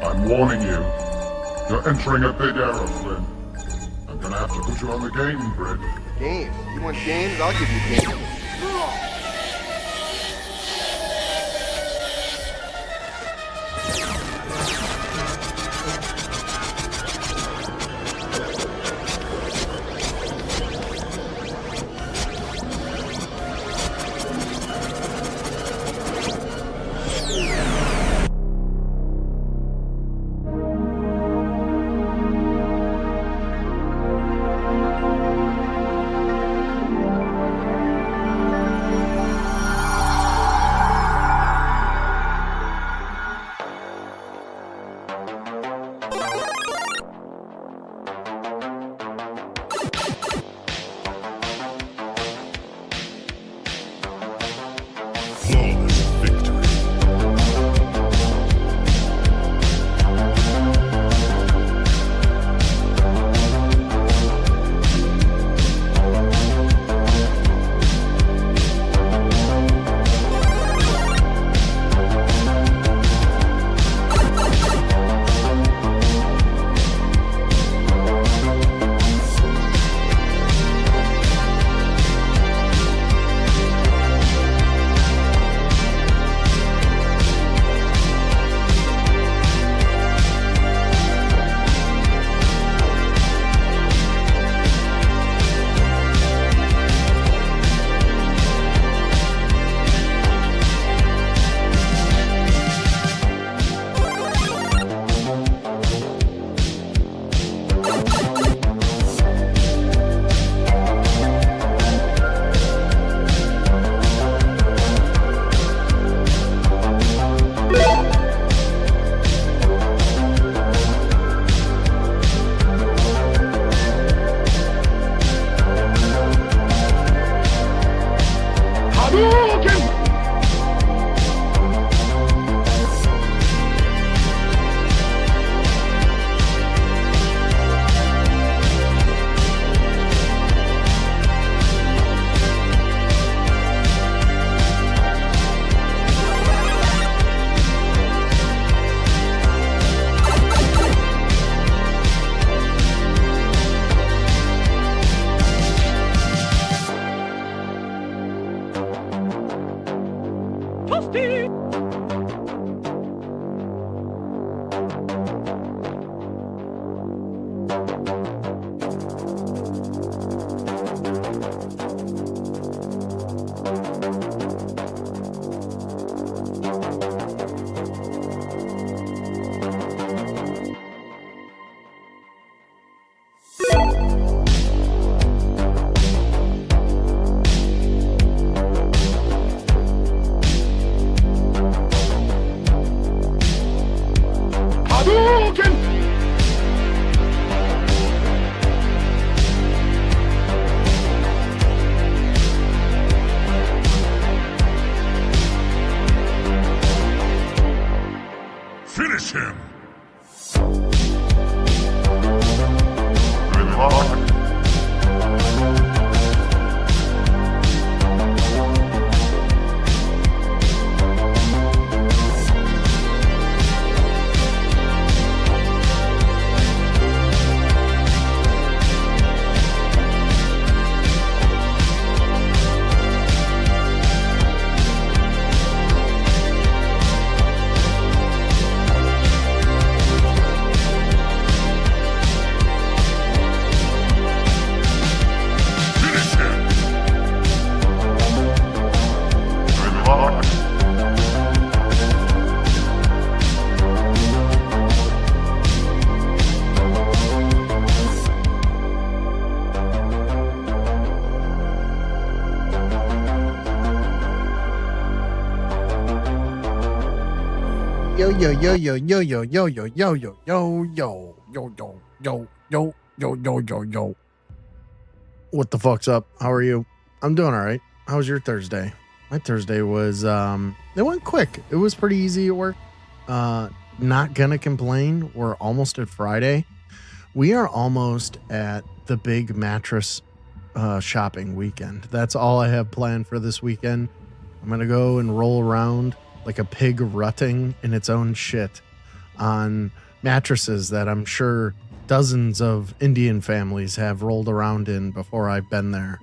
I'm warning you. You're entering a big error, Flynn. I'm gonna have to put you on the game grid. Games? You want games? I'll give you games. Finish him! Yo yo yo yo yo yo yo yo yo yo yo yo yo yo yo yo yo yo yo yo. What the fuck's up? How are you? I'm doing all right. How was your Thursday? My Thursday was it went quick. It was pretty easy at work. Not gonna complain. We're almost at Friday. We are almost at the big mattress shopping weekend. That's all I have planned for this weekend. I'm gonna go and roll around like a pig rutting in its own shit on mattresses that I'm sure dozens of Indian families have rolled around in before I've been there.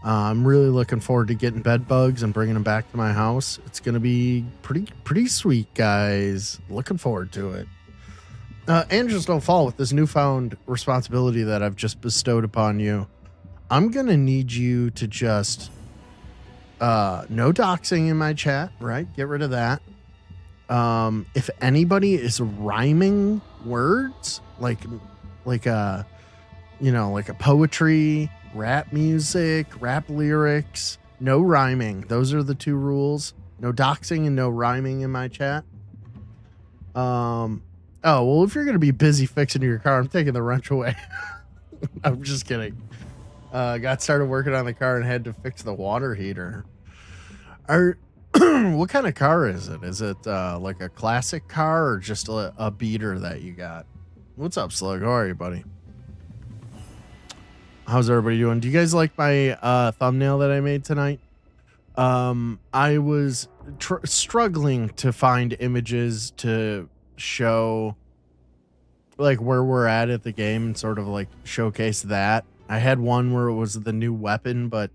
I'm really looking forward to getting bed bugs and bringing them back to my house. It's going to be pretty sweet, guys. Looking forward to it. Angels don't fall with this newfound responsibility that I've just bestowed upon you. I'm going to need you to just no doxing in my chat, right? Get rid of that. If anybody is rhyming words like a poetry, rap music, rap lyrics, no rhyming. Those are the two rules. No doxing and no rhyming in my chat. Oh, well, if you're going to be busy fixing your car, I'm taking the wrench away. I'm just kidding. Got started working on the car and had to fix the water heater. What kind of car is it? Is it like a classic car or just a beater that you got? What's up, Slug? How are you, buddy? How's everybody doing? Do you guys like my thumbnail that I made tonight? I was struggling to find images to show like where we're at the game and sort of like showcase that. I had one where it was the new weapon, but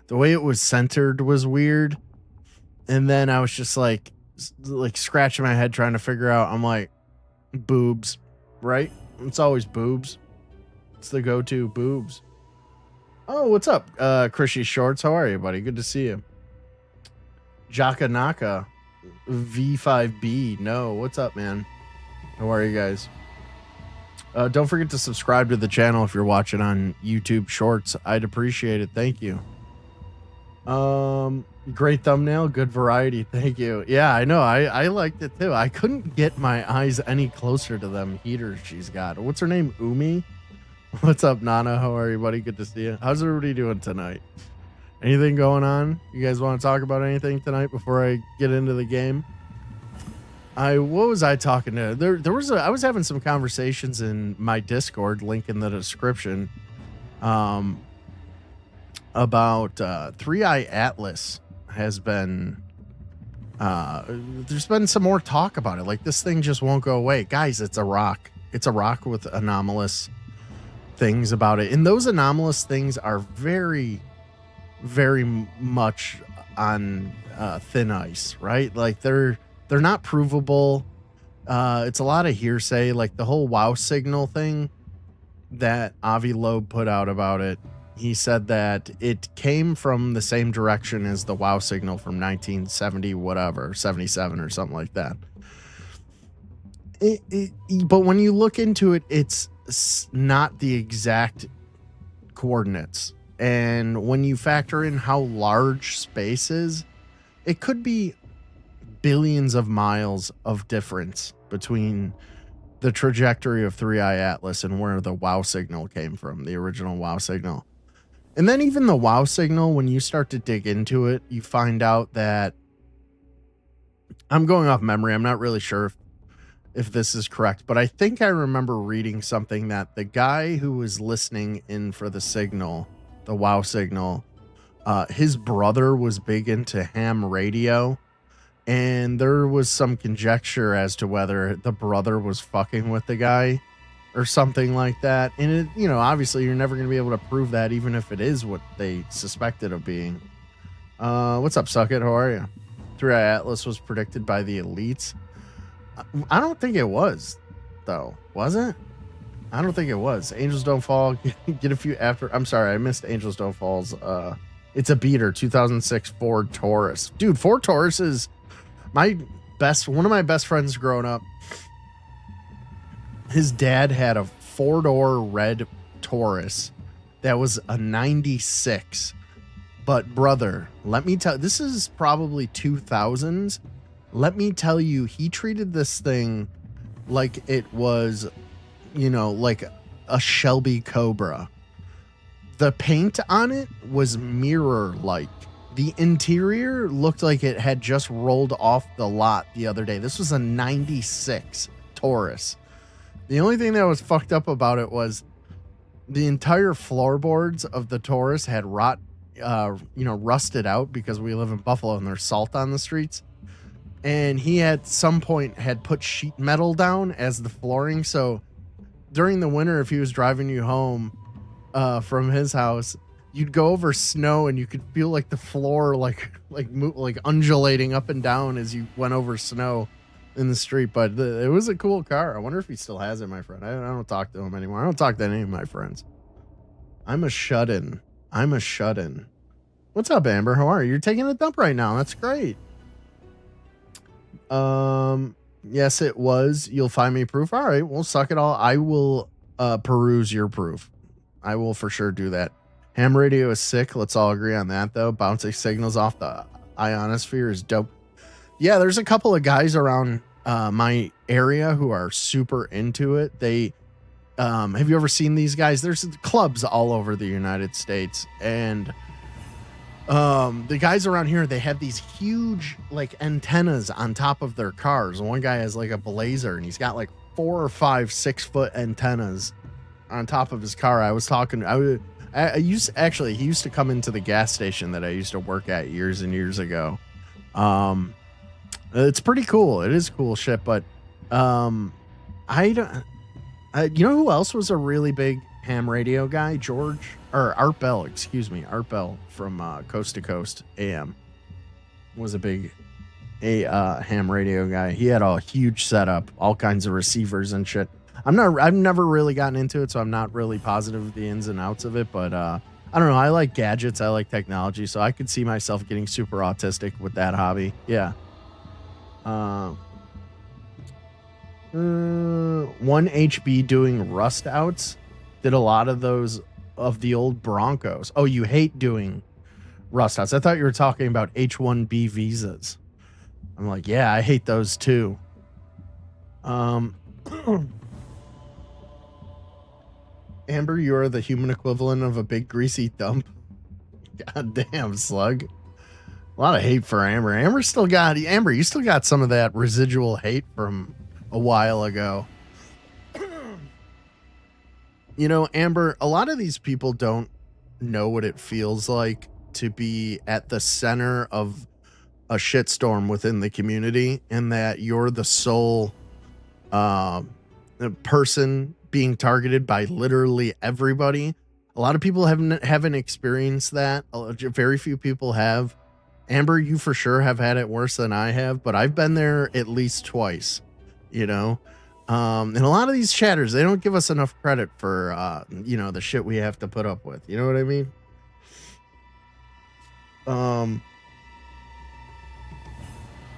the way it was centered was weird. And then I was just like scratching my head trying to figure out. I'm like, boobs, right? It's always boobs. It's the go-to, boobs. Oh, what's up, Krishy Shorts? How are you, buddy? Good to see you. Jakanaka V5B. No, what's up, man? How are you guys? Don't forget to subscribe to the channel if you're watching on YouTube Shorts. I'd appreciate it. Thank you. Great thumbnail, good variety. Thank you. Yeah, I know. I liked it too. I couldn't get my eyes any closer to them heaters she's got. What's her name? Umi? What's up, Nana? How are you, buddy? Good to see you. How's everybody doing tonight? Anything going on? You guys want to talk about anything tonight before I get into the game? What was I talking to? I was having some conversations in my Discord, link in the description, about 3i Atlas has been there's been some more talk about it. Like, this thing just won't go away. Guys, it's a rock. It's a rock with anomalous things about it. And those anomalous things are very, very much on thin ice, right? Like, they're not provable. It's a lot of hearsay. Like, the whole WoW signal thing that Avi Loeb put out about it. He said that it came from the same direction as the WoW signal from 1970, whatever, 77 or something like that. But when you look into it, it's not the exact coordinates. And when you factor in how large space is, it could be billions of miles of difference between the trajectory of 3i Atlas and where the WoW signal came from, the original WoW signal. And then even the WoW signal, when you start to dig into it, you find out that, I'm going off memory, I'm not really sure if this is correct, but I think I remember reading something that the guy who was listening in for the signal, the WoW signal, his brother was big into ham radio, and there was some conjecture as to whether the brother was fucking with the guy or something like that. And it, you know, obviously you're never going to be able to prove that, even if it is what they suspected of being. What's up, Suck It? How are you? 3i Atlas was predicted by the elites. I don't think it was, though. Was it? I don't think it was. Angels Don't Fall. Get a few after. I'm sorry, I missed Angels Don't Fall's. It's a beater, 2006 Ford Taurus. Dude, Ford Taurus is one of my best friends growing up. His dad had a 4-door red Taurus that was a 96. But brother, let me tell, this is probably 2000s. Let me tell you, he treated this thing like it was, you know, like a Shelby Cobra. The paint on it was mirror-like. The interior looked like it had just rolled off the lot the other day. This was a 96 Taurus. The only thing that was fucked up about it was the entire floorboards of the Taurus had rusted out because we live in Buffalo and there's salt on the streets. and he at some point had put sheet metal down as the flooring. So during the winter, if he was driving you home from his house, you'd go over snow and you could feel like the floor like undulating up and down as you went over snow in the street. But it was a cool car. I wonder if he still has it, my friend. I don't talk to him anymore. I don't talk to any of my friends. I'm a shut-in. What's up, Amber? How are you? You're taking a dump right now. That's great. Yes, it was. You'll find me proof. All right, we'll suck it all. I will peruse your proof. I will for sure do that. Ham radio is sick. Let's all agree on that, though. Bouncing signals off the ionosphere is dope. Yeah, there's a couple of guys around my area who are super into it. They have you ever seen these guys? There's clubs all over the United States, and the guys around here, they have these huge like antennas on top of their cars. One guy has like a Blazer, and he's got like 4 or 5 6-foot antennas on top of his car. He used to come into the gas station that I used to work at years and years ago. It's pretty cool. It is cool shit, but I don't. You know who else was a really big ham radio guy? Art Bell from Coast to Coast AM was a big ham radio guy. He had a huge setup, all kinds of receivers and shit. I've never really gotten into it, so I'm not really positive of the ins and outs of it, but I don't know. I like gadgets. I like technology, so I could see myself getting super autistic with that hobby. Yeah. 1HB doing rust outs. Did a lot of those of the old Broncos. Oh, you hate doing rust outs. I thought you were talking about H-1B visas. I'm like, yeah, I hate those too. Amber, you are the human equivalent of a big greasy dump. God damn, slug. A lot of hate for Amber. Amber, you still got some of that residual hate from a while ago. You know, Amber, a lot of these people don't know what it feels like to be at the center of a shitstorm within the community, and that you're the sole person being targeted by literally everybody. A lot of people haven't experienced that. Very few people have. Amber, you for sure have had it worse than I have, but I've been there at least twice, you know? And a lot of these chatters, they don't give us enough credit for, the shit we have to put up with. You know what I mean?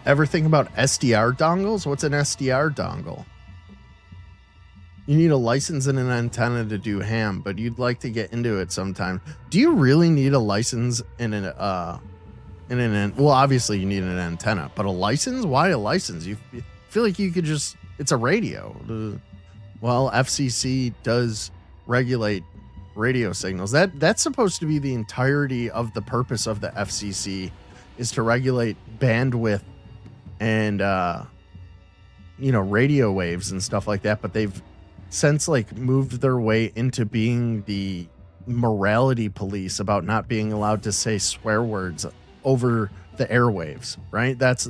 Ever think about SDR dongles? What's an SDR dongle? You need a license and an antenna to do ham, but you'd like to get into it sometime. Do you really need a license and well, obviously you need an antenna, but a license? Why a license? You feel like you could just, it's a radio. Well, FCC does regulate radio signals. That's supposed to be the entirety of the purpose of the FCC, is to regulate bandwidth and, radio waves and stuff like that. But they've since moved their way into being the morality police about not being allowed to say swear words over the airwaves, right? That's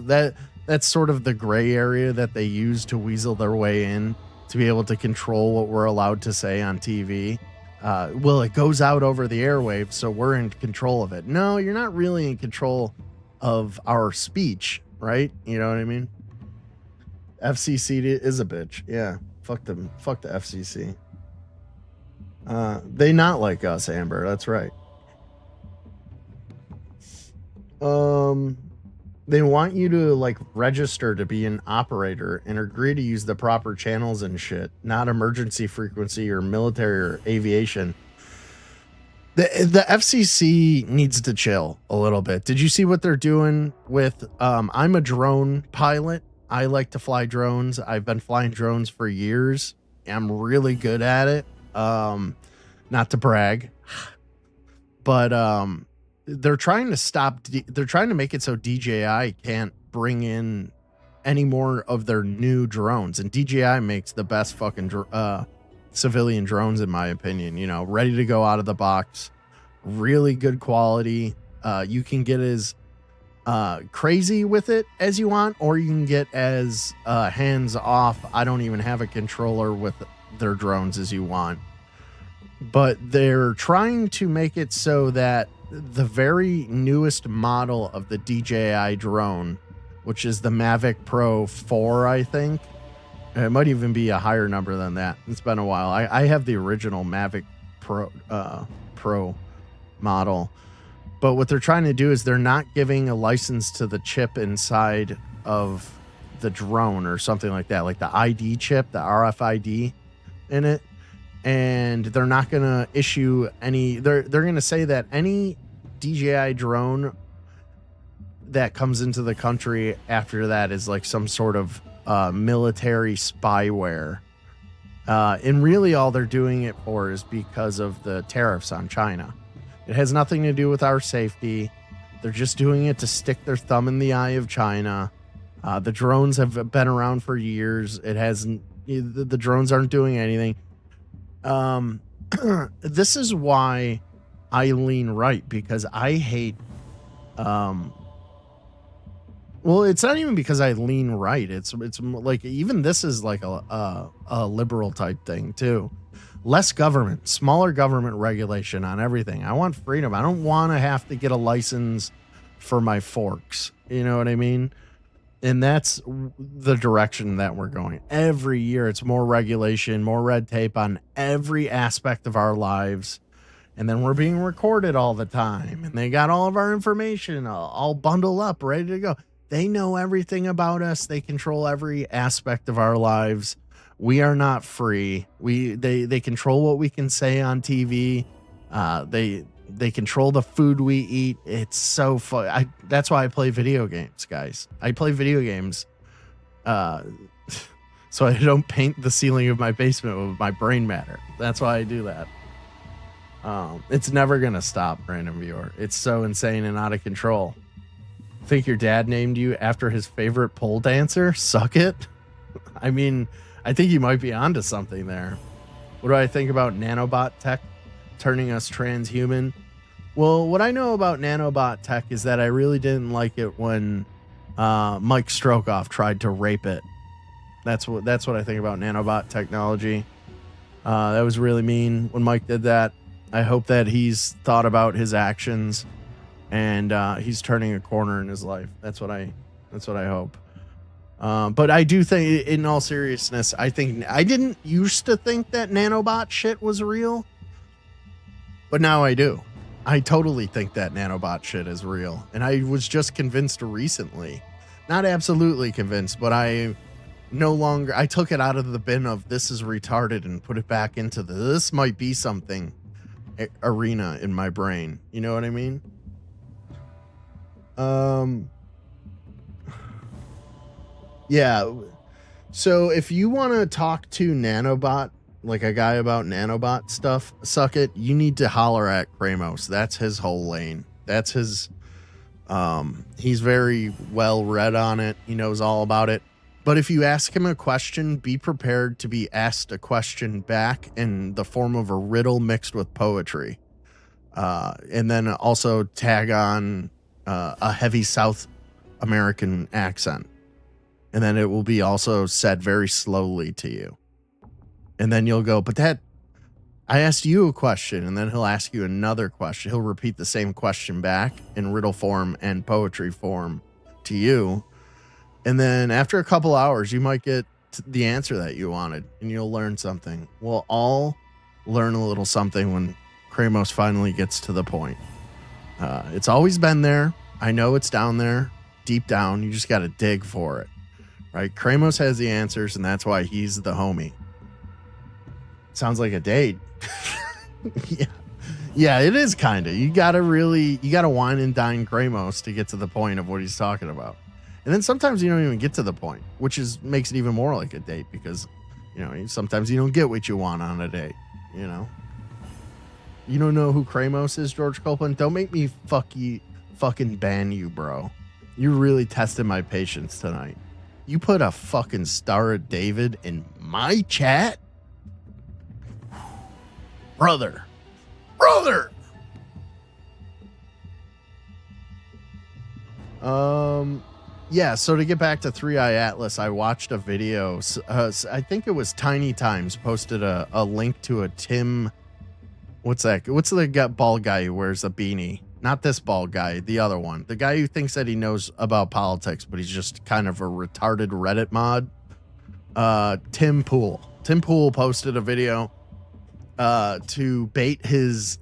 sort of the gray area that they use to weasel their way in to be able to control what we're allowed to say on TV. Well, it goes out over the airwaves, so we're in control of it. No, you're not really in control of our speech, right? You know what I mean? FCC is a bitch. Yeah, fuck them. Fuck the FCC. They not like us, Amber. That's right. They want you to register to be an operator and agree to use the proper channels and shit, not emergency frequency or military or aviation. The FCC needs to chill a little bit. Did you see what they're doing with, I'm a drone pilot. I like to fly drones. I've been flying drones for years. I'm really good at it. Not to brag, but, they're trying to make it so DJI can't bring in any more of their new drones. And DJI makes the best fucking civilian drones, in my opinion, ready to go out of the box, really good quality. You can get as crazy with it as you want, or you can get as hands off. I don't even have a controller with their drones as you want. But they're trying to make it so that the very newest model of the DJI drone, which is the Mavic Pro 4, I think. It might even be a higher number than that. It's been a while. I have the original Mavic Pro model. But what they're trying to do is they're not giving a license to the chip inside of the drone or something like that, like the ID chip, the RFID in it. And they're not going to issue any, they're going to say that any DJI drone that comes into the country after that is like some sort of military spyware. And really all they're doing it for is because of the tariffs on China. It has nothing to do with our safety. They're just doing it to stick their thumb in the eye of China. The drones have been around for years. It hasn't, the drones aren't doing anything. This is why I lean right, because I hate, well, it's not even because I lean right. It's like, even this is like a liberal type thing too. Less government, smaller government regulation on everything. I want freedom. I don't want to have to get a license for my forks. You know what I mean? And that's the direction that we're going. Every year, it's more regulation, more red tape on every aspect of our lives. And then we're being recorded all the time. And they got all of our information all bundled up, ready to go. They know everything about us. They control every aspect of our lives. We are not free. They control what we can say on TV. They control the food we eat. It's so fun. That's why I play video games, guys. I play video games so I don't paint the ceiling of my basement with my brain matter. That's why I do that. It's never going to stop, random viewer. It's so insane and out of control. Think your dad named you after his favorite pole dancer? Suck it. I mean, I think you might be onto something there. What do I think about nanobot tech turning us transhuman? Well, what I know about nanobot tech is that I really didn't like it when Mike Strokoff tried to rape it. That's what I think about nanobot technology. That was really mean when Mike did that. I hope that he's thought about his actions and he's turning a corner in his life. That's what I hope. But I do think, in all seriousness, I think I didn't used to think that nanobot shit was real, but now I do. I totally think that nanobot shit is real. And I was just convinced recently, not absolutely convinced, but I took it out of the bin of this is retarded and put it back into this might be something arena in my brain. You know what I mean? Yeah. So if you want to talk to nanobot, like a guy about nanobot stuff, suck it, you need to holler at Kramos. That's his whole lane. That's his, he's very well read on it. He knows all about it. But if you ask him a question, be prepared to be asked a question back in the form of a riddle mixed with poetry. And then also tag on a heavy South American accent. And then it will be also said very slowly to you. And then you'll go, but that, I asked you a question, and then he'll ask you another question. He'll repeat the same question back in riddle form and poetry form to you. And then after a couple hours, you might get the answer that you wanted, and you'll learn something. We'll all learn a little something when Kramos finally gets to the point. It's always been there. I know it's down there, deep down. You just got to dig for it, right? Kramos has the answers, and that's why he's the homie. Sounds like a date. Yeah, it is kind of. You got to wine and dine Kramos to get to the point of what he's talking about. And then sometimes you don't even get to the point, which makes it even more like a date because, sometimes you don't get what you want on a date, You don't know who Kramos is, George Copeland? Don't make me fucking ban you, bro. You really tested my patience tonight. You put a fucking Star of David in my chat? Brother. Yeah, so to get back to 3i Atlas, I watched a video. I think it was Tiny Times posted a link to a Tim. What's that? What's the bald guy who wears a beanie? Not this bald guy, the other one. The guy who thinks that he knows about politics, but he's just kind of a retarded Reddit mod. Tim Pool. Tim Pool posted a video to bait his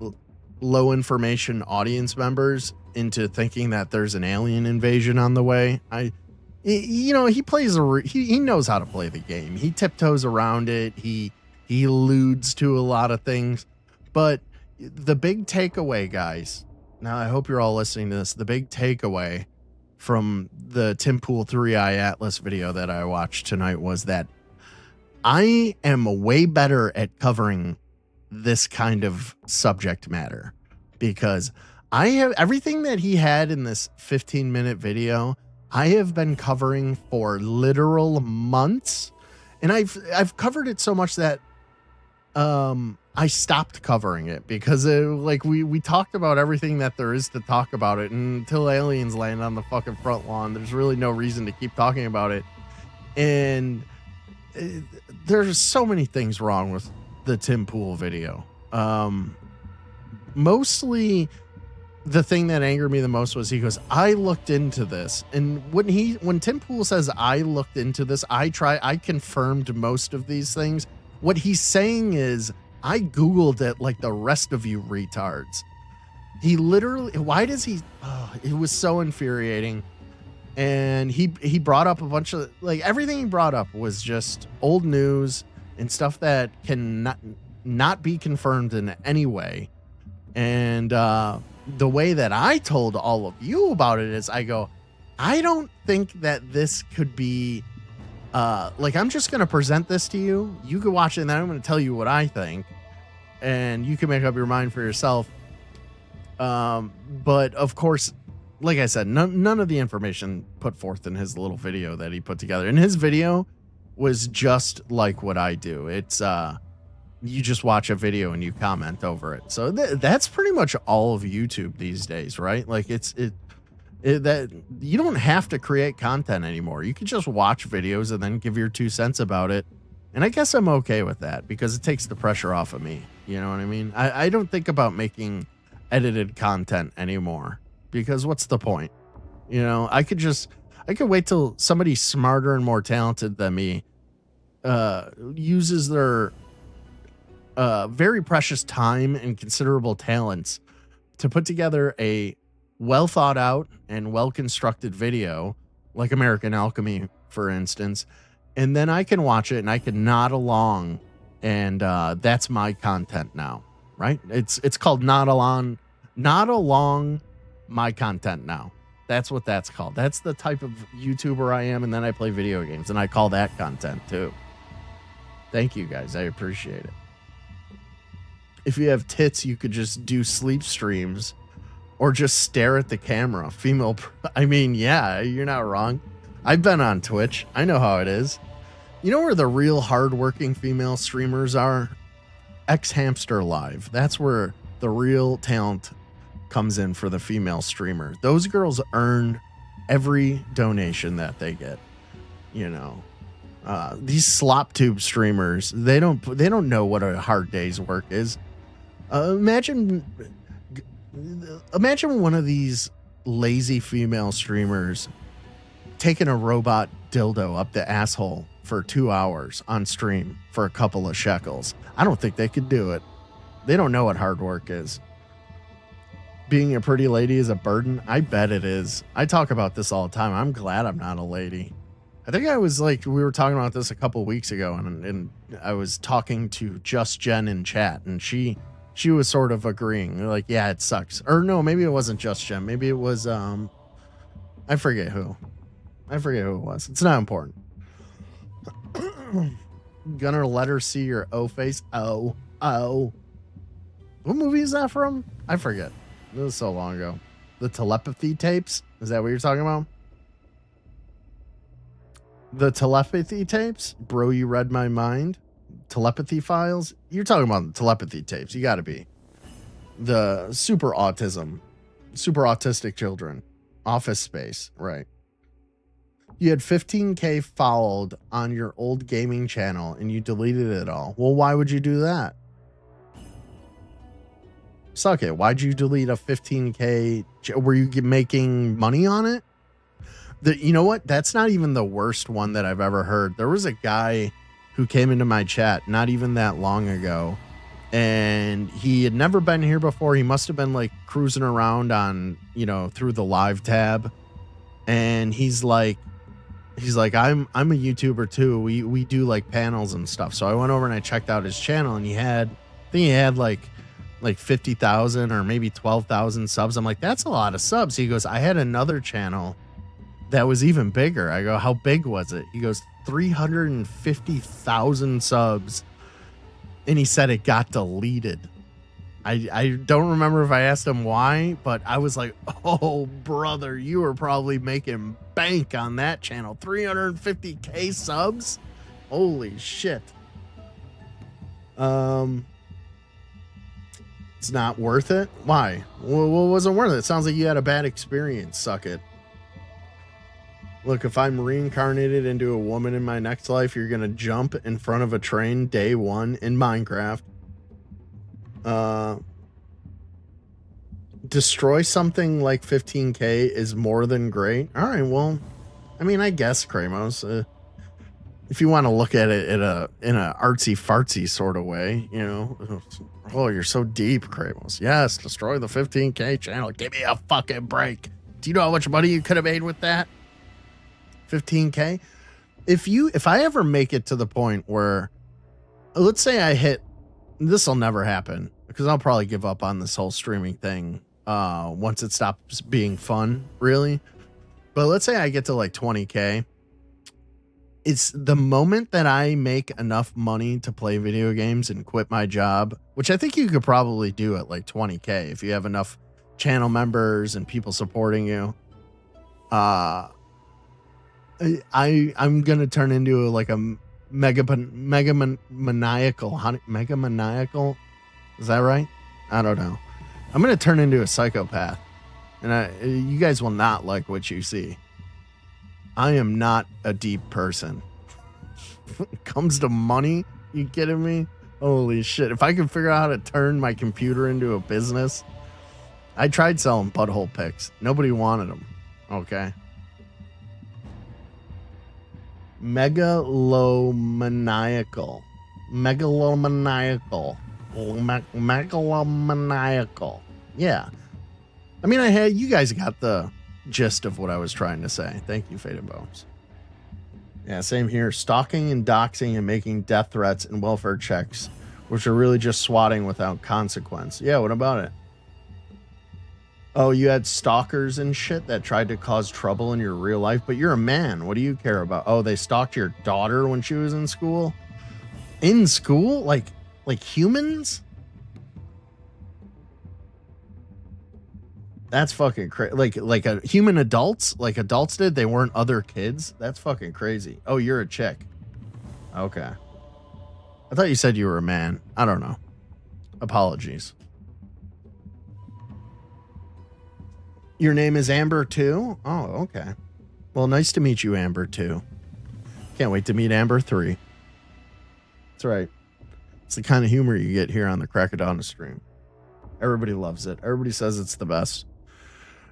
low information audience members into thinking that there's an alien invasion on the way. He plays he knows how to play the game. He tiptoes around it. He alludes to a lot of things, but the big takeaway, guys. Now I hope you're all listening to this. The big takeaway from the Tim Pool 3i Atlas video that I watched tonight was that I am way better at covering this kind of subject matter, because I have everything that he had in this 15-minute video. I have been covering for literal months, and I've covered it so much that I stopped covering it because we talked about everything that there is to talk about it, and until aliens land on the fucking front lawn, there's really no reason to keep talking about it. And there's so many things wrong with the Tim Pool video. Mostly the thing that angered me the most was he goes, I looked into this. And when Tim Pool says I looked into this, I confirmed most of these things. What he's saying is I Googled it like the rest of you retards. He literally, why does he, it was so infuriating. And he brought up a bunch of, everything he brought up was just old news and stuff that can not be confirmed in any way. And the way that I told all of you about it is I go, I don't think that this could be, I'm just going to present this to you. You can watch it and then I'm going to tell you what I think. And you can make up your mind for yourself. But of course, like I said, none of the information put forth in his little video that he put together. And his video was just like what I do. It's, you just watch a video and you comment over it. So that's pretty much all of YouTube these days, right? Like that you don't have to create content anymore. You can just watch videos and then give your 2 cents about it. And I guess I'm okay with that because it takes the pressure off of me. You know what I mean? I don't think about making edited content anymore because what's the point? You know, I could wait till somebody smarter and more talented than me uses their very precious time and considerable talents to put together a well thought out and well constructed video like American Alchemy, for instance. And then I can watch it and I can nod along, and that's my content now, right? It's called nod along my content now. That's what that's called. That's the type of YouTuber I am. And then I play video games and I call that content too. Thank you guys. I appreciate it. If you have tits, you could just do sleep streams or just stare at the camera. Yeah, you're not wrong. I've been on Twitch. I know how it is. You know where the real hardworking female streamers are? X Hamster Live. That's where the real talent comes in for the female streamer. Those girls earn every donation that they get. You know, these slop tube streamers, they don't know what a hard day's work is. Imagine one of these lazy female streamers taking a robot dildo up the asshole for 2 hours on stream for a couple of shekels. I don't think they could do it. They don't know what hard work is. Being a pretty lady is a burden. I bet it is. I talk about this all the time. I'm glad I'm not a lady. I think we were talking about this a couple of weeks ago, and I was talking to Just Jen in chat, and she was sort of agreeing, like, yeah, it sucks. Or no, maybe it wasn't Just Jen. Maybe it was, I forget who it was. It's not important. Gonna let her see your O face. Oh. What movie is that from? I forget. It was so long ago. The telepathy tapes? Is that what you're talking about? The telepathy tapes? Bro, you read my mind? Telepathy files? You're talking about the telepathy tapes. You gotta be. The super autistic children. Office Space, right. You had 15K followed on your old gaming channel and you deleted it all. Well, why would you do that? Suck it. Why'd you delete a 15K? Were you making money on it? You know what? That's not even the worst one that I've ever heard. There was a guy who came into my chat not even that long ago, and he had never been here before. He must have been like cruising around on, through the live tab. And he's like, I'm a YouTuber too. We do like panels and stuff. So I went over and I checked out his channel, and I think he had like 50,000 or maybe 12,000 subs. I'm like, that's a lot of subs. He goes, I had another channel that was even bigger. I go, how big was it? He goes, 350,000 subs. And he said it got deleted. I don't remember if I asked him why, but I was like, oh, brother, you were probably making bank on that channel. 350K subs? Holy shit. It's not worth it? Why? What wasn't worth it? It sounds like you had a bad experience. Suck it. Look, if I'm reincarnated into a woman in my next life, you're going to jump in front of a train day one in Minecraft. Destroy something like 15K is more than great. All right, well, I mean, I guess, Kramos, if you want to look at it in a artsy fartsy sort of way, oh, you're so deep, Kramos. Yes, destroy the 15K channel. Give me a fucking break. Do you know how much money you could have made with that? 15K. If I ever make it to the point where, let's say I hit, this will never happen because I'll probably give up on this whole streaming thing once it stops being fun, really. But let's say I get to like 20K. It's the moment that I make enough money to play video games and quit my job, which I think you could probably do at like 20K if you have enough channel members and people supporting you. I'm gonna turn into like a mega maniacal. Is that right? I don't know. I'm gonna turn into a psychopath, and you guys will not like what you see. I am not a deep person. When it comes to money, you kidding me? Holy shit! If I could figure out how to turn my computer into a business, I tried selling butthole pics. Nobody wanted them. Okay. Megalomaniacal. Yeah. I mean, you guys got the gist of what I was trying to say. Thank you, Faded Bones. Yeah, same here. Stalking and doxing and making death threats and welfare checks, which are really just swatting without consequence. Yeah, what about it? Oh, you had stalkers and shit that tried to cause trouble in your real life, but you're a man. What do you care about? Oh, they stalked your daughter when she was in school? In school? Like humans? That's fucking crazy. Like a human adults? Like adults did? They weren't other kids? That's fucking crazy. Oh, you're a chick. Okay. I thought you said you were a man. I don't know. Apologies. Your name is Amber too? Oh, okay. Well, nice to meet you, Amber 2. Can't wait to meet Amber 3. That's right. It's the kind of humor you get here on the Crackadona stream. Everybody loves it. Everybody says it's the best.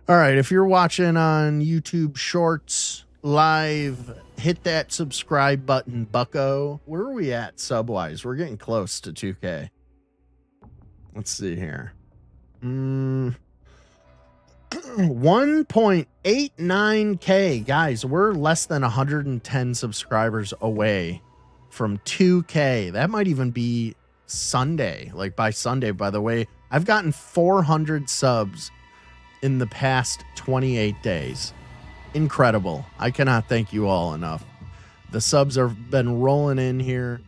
All right, if you're watching on YouTube Shorts live, hit that subscribe button, bucko. Where are we at sub-wise? We're getting close to 2K. Let's see here. 1.89K. Guys, we're less than 110 subscribers away from 2K. That might even be Sunday. Like by Sunday, by the way, I've gotten 400 subs in the past 28 days. Incredible. I cannot thank you all enough. The subs have been rolling in here.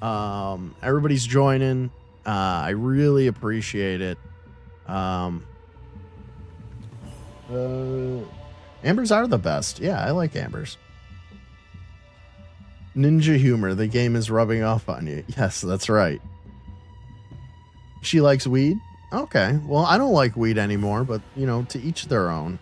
Everybody's joining. I really appreciate it. Ambers are the best. Yeah, I like Ambers. Ninja humor. The game is rubbing off on you. Yes, that's right. She likes weed? Okay. Well, I don't like weed anymore, but, to each their own.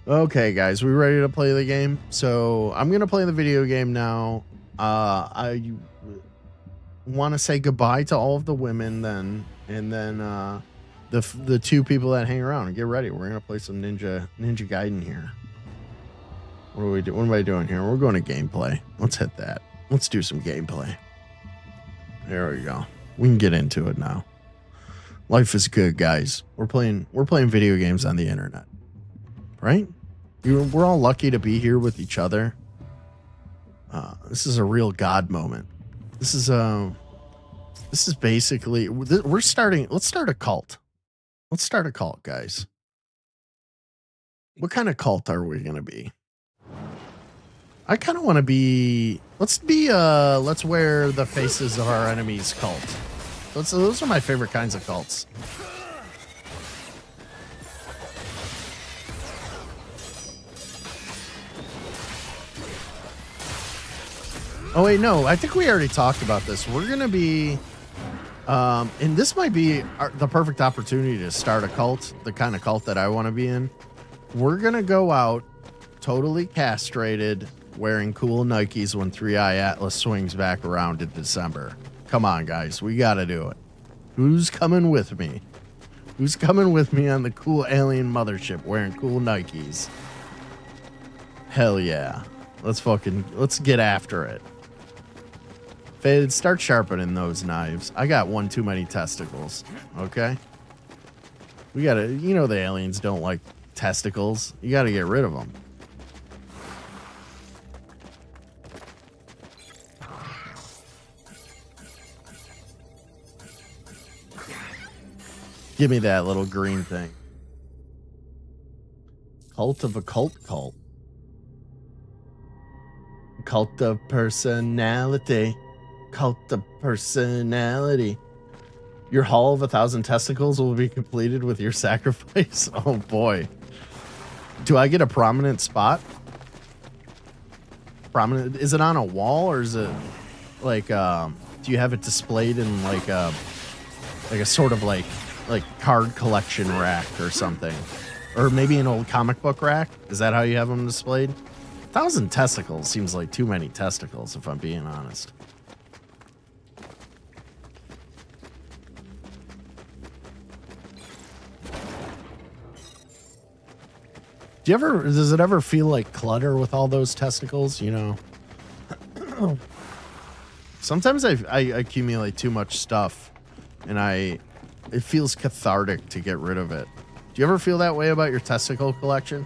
Okay, guys, we ready to play the game? So I'm gonna play the video game now. I want to say goodbye to all of the women then, and then the two people that hang around and get ready. We're gonna play some Ninja Gaiden here. What are we doing? What am I doing here? We're going to gameplay. Let's hit that. Let's do some gameplay. There we go. We can get into it now. Life is good, guys. We're playing video games on the internet, right? We're all lucky to be here with each other. This is a real God moment. This is basically we're starting. Let's start a cult. Let's start a cult, guys. What kind of cult are we gonna be? I kind of want to be. Let's wear the faces of our enemies cult. Those are my favorite kinds of cults. Oh wait, no, I think we already talked about this. We're gonna be, and this might be the perfect opportunity to start a cult, the kind of cult that I want to be in. We're gonna go out totally castrated, wearing cool Nikes when 3i Atlas swings back around in December. Come on, guys, we gotta do it. Who's coming with me? Who's coming with me on the cool alien mothership wearing cool Nikes? Hell yeah. Let's get after it. Faded, start sharpening those knives. I got one too many testicles, okay? We gotta, the aliens don't like testicles. You gotta get rid of them. Give me that little green thing. Cult of a cult. Cult of personality. Cult of personality. Your haul of 1,000 testicles will be completed with your sacrifice. Oh boy. Do I get a prominent spot? Prominent? Is it on a wall or is it like, do you have it displayed in like a sort of like card collection rack or something? Or maybe an old comic book rack? Is that how you have them displayed? 1,000 testicles seems like too many testicles, if I'm being honest. Does it ever feel like clutter with all those testicles, Sometimes I accumulate too much stuff and it feels cathartic to get rid of it. Do you ever feel that way about your testicle collection?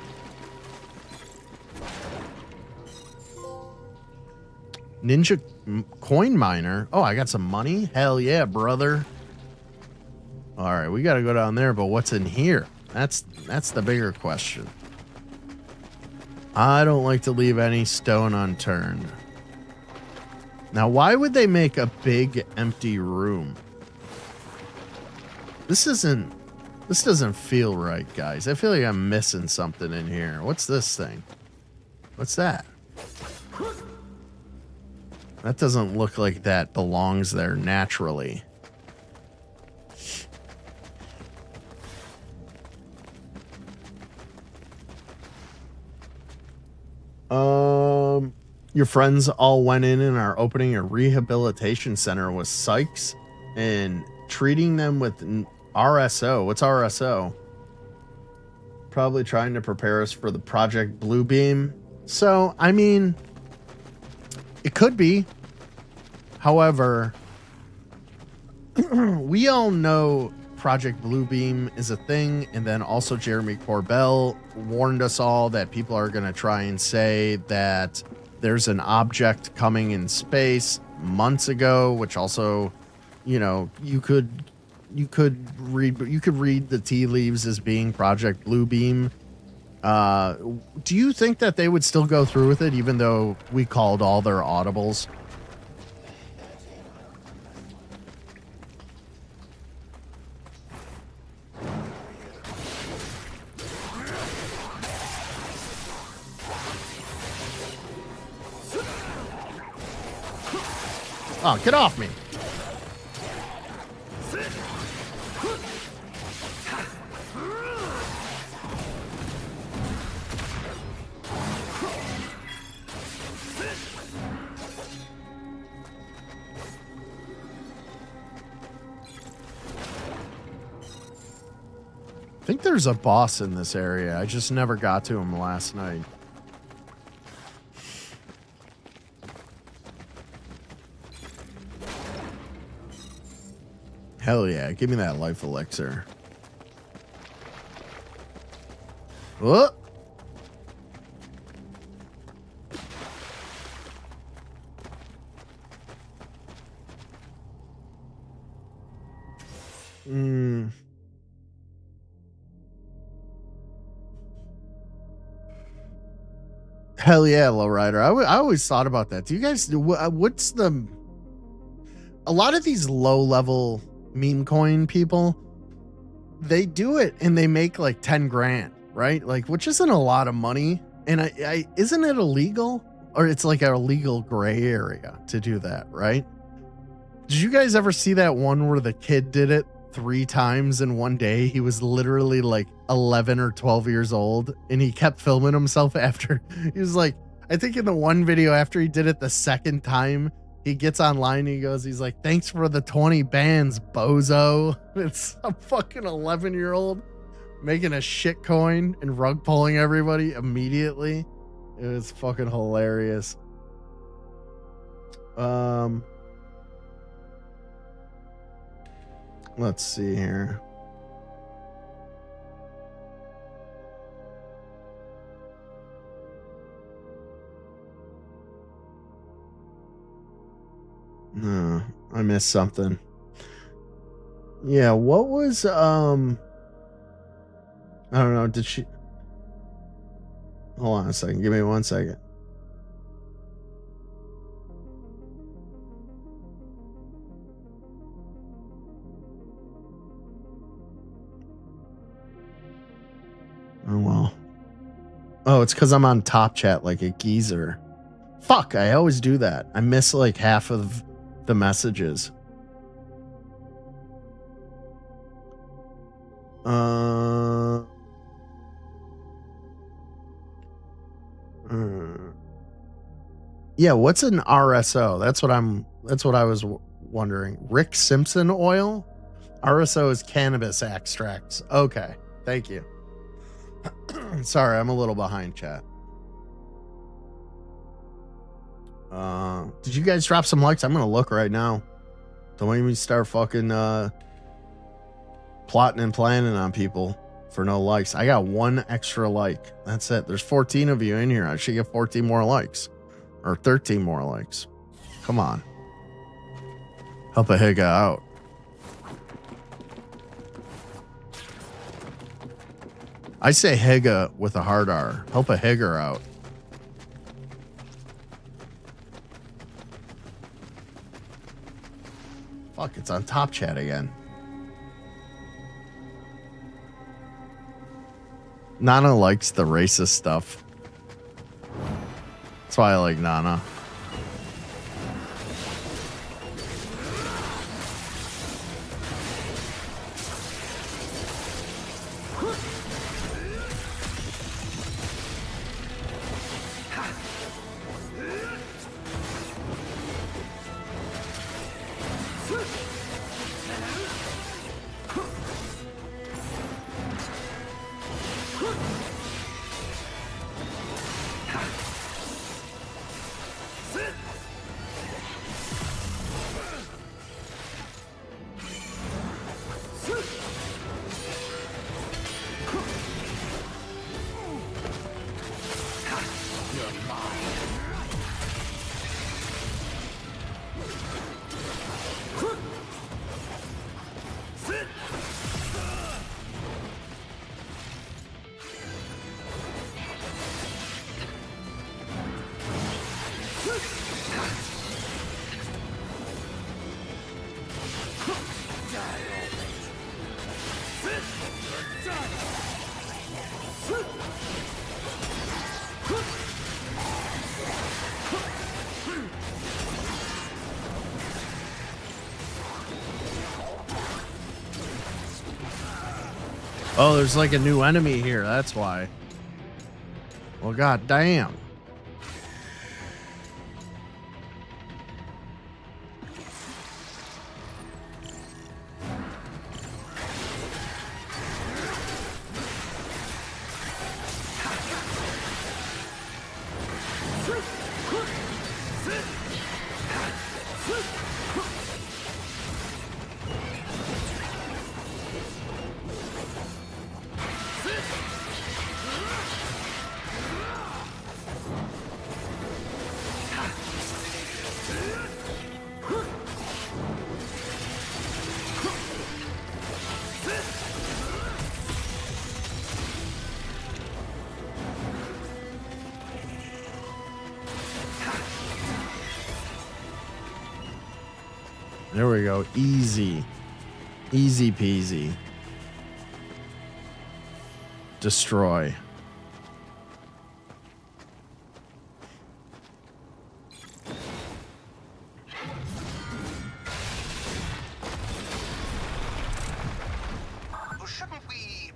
Ninja coin miner. Oh, I got some money. Hell yeah, brother. All right, we got to go down there, but what's in here? That's the bigger question. I don't like to leave any stone unturned. Now, why would they make a big empty room? This doesn't feel right, guys. I feel like I'm missing something in here. What's this thing? What's that? That doesn't look like that belongs there naturally. Your friends all went in and are opening a rehabilitation center with psychs and treating them with RSO. What's RSO? Probably trying to prepare us for the Project Bluebeam. So, I mean, it could be. However, we all know Project Bluebeam is a thing, and then also Jeremy Corbell warned us all that people are going to try and say that there's an object coming in space months ago, which also, you could read the tea leaves as being Project Bluebeam. Do you think that they would still go through with it, even though we called all their audibles? Oh, get off me. think there's a boss in this area. I just never got to him last night. Hell yeah, give me that life elixir. What? Hell yeah, lowrider. I always thought about that. Do you guys, what's the, a lot of these low level meme coin people, they do it and they make like 10 grand, right? Like, which isn't a lot of money. And I isn't it illegal, or it's like a legal gray area to do that, right? Did you guys ever see that one where the kid did it 3 times in one day? He was literally like 11 or 12 years old, and he kept filming himself after. He was like, I think in the one video after he did it the second time, he gets online and he goes, he's like, thanks for the 20 bands, bozo. It's a fucking 11-year-old making a shit coin and rug pulling everybody immediately. It was fucking hilarious. Let's see here. No, I missed something. Yeah, what was I don't know, did she hold on a second, give me 1 second. Oh well. Oh, it's because I'm on top chat like a geezer. Fuck, I always do that. I miss like half of the messages. Yeah, what's an RSO? That's what I was wondering. Rick Simpson oil? RSO is cannabis extracts. Okay, thank you. Sorry, I'm a little behind, chat. Did you guys drop some likes? I'm gonna look right now. Don't make me start fucking plotting and planning on people for no likes. I got 1 extra like. That's it. There's 14 of you in here. I should get 14 more likes. Or 13 more likes. Come on. Help a Higa out. I say Higa with a hard R. Help a Higger out. Fuck, it's on top chat again. Nana likes the racist stuff. That's why I like Nana. Oh, there's like a new enemy here. That's why. Well, god damn. There we go. Easy. Easy peasy. Destroy. Shouldn't we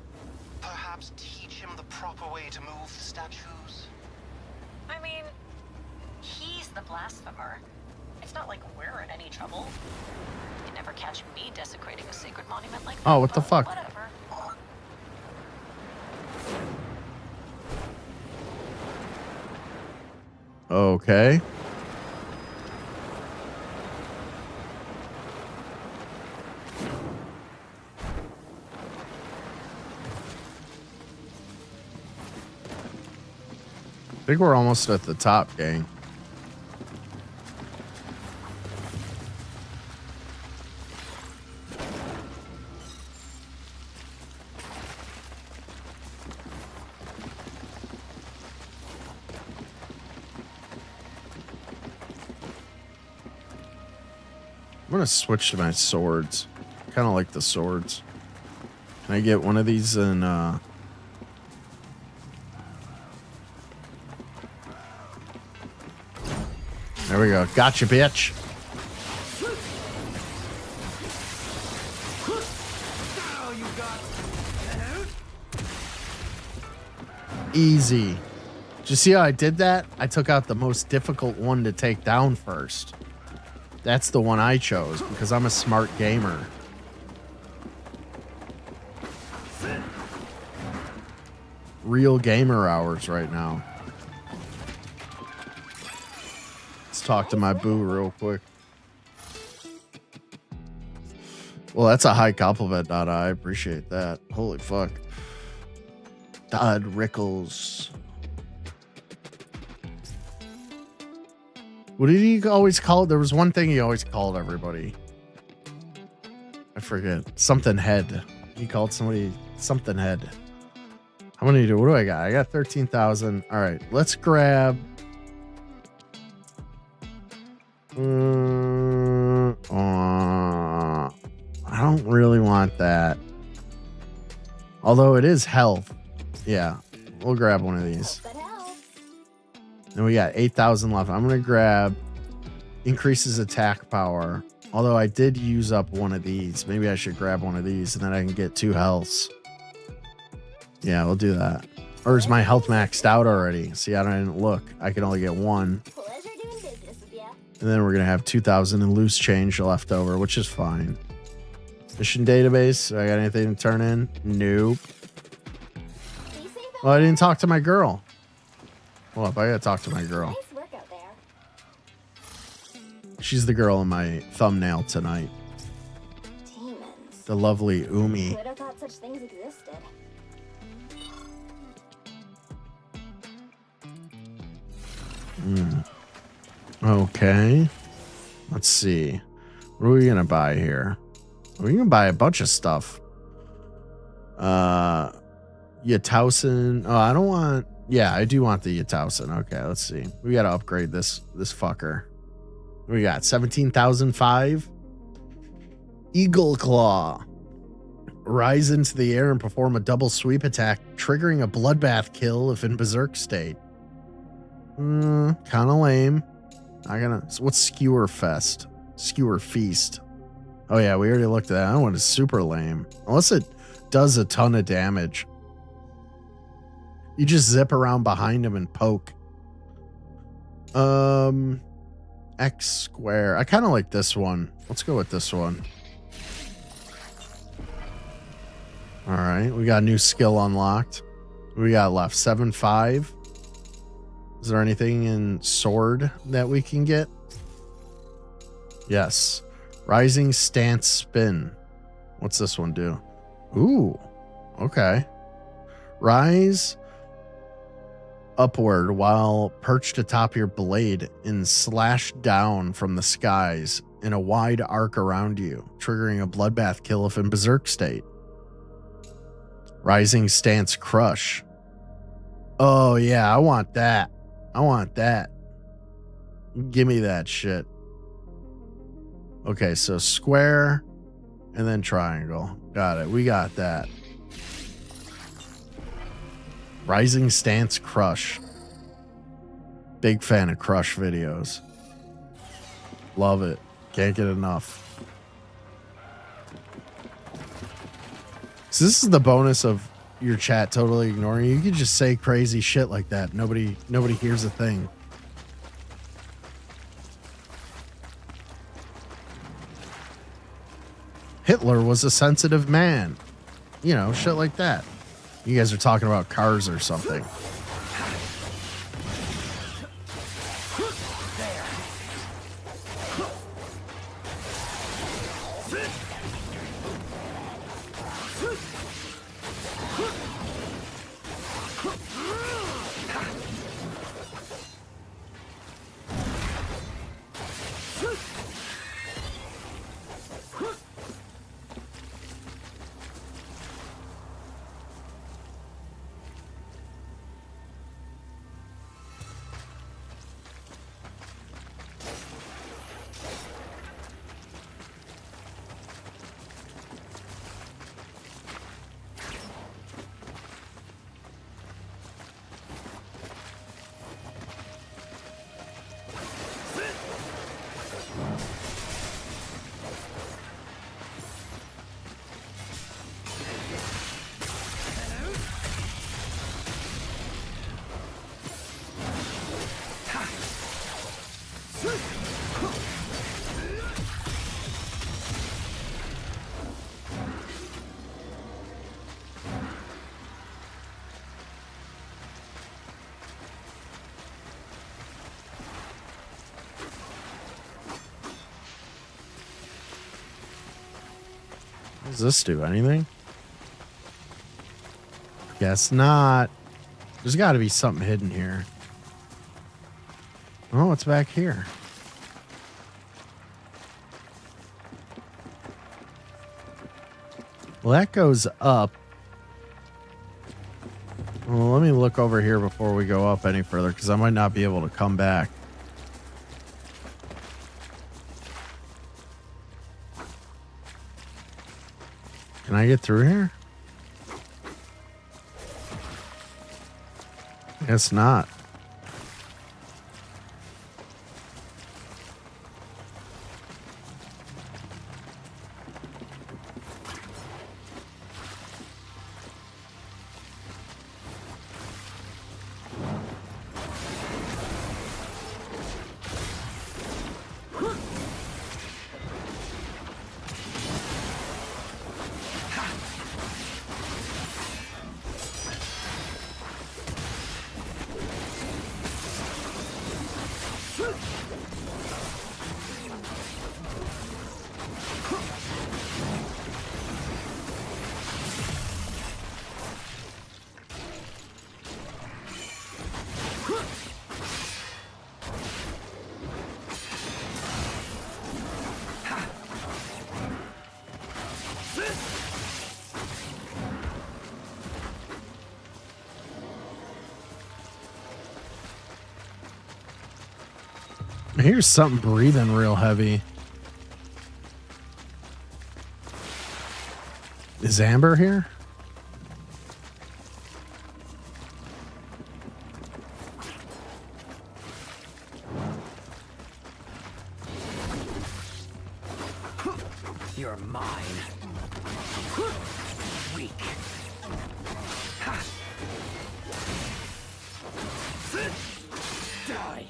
perhaps teach him the proper way to move the statues? I mean, he's the blasphemer. It's not like we're in any trouble. You'd never catch me desecrating a sacred monument like that. Oh, what the but fuck? Whatever. Okay. I think we're almost at the top, gang. I'm gonna switch to my swords. Kind of like the swords. Can I get one of these in There we go. Gotcha, bitch. Easy. Did you see how I did that? I took out the most difficult one to take down first. That's the one I chose because I'm a smart gamer. Real gamer hours right now. Let's talk to my boo real quick. Well, that's a high compliment, Dada. I appreciate that. Holy fuck. Dodd Rickles. What did he always call it? There was one thing he always called everybody. I forget. Something head. He called somebody something head. How many what do I got? I got 13,000. All right, let's grab. I don't really want that. Although it is health. Yeah, we'll grab one of these. And we got 8,000 left. I'm going to grab increases attack power. Although I did use up one of these. Maybe I should grab one of these and then I can get 2 healths. Yeah, we'll do that. Or is my health maxed out already? See, I didn't look. I can only get 1. And then we're going to have 2,000 in loose change left over, which is fine. Mission database. I got anything to turn in? Nope. Oh, I didn't talk to my girl. Hold up, I gotta talk to my girl. Nice work out there. She's the girl in my thumbnail tonight. Demons. The lovely Umi. Would have thought such things existed. Okay. Let's see. What are we gonna buy here? We're gonna buy a bunch of stuff. Yatausen. Oh, I don't want. Yeah, I do want the Yatausen. Okay, let's see. We gotta upgrade this fucker. We got 17,005. Eagle Claw. Rise into the air and perform a double sweep attack, triggering a bloodbath kill if in berserk state. Kind of lame. What's Skewer Fest? Skewer Feast. Oh yeah, we already looked at that. That one is super lame. Unless it does a ton of damage. You just zip around behind him and poke. X square. I kind of like this one. Let's go with this one. All right, we got a new skill unlocked. What we got left? 7-5. Is there anything in sword that we can get? Yes. Rising stance spin. What's this one do? Ooh. Okay. Rise upward while perched atop your blade and slash down from the skies in a wide arc around you, triggering a bloodbath kill if in berserk state. Rising stance crush. Oh yeah, I want that. I want that. Give me that shit. Okay, so square and then triangle. Got it. We got that. Rising Stance Crush. Big fan of Crush videos. Love it. Can't get enough. So this is the bonus of your chat totally ignoring you. You can just say crazy shit like that. Nobody hears a thing. Hitler was a sensitive man. You know, shit like that. You guys are talking about cars or something. What does this do? Anything? Guess not. There's got to be something hidden here. Oh, what's back here? Well, that goes up. Well, let me look over here before we go up any further, because I might not be able to come back. Can I get through here? Guess not. I hear something breathing real heavy. Is Amber here? You're mine. Weak. Die.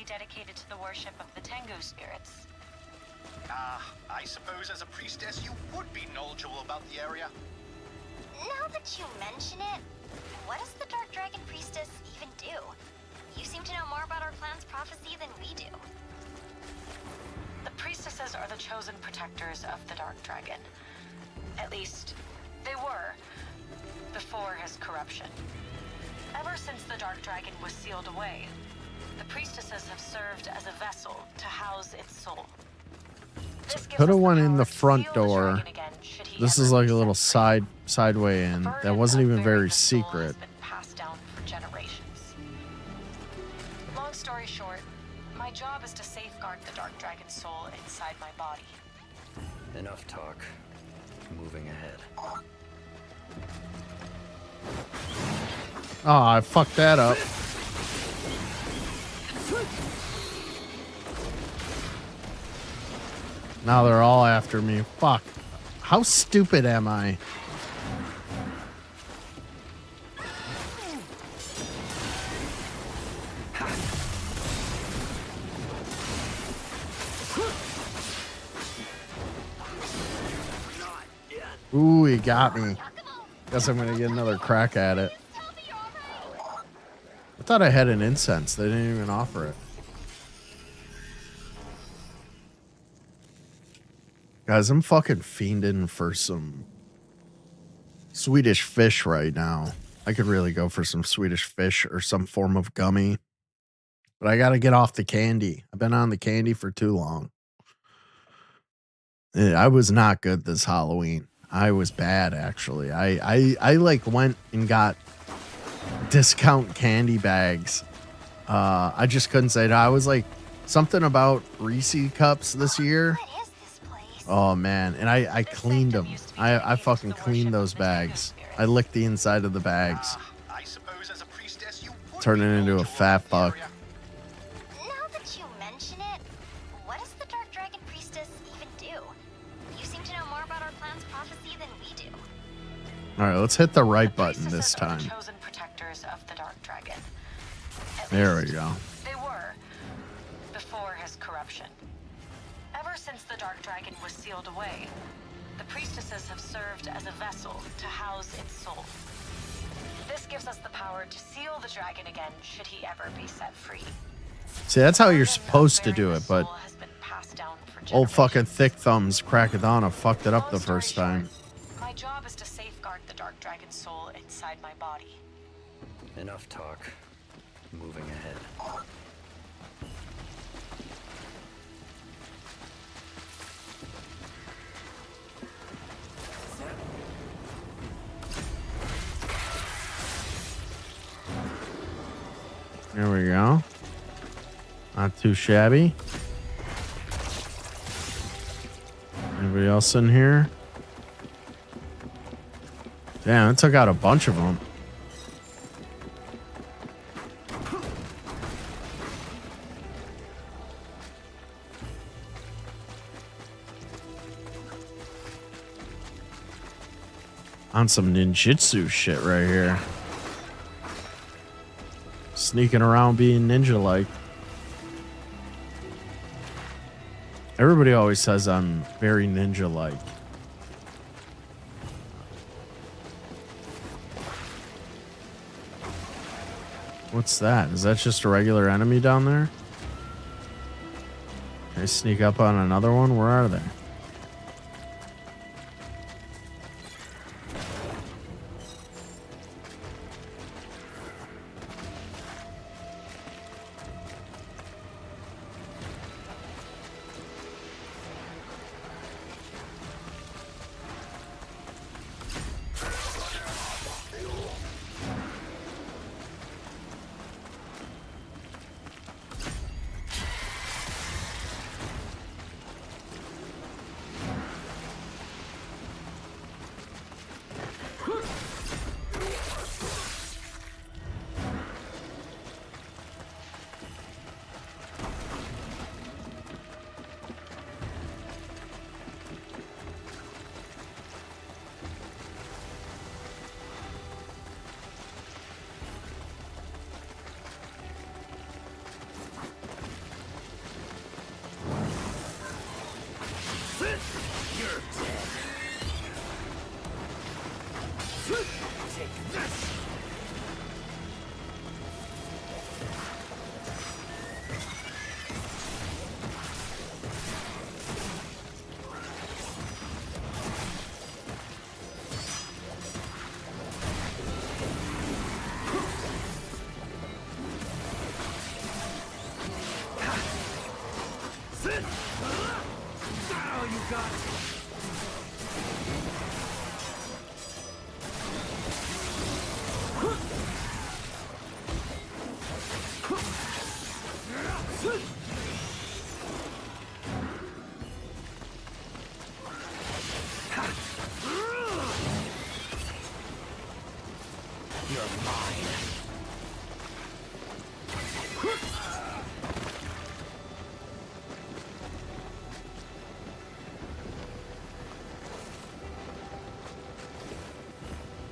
be dedicated to the worship of the Tengu spirits. I suppose as a priestess you would be knowledgeable about the area. Now that you mention it, what does the Dark Dragon Priestess even do? You seem to know more about our clan's prophecy than we do. The priestesses are the chosen protectors of the Dark Dragon. At least, they were, before his corruption. Ever since the Dark Dragon was sealed away, the priestesses have served as a vessel to house its soul. This gives Could have us the went in power the to front seal the door. dragon again, should he This ever is like be a little set free. sideway in. The That burden wasn't of even bearing very the soul secret. has been passed down for generations. Long story short, my job is to safeguard the Dark Dragon's soul inside my body. Enough talk. Moving ahead. Oh, I fucked that up. Now they're all after me. Fuck. How stupid am I? Ooh, he got me. Guess I'm gonna get another crack at it. I thought I had an incense. They didn't even offer it. Guys, I'm fucking fiending for some Swedish fish right now. I could really go for some Swedish fish or some form of gummy. But I gotta get off the candy. I've been on the candy for too long. I was not good this Halloween. I was bad, actually. I like went and got discount candy bags. I just couldn't say no. I was like something about Reese cups this year. What is this place? Oh man, and I cleaned them. I fucking cleaned those bags. I licked the inside of the bags. I suppose as a priestess you would Turning be into a knowledgeable fat about the fuck. area. Now that you mention it, what does the Dark Dragon Priestess even do? You seem to know more about our clan's prophecy than we do. All right, let's hit the right The button this priestesses are time. the chosen protectors of the Dark Dragon. At There we least, go. They were, before his corruption. Ever since the Dark Dragon was sealed away, the priestesses have served as a vessel to house its soul. This gives us the power to seal the dragon again should he ever be set free. See, that's how you're Burden of supposed to bearing do the it, but soul has been passed down for old fucking generations. thick thumbs Crackadona fucked it up the Long story first time. short, my job is to safeguard the Dark Dragon's soul inside my body. Enough talk. Moving ahead. There we go. Not too shabby. Anybody else in here? Damn, it took out a bunch of them. On some ninjutsu shit right here. Sneaking around being ninja-like. Everybody always says I'm very ninja-like. What's that? Is that just a regular enemy down there? Can I sneak up on another one? Where are they?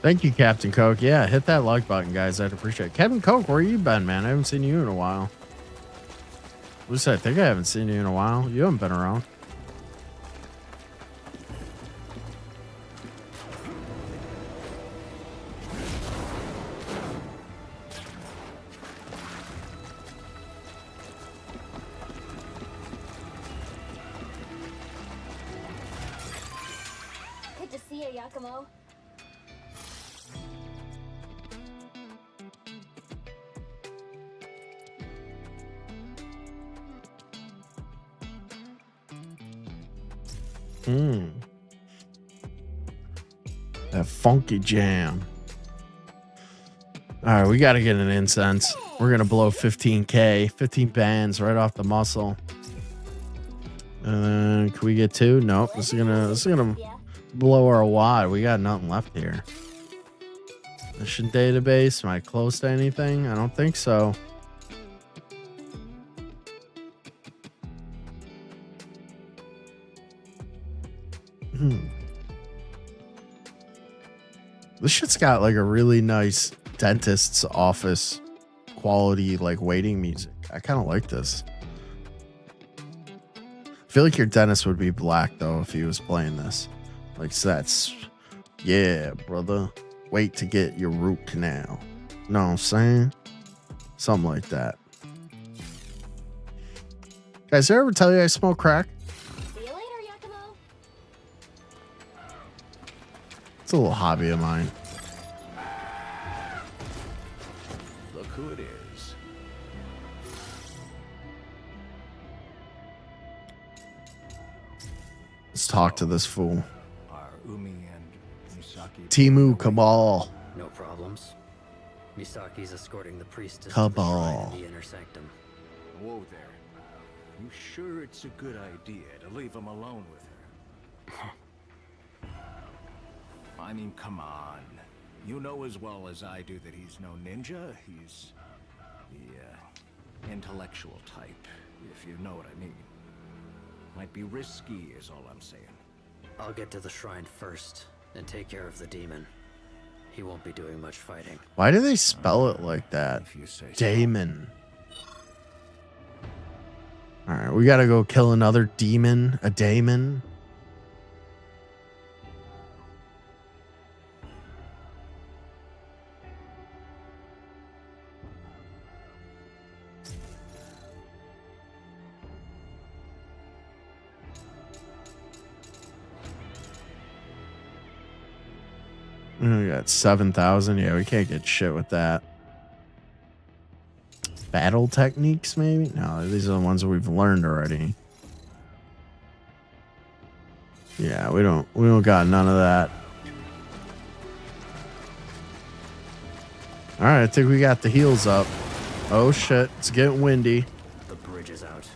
Thank you, Captain Coke. Yeah, hit that like button, guys. I'd appreciate it. Captain Coke, where you been, man? I haven't seen you in a while. At least I think I haven't seen you in a while. You haven't been around. Good to see you, Yakumo. That funky jam. All right, we got to get an incense. We're going to blow 15K, 15 bands right off the muscle. And then can we get 2? Nope. This is gonna blow our wad. We got nothing left here. Mission database. Am I close to anything? I don't think so. This shit's got like a really nice dentist's office quality, like waiting music. I kind of like this. I feel like your dentist would be black though if he was playing this. Like, so that's, yeah, brother. Wait to get your root canal. Know what I'm saying? Something like that. Guys, did I ever tell you I smoke crack? See you later, Yakumo. It's a little hobby of mine. Look who it is. Let's talk to this fool. Are Umi and Misaki Timu Cabal. No problems. Misaki's escorting the priestess to the Cabal. shrine in the inner sanctum. Whoa there. You sure it's a good idea to leave him alone with her? I mean, come on. You know as well as I do that he's no ninja. He's the intellectual type, if you know what I mean. Might be risky is all I'm saying. I'll get to the shrine first and take care of the demon. He won't be doing much fighting. Why do they spell it like that? If you say so. Damon. All right, we got to go kill another demon, a daemon. We got 7,000. Yeah, we can't get shit with that. Battle techniques, maybe? No, these are the ones that we've learned already. Yeah, we don't got none of that. All right, I think we got the heels up. Oh shit, it's getting windy. The bridge is out.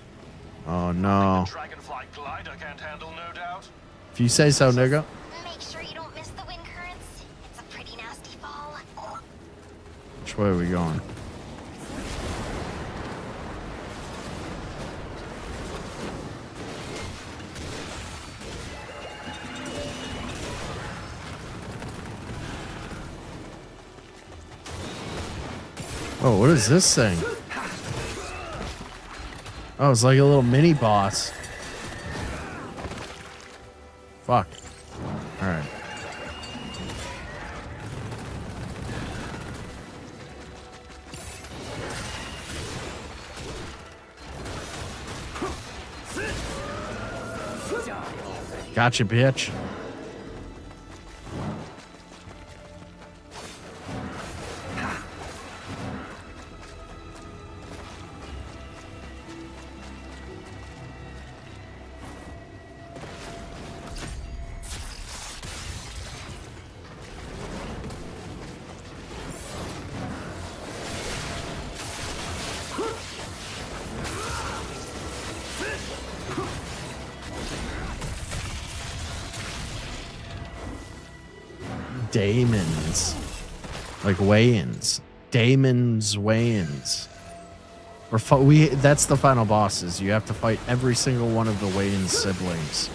Oh no. Dragonfly glider can't handle, no doubt. If you say so, nigga. Make sure you don't miss the wind currents. It's a pretty nasty fall. Which way are we going? Oh, what is this thing? Oh, it's like a little mini boss. Fuck. All right. Gotcha, bitch. daemons. Like weigh-ins. Daemons weigh-ins. That's the final bosses. You have to fight every single one of the weigh-in siblings.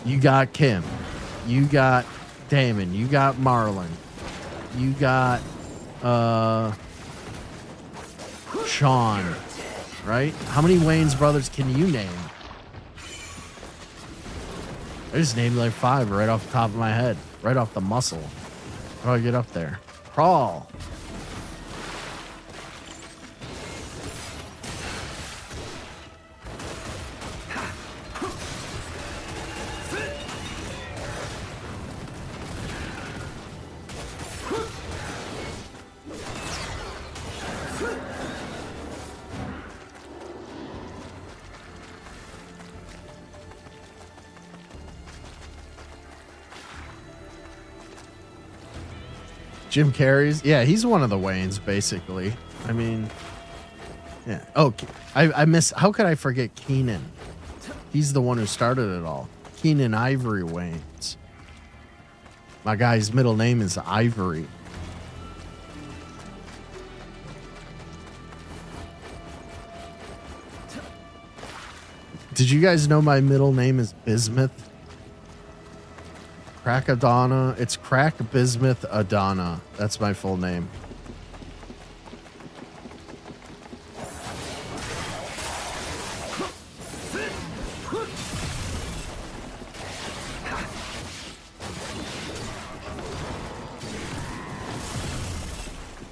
You got Kim. You got Damon. You got Marlon. You got Sean. Right? How many Wayne's brothers can you name? I just named like 5 right off the top of my head. Right off the muscle. How do I get up there? Crawl. Jim Carrey's, yeah, he's one of the Waynes, basically. I mean, yeah. Oh, I miss. How could I forget Keenan? He's the one who started it all. Keenan Ivory Waynes. My guy's middle name is Ivory. Did you guys know my middle name is Bismuth? Crackadona. It's Crack Bismuth Adana. That's my full name.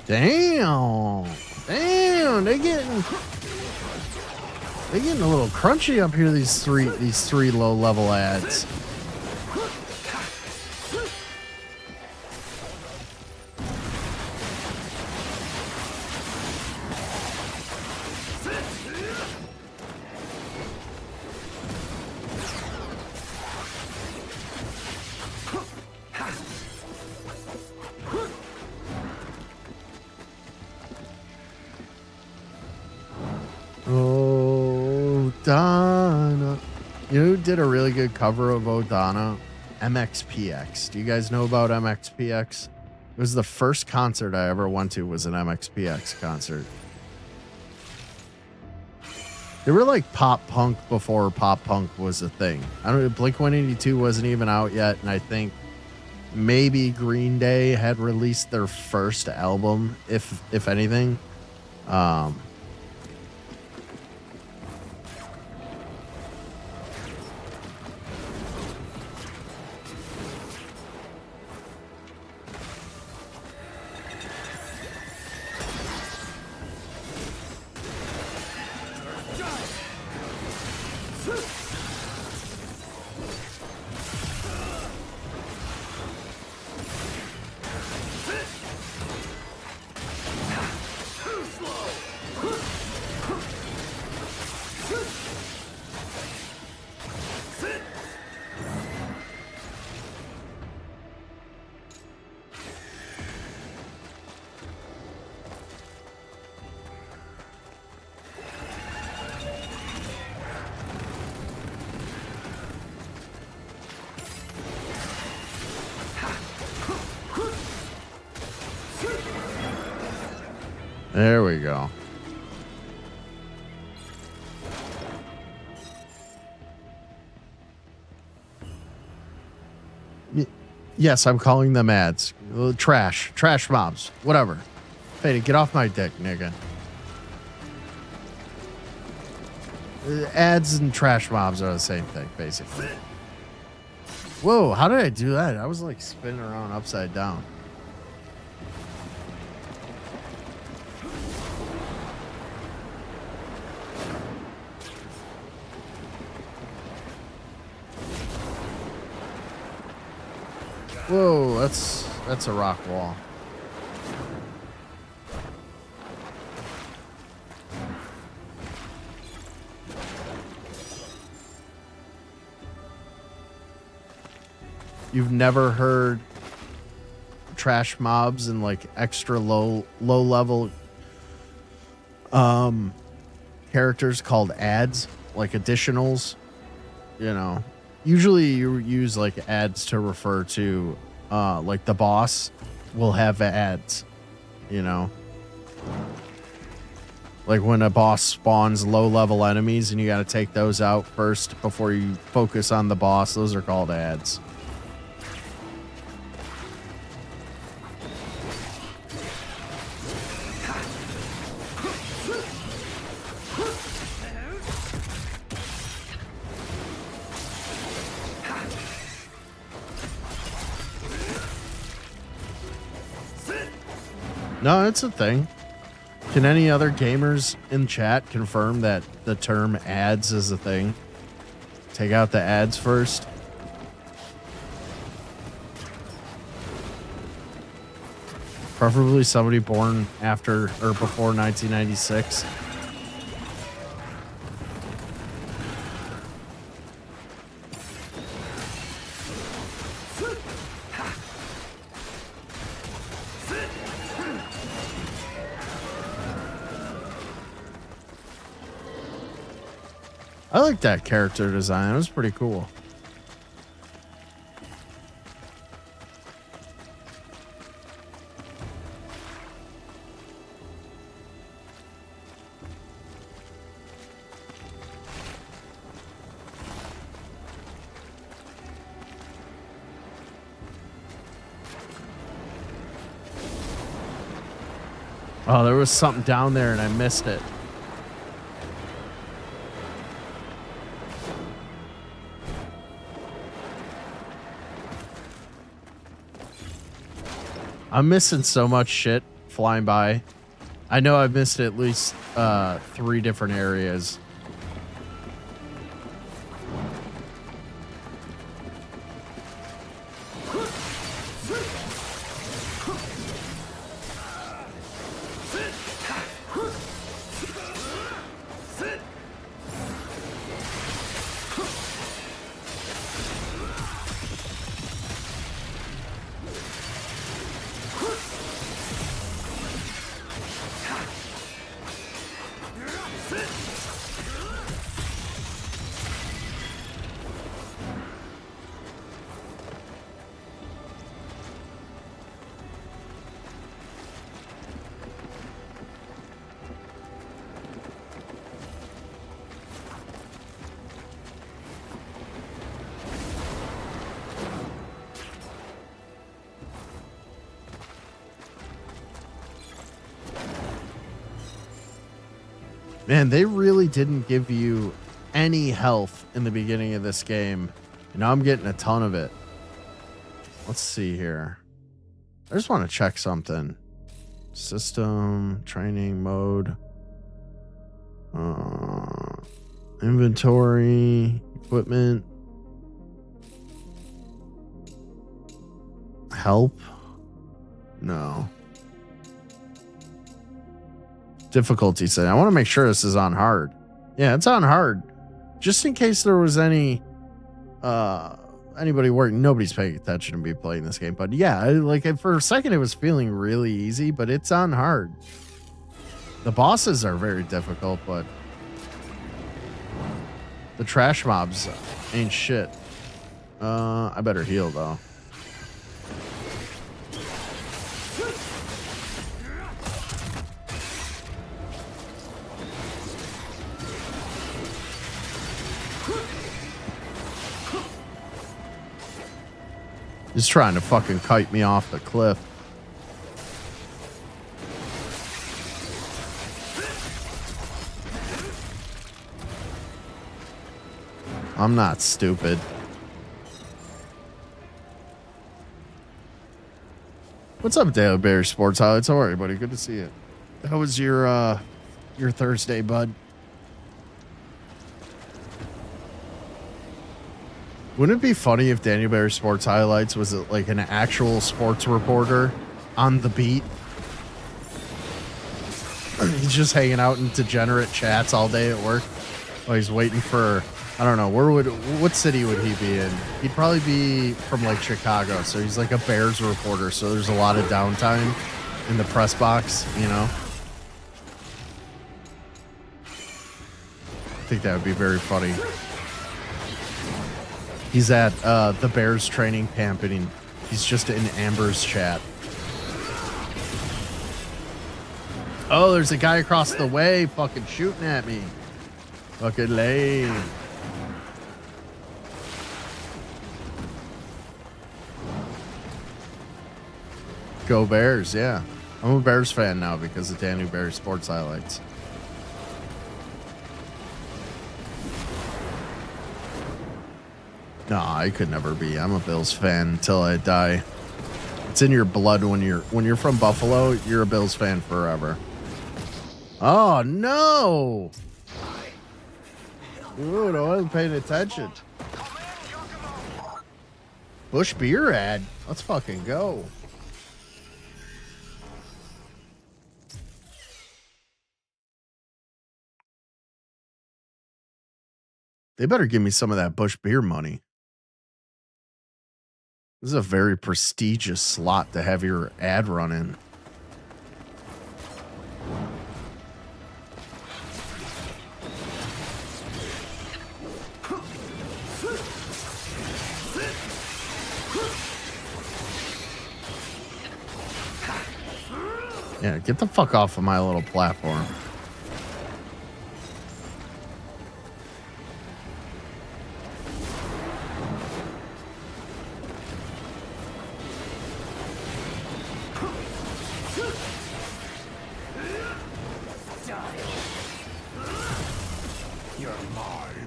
Damn. Damn, they're getting a little crunchy up here, these three low level ads. Odana. You know who did a really good cover of Odana? MXPX. Do you guys know about MXPX? It was the first concert I ever went to, was an MXPX concert. They were like pop punk before pop punk was a thing. I don't know, Blink 182 wasn't even out yet, and I think maybe Green Day had released their first album, if anything. There we go. Yes, I'm calling them ads. Trash mobs, whatever. Hey, get off my dick, nigga. Ads and trash mobs are the same thing, basically. Whoa, how did I do that? I was like spinning around upside down. Whoa, that's a rock wall. You've never heard trash mobs and like extra low level characters called ads, like additionals, you know. Usually you use like ads to refer to like the boss will have ads, you know? Like when a boss spawns low level enemies and you got to take those out first before you focus on the boss. Those are called ads. No, it's a thing. Can any other gamers in chat confirm that the term ads is a thing? Take out the ads first. Preferably somebody born after or before 1996. I like that character design. It was pretty cool. Oh, there was something down there and I missed it. I'm missing so much shit flying by. I know I've missed at least 3 different areas. Man, they really didn't give you any health in the beginning of this game. And now I'm getting a ton of it. Let's see here. I just want to check something. System, training mode. Inventory, equipment. Help? No. Difficulty setting. I want to make sure this is on hard. Yeah, it's on hard. Just in case there was any anybody working. Nobody's paying attention to me playing this game. But yeah, like for a second it was feeling really easy, but it's on hard. The bosses are very difficult, but the trash mobs ain't shit. I better heal though. He's trying to fucking kite me off the cliff. I'm not stupid. What's up, Daily Bear Sports Highlights? How are you, buddy? Good to see you. How was your Thursday, bud? Wouldn't it be funny if Daniel Bear Sports Highlights was like an actual sports reporter on the beat? He's just hanging out in degenerate chats all day at work while he's waiting for, I don't know, what city would he be in? He'd probably be from like Chicago, so he's like a Bears reporter, so there's a lot of downtime in the press box, you know? I think that would be very funny. He's at the Bears training camp and He's just in Amber's chat. Oh, there's a guy across the way fucking shooting at me. Fucking lame. Go Bears, yeah. I'm a Bears fan now because of Danny Bears Sports Highlights. No, I could never be. I'm a Bills fan until I die. It's in your blood when you're from Buffalo, you're a Bills fan forever. Oh no! Dude, I wasn't paying attention. Bush beer ad. Let's fucking go. They better give me some of that Bush beer money. This is a very prestigious slot to have your ad run in. Yeah, get the fuck off of my little platform.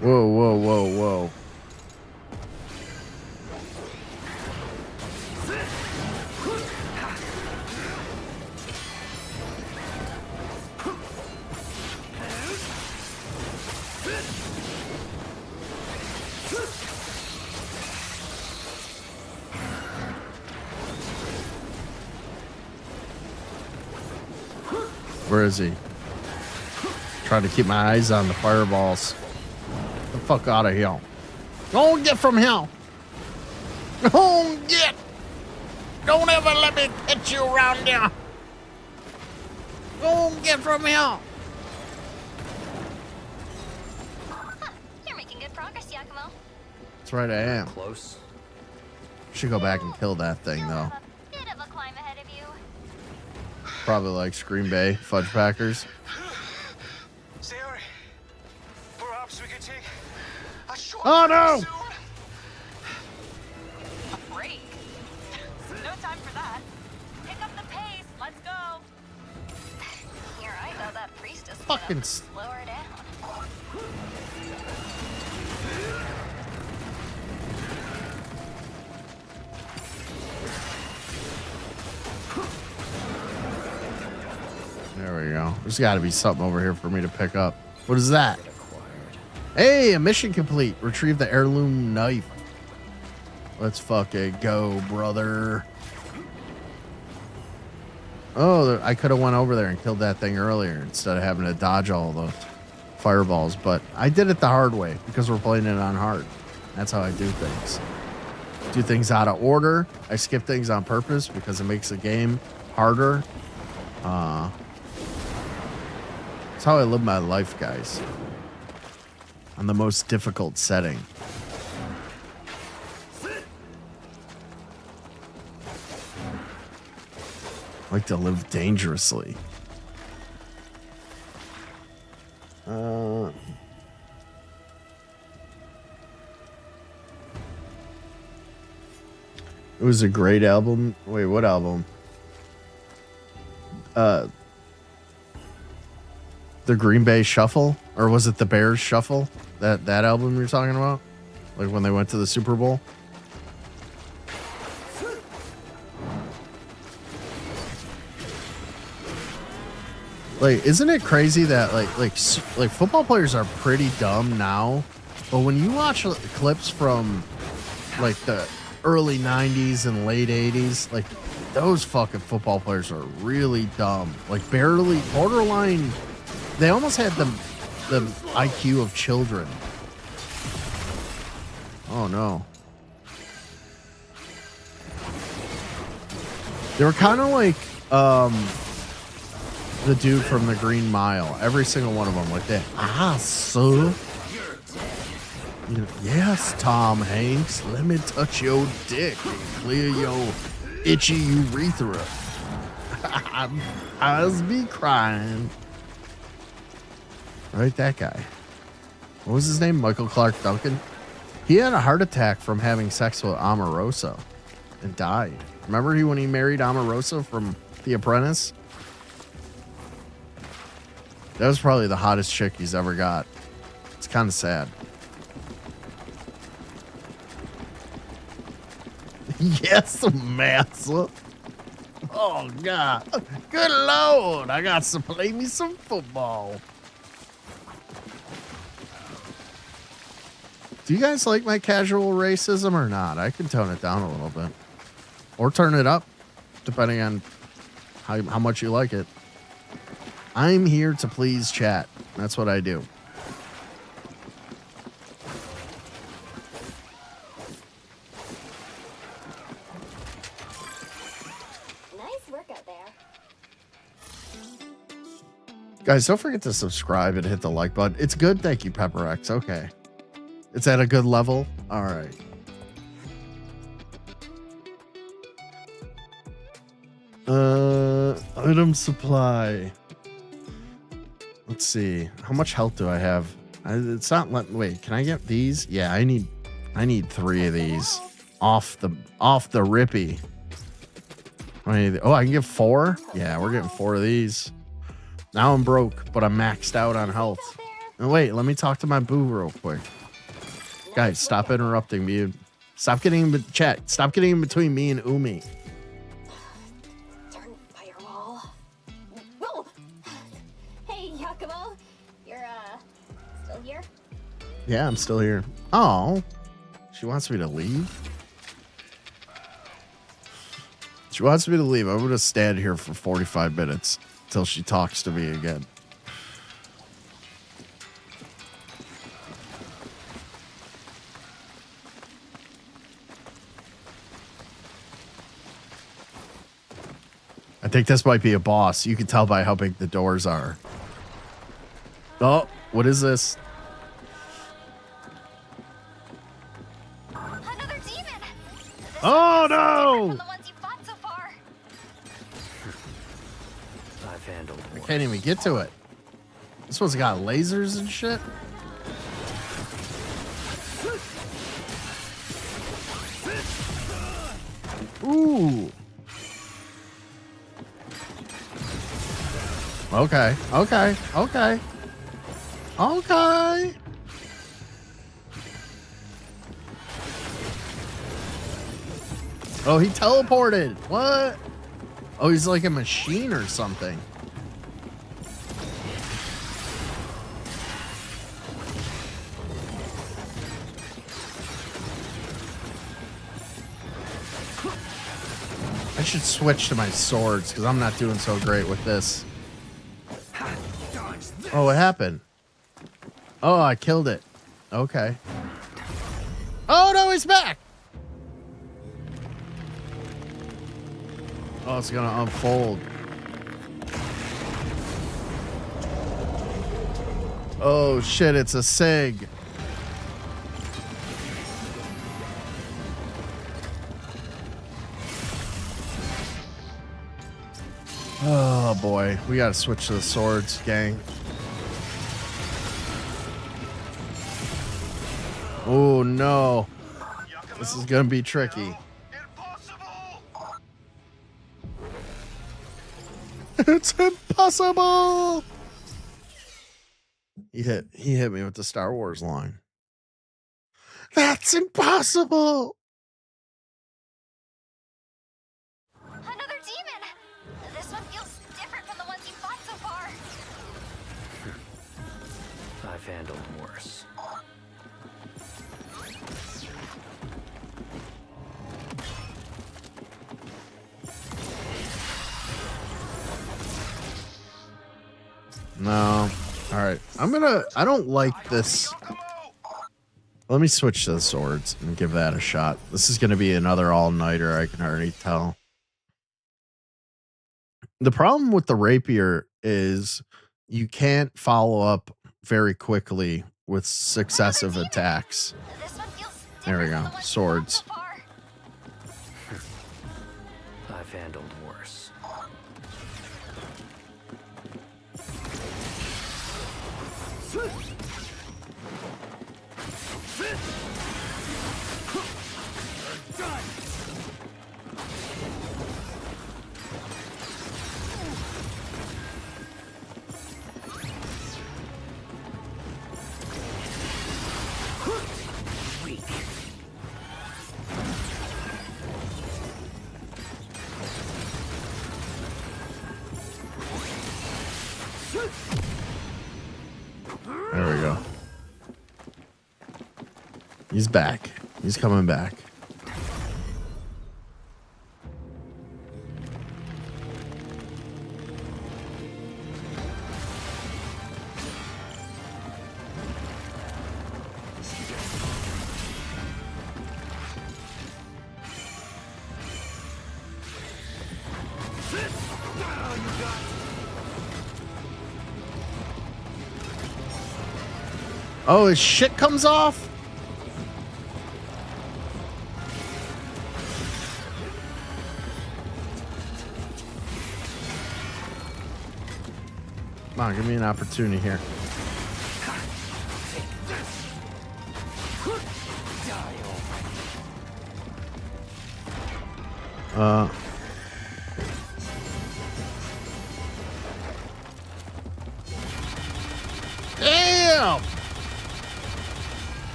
Whoa, whoa, whoa, whoa. Where is he? Trying to keep my eyes on the fireballs. Get the fuck out of here. Go and get from here. Go and get. Don't ever let me catch you around there. Go and get from here. Huh, you're making good progress, Yakumo. That's right, I am. Close. Should go back and kill that thing, Still though. have a bit of a climb ahead of you. Probably like Green Bay Fudge Packers. Sayori, perhaps we could take a short Oh, break no! soon? A break? No time for that. Pick up the pace. Let's go. You're right, though, that priestess is Fucking gonna slow her down. There we go. There's got to be something over here for me to pick up. What is that? Hey, a mission complete. Retrieve the heirloom knife. Let's fucking go, brother. Oh, I could have went over there and killed that thing earlier instead of having to dodge all the fireballs. But I did it the hard way because we're playing it on hard. That's how I do things. Do things out of order. I skip things on purpose because it makes the game harder. That's how I live my life, guys. On the most difficult setting. I like to live dangerously. It was a great album. Wait, what album? The Green Bay Shuffle, or was it the Bears Shuffle? That album you're talking about, like when they went to the Super Bowl. Like, isn't it crazy that like football players are pretty dumb now, but when you watch clips from like the early 90s and late 80s, like those fucking football players are really dumb, like barely borderline. They almost had the IQ of children. Oh no. They were kind of like the dude from the Green Mile. Every single one of them like that. Ah, so. Yes, Tom Hanks. Let me touch your dick and clear your itchy urethra. I'll be crying. Right, that guy. What was his name? Michael Clark Duncan? He had a heart attack from having sex with Omarosa and died. Remember when he married Omarosa from The Apprentice? That was probably the hottest chick he's ever got. It's kind of sad. Yes, massa. Oh, God. Good Lord. I got to play me some football. Do you guys like my casual racism or not? I can tone it down a little bit. Or turn it up, depending on how much you like it. I'm here to please chat. That's what I do. Nice work out there. Guys, don't forget to subscribe and hit the like button. It's good. Thank you, PepperX. Okay. It's at a good level. All right. Item supply. Let's see. How much health do I have? It's not letting. Wait, can I get these? Yeah, I need 3 of these off the rippy. Oh, I can get 4? Yeah, we're getting 4 of these. Now I'm broke, but I'm maxed out on health. And wait, let me talk to my boo real quick. Guys, stop interrupting me. Stop getting in chat. Stop getting in between me and Umi. Darn firewall. Whoa! Hey, Yakumo. You're, still here? Yeah, I'm still here. Oh, she wants me to leave? She wants me to leave. I'm going to stand here for 45 minutes until she talks to me again. I think this might be a boss. You can tell by how big the doors are. Oh, what is this? Another demon! Oh, no! From the ones you fought so far. I've handled I worse. can't even get to it. This one's got lasers and shit. Ooh. Okay. Okay. Okay. Okay. Oh, he teleported. What? Oh, he's like a machine or something. I should switch to my swords because I'm not doing so great with this. Oh, what happened? Oh, I killed it. Okay. Oh, no, he's back. Oh, it's going to unfold. Oh, shit, it's a SIG. Oh, boy. We got to switch to the swords, gang. Oh, no. This is going to be tricky. It's impossible. He hit me with the Star Wars line. That's impossible. Another demon! This one feels different from the ones you fought so far. I've handled worse. No. All right. I don't like this. Let me switch to the swords and give that a shot. This is going to be another all-nighter, I can already tell. The problem with the rapier is you can't follow up very quickly with successive attacks. This one feels There we different go. than the ones Swords. so far. I've handled worse. There we go. He's back. He's coming back. Oh, his shit comes off? Come on, give me an opportunity here. Damn!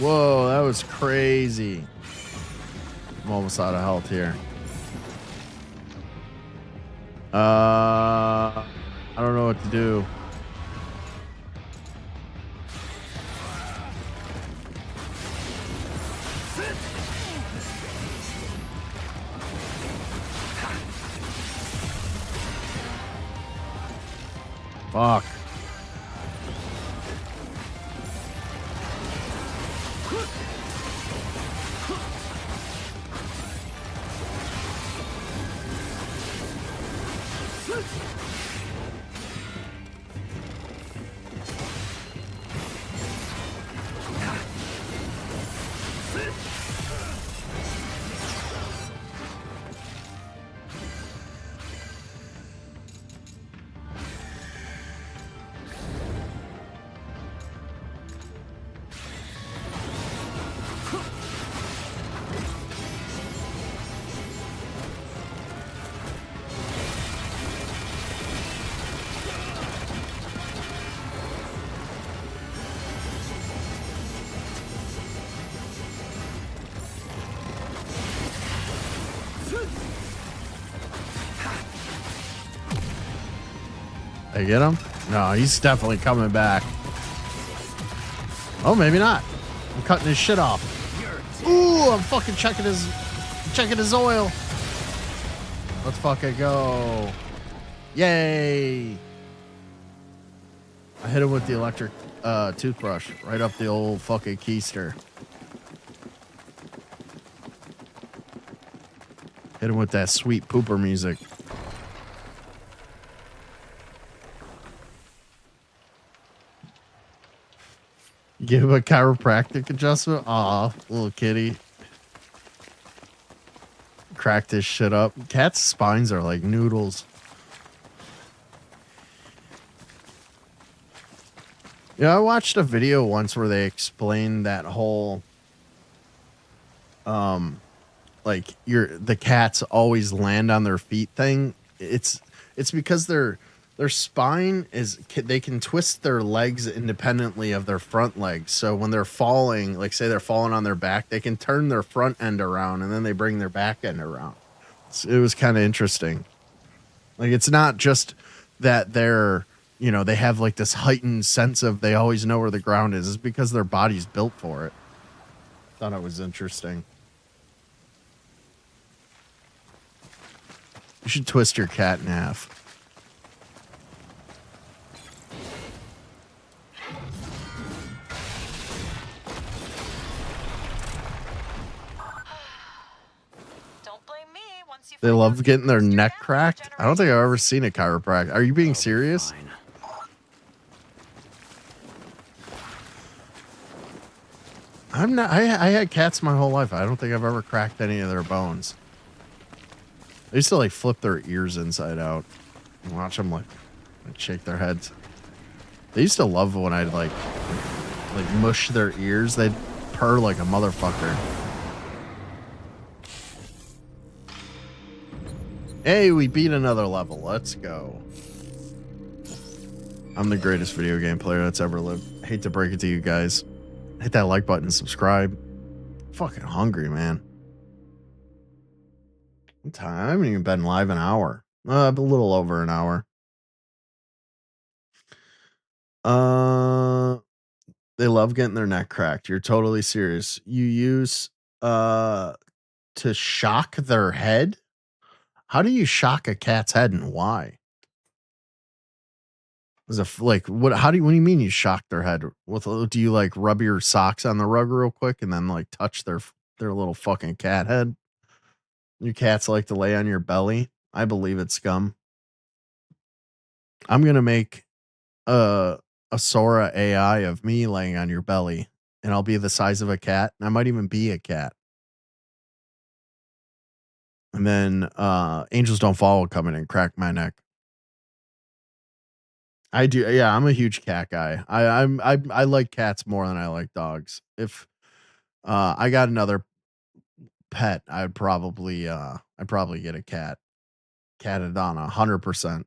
Whoa, that was crazy. I'm almost out of health here. I don't know what to do. Fuck. I get him? No, he's definitely coming back. Oh, maybe not. I'm cutting his shit off. Ooh, I'm fucking checking his oil. Let's fucking go. Yay. I hit him with the electric toothbrush right up the old fucking keister. Hit him with that sweet pooper music. Give him a chiropractic adjustment. Aw, little kitty. Cracked his shit up. Cats' spines are like noodles. Yeah, I watched a video once where they explained that whole like the cats always land on their feet thing. It's because their spine is, they can twist their legs independently of their front legs. So when they're falling, like say they're falling on their back, they can turn their front end around and then they bring their back end around. It was kind of interesting. Like, it's not just that they're, you know, they have like this heightened sense of they always know where the ground is. It's because their body's built for it. Thought it was interesting. You should twist your cat in half. They love getting their neck cracked. I don't think I've ever seen a chiropractor. Are you being serious? Fine. I'm not. I had cats my whole life. I don't think I've ever cracked any of their bones. I used to like flip their ears inside out and watch them like shake their heads. They used to love when I'd like mush their ears. They'd purr like a motherfucker. Hey, we beat another level. Let's go. I'm the greatest video game player that's ever lived. Hate to break it to you guys. Hit that like button, subscribe. Fucking hungry, man. What time? I haven't even been live an hour. A little over an hour. They love getting their neck cracked. You're totally serious. You use to shock their head? How do you shock a cat's head and why? Is it like what? What do you mean you shock their head? Do you like rub your socks on the rug real quick and then like touch their little fucking cat head? Your cats like to lay on your belly. I believe it's scum. I'm gonna make a Sora AI of me laying on your belly, and I'll be the size of a cat, and I might even be a cat. And then Angels Don't Fall will come in and crack my neck. I do, yeah. I'm a huge cat guy. I like cats more than I like dogs. If I got another pet, I'd probably get a cat. Crackadona, 100%.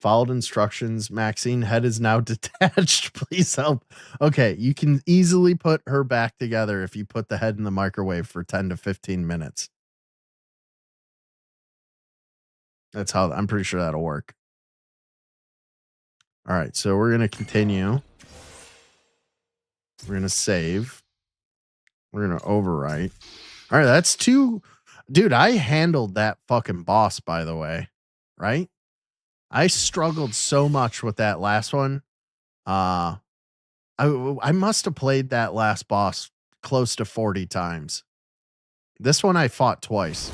Followed instructions. Maxine, head is now detached. Please help. Okay, you can easily put her back together if you put the head in the microwave for 10 to 15 minutes. That's how I'm pretty sure that'll work. All right, so we're going to continue. We're going to save. We're going to overwrite. All right, that's two. Dude, I handled that fucking boss, by the way. Right? I struggled so much with that last one. I must have played that last boss close to 40 times. This one I fought twice.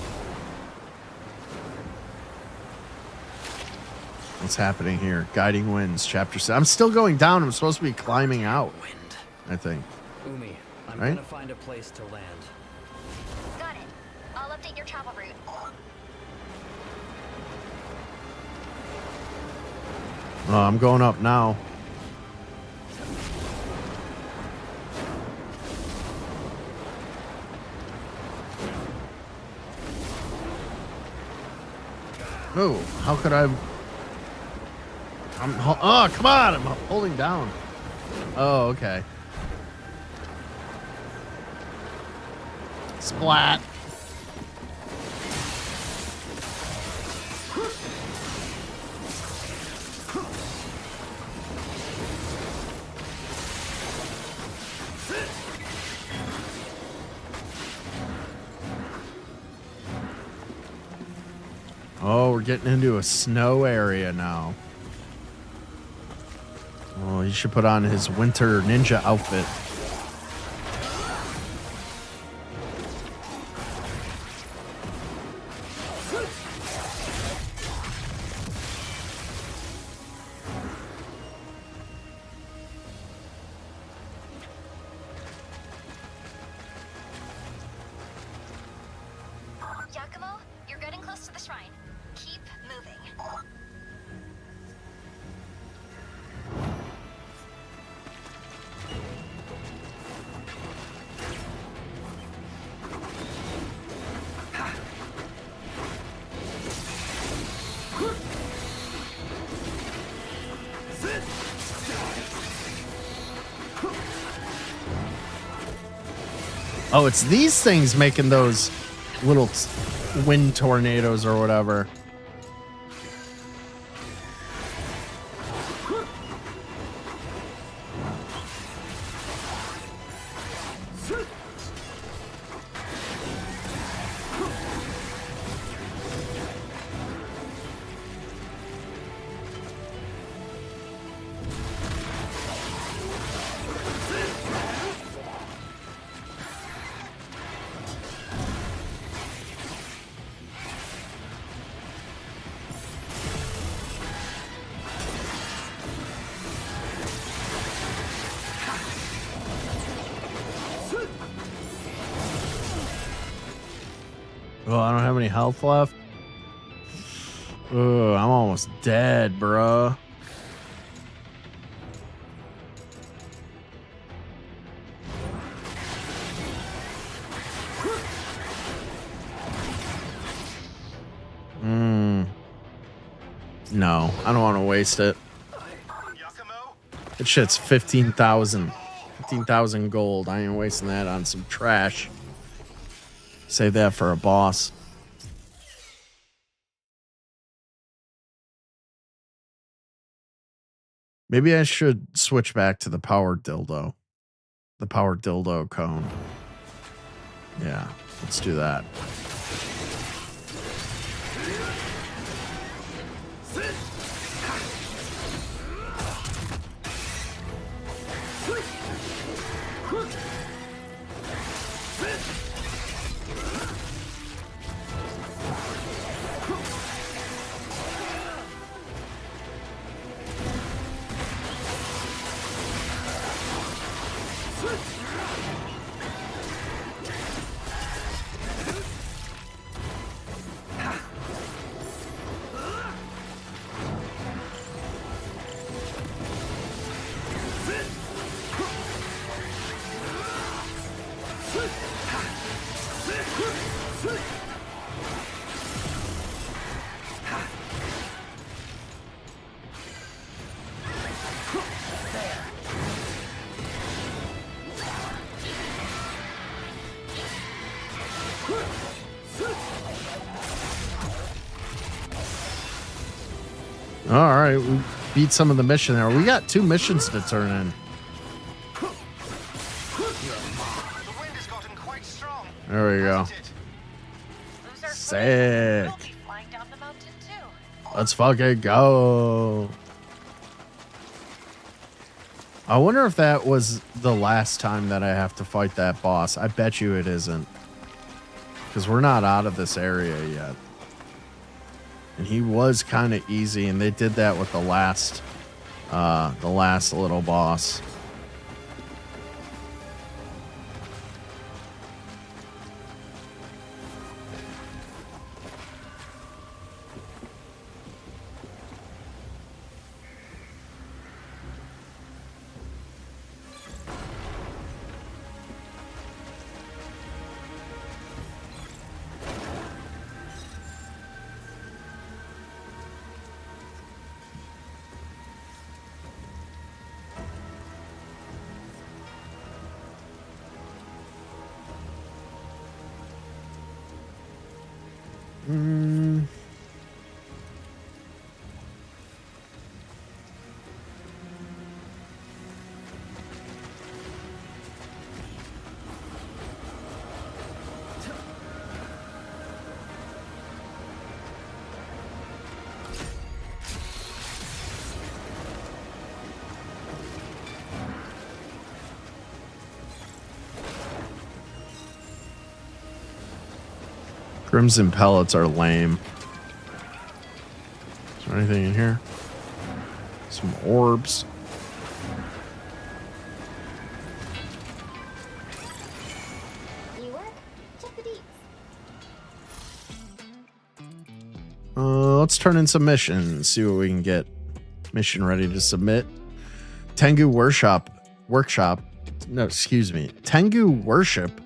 What's happening here? Guiding Winds, Chapter 6. I'm still going down. I'm supposed to be climbing out. Wind. I think. Umi, I'm Right? gonna find a place to land. Got it. I'll update your travel route. Oh, I'm going up now. Oh, how could I? Oh, come on! I'm holding down. Oh, okay. Splat. Oh, we're getting into a snow area now. Oh, he should put on his winter ninja outfit. Yakumo, you're getting close to the shrine. Keep moving. Oh, it's these things making those little wind tornadoes or whatever. Oh, I don't have any health left. Oh, I'm almost dead, bruh. No, I don't want to waste it. That shit's 15,000. 15,000 gold. I ain't wasting that on some trash. Save that for a boss. Maybe I should switch back to the powered dildo. The powered dildo cone. Yeah, let's do that. All right, we beat some of the mission there. We got 2 missions to turn in. The wind has gotten quite strong. There we go. hasn't it? Lose our Sick. footing, we'll be flying down the mountain too. Let's fucking go. I wonder if that was the last time that I have to fight that boss. I bet you it isn't. Because we're not out of this area yet. And he was kind of easy, and they did that with the last little boss. Crimson pellets are lame. Is there anything in here? Some orbs. You work? Check the deets. Let's turn in some missions. See what we can get. Mission ready to submit. Tengu Workshop. No, excuse me. Tengu Worship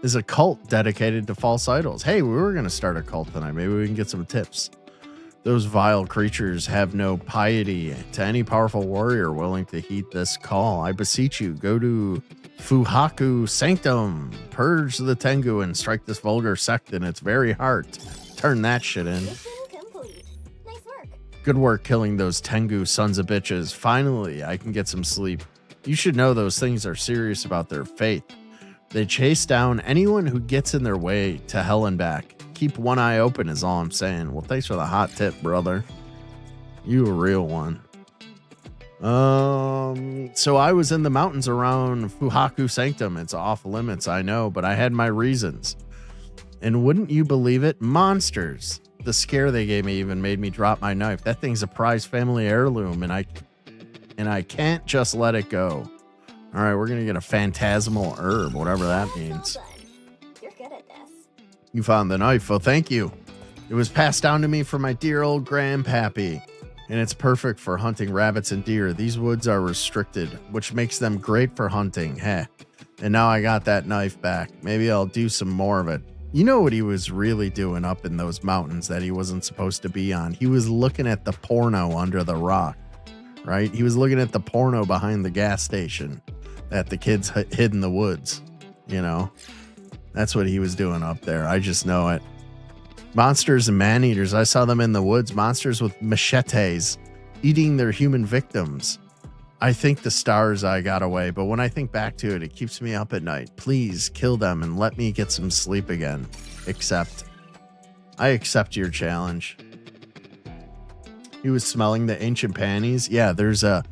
is a cult dedicated to false idols. Hey, we were going to start a cult tonight. Maybe we can get some tips. Those vile creatures have no piety to any powerful warrior willing to heed this call. I beseech you, go to Fuhaku Sanctum, purge the Tengu, and strike this vulgar sect in its very heart. Turn that shit in. Mission complete. Nice work. Good work killing those Tengu sons of bitches. Finally, I can get some sleep. You should know those things are serious about their faith. They chase down anyone who gets in their way to hell and back. Keep one eye open is all I'm saying. Well, thanks for the hot tip, brother. You a real one. So I was in the mountains around Fuhaku Sanctum. It's off limits, I know, but I had my reasons. And wouldn't you believe it? Monsters. The scare they gave me even made me drop my knife. That thing's a prized family heirloom, and I can't just let it go. All right, we're going to get a phantasmal herb, whatever that means. Well done. You're good at this. You found the knife. Oh, thank you. It was passed down to me from my dear old grandpappy, and it's perfect for hunting rabbits and deer. These woods are restricted, which makes them great for hunting. Heh. And now I got that knife back. Maybe I'll do some more of it. You know what he was really doing up in those mountains that he wasn't supposed to be on? He was looking at the porno under the rock, right? He was looking at the porno behind the gas station that the kids hid in the woods, you know? That's what he was doing up there. I just know it. Monsters and man-eaters. I saw them in the woods. Monsters with machetes eating their human victims. I think the stars I got away, but when I think back to it, it keeps me up at night. Please kill them and let me get some sleep again. I accept your challenge. He was smelling the ancient panties. Yeah, there's a